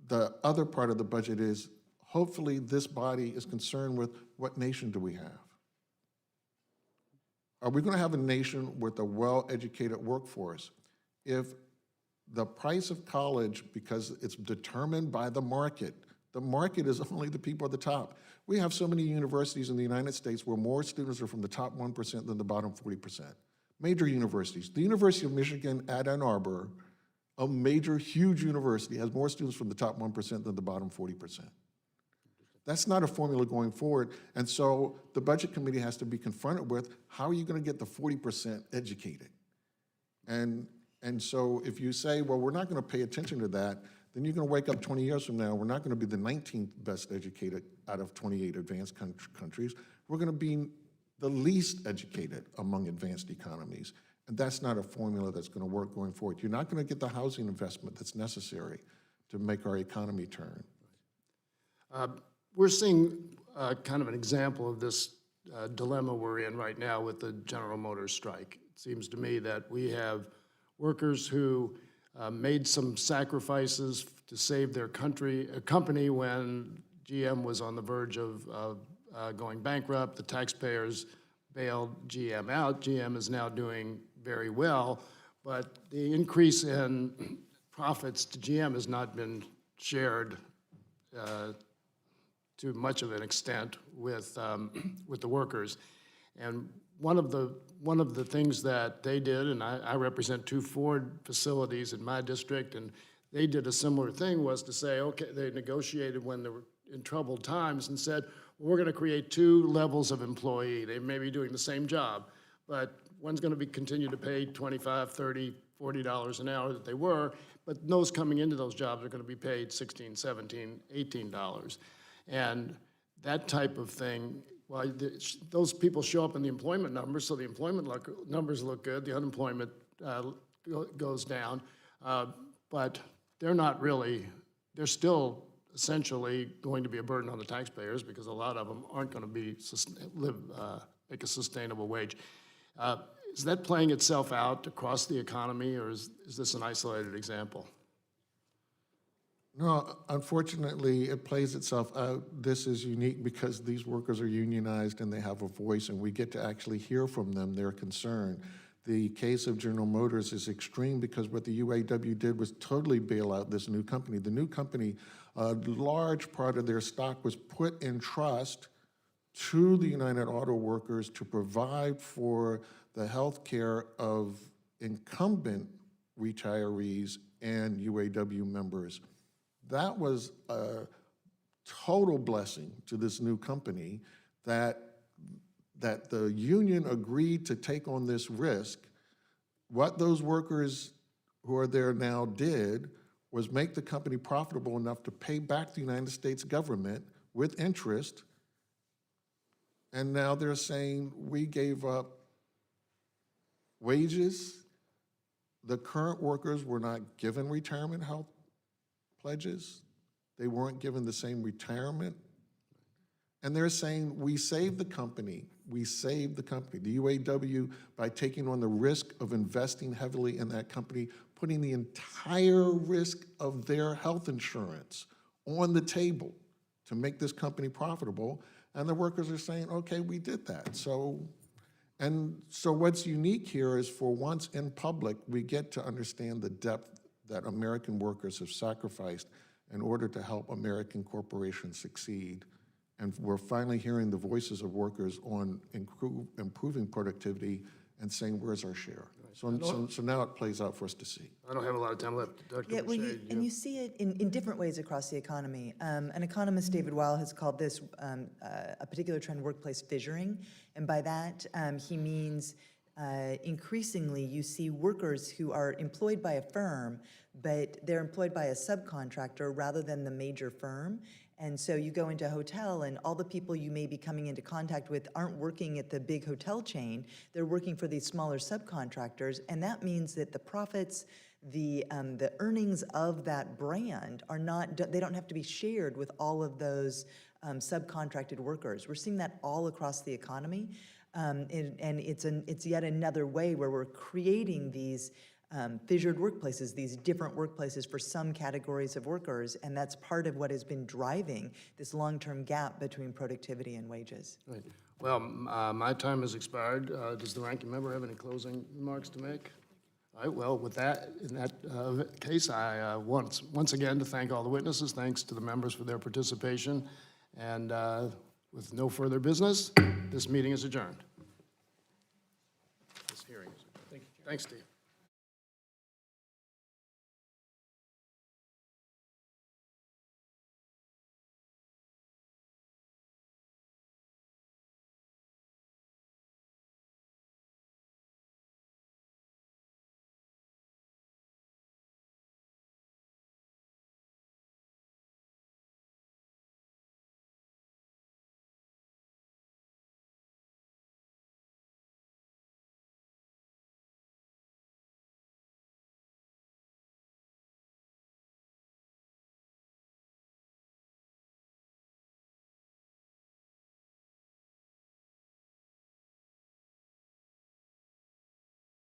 the other part of the budget is hopefully this body is concerned with what nation do we have? Are we going to have a nation with a well-educated workforce? If the price of college, because it's determined by the market is only the people at the top. We have so many universities in the United States where more students are from the top 1% than the bottom 40%. Major universities. The University of Michigan at Ann Arbor, a major, huge university, has more students from the top 1% than the bottom 40%. That's not a formula going forward. And so the Budget Committee has to be confronted with, how are you going to get the 40% educated? And so if you say, well, we're not going to pay attention to that, then you're going to wake up 20 years from now, we're not going to be the 19th best educated out of 28 advanced countries. We're going to be the least educated among advanced economies. And that's not a formula that's going to work going forward. You're not going to get the housing investment that's necessary to make our economy turn. We're seeing kind of an example of this dilemma we're in right now with the General Motors strike. It seems to me that we have workers who made some sacrifices to save their company when GM was on the verge of going bankrupt. The taxpayers bailed GM out. GM is now doing very well, but the increase in profits to GM has not been shared to much of an extent with the workers. And one of the things that they did, and I represent 2 Ford facilities in my district, and they did a similar thing, was to say, okay, they negotiated when they were in troubled times and said, well, we're going to create 2 levels of employee. They may be doing the same job, but one's going to be continue to pay $25, $30, $40 an hour that they were, but those coming into those jobs are going to be paid $16, $17, $18. And that type of thing, well, those people show up in the employment numbers, so the employment numbers look good, the unemployment goes down, but they're not really, they're still essentially going to be a burden on the taxpayers because a lot of them aren't going to be make a sustainable wage. Is that playing itself out across the economy, or is this an isolated example? No, unfortunately, it plays itself out. This is unique because these workers are unionized and they have a voice, and we get to actually hear from them their concern. The case of General Motors is extreme because what the UAW did was totally bail out this new company. The new company, a large part of their stock was put in trust to the United Auto Workers to provide for the health care of incumbent retirees and UAW members. That was a total blessing to this new company that the union agreed to take on this risk. What those workers who are there now did was make the company profitable enough to pay back the United States government with interest. And now they're saying we gave up wages. The current workers were not given retirement health pledges. They weren't given the same retirement. And they're saying, we saved the company. We saved the company. The UAW, by taking on the risk of investing heavily in that company, putting the entire risk of their health insurance on the table to make this company profitable. And the workers are saying, okay, we did that. So what's unique here is, for once in public, we get to understand the depth that American workers have sacrificed in order to help American corporations succeed. And we're finally hearing the voices of workers on improving productivity and saying, where's our share? So now it plays out for us to see. I don't have a lot of time left. Dr. Yeah, well, you see it in different ways across the economy. An economist, David Weil, has called this a particular trend workplace fissuring. And by that, he means increasingly you see workers who are employed by a firm, but they're employed by a subcontractor rather than the major firm. And so you go into a hotel and all the people you may be coming into contact with aren't working at the big hotel chain. They're working for these smaller subcontractors. And that means that the profits, the earnings of that brand are not, they don't have to be shared with all of those subcontracted workers. We're seeing that all across the economy. And it's yet another way where we're creating these fissured workplaces, these different workplaces for some categories of workers, and that's part of what has been driving this long-term gap between productivity and wages. Right. Well, my time has expired. Does the ranking member have any closing remarks to make? All right, well, with that, in that case, I once again to thank all the witnesses, thanks to the members for their participation, and with no further business, this meeting is adjourned. This hearing is adjourned. Thanks, Steve.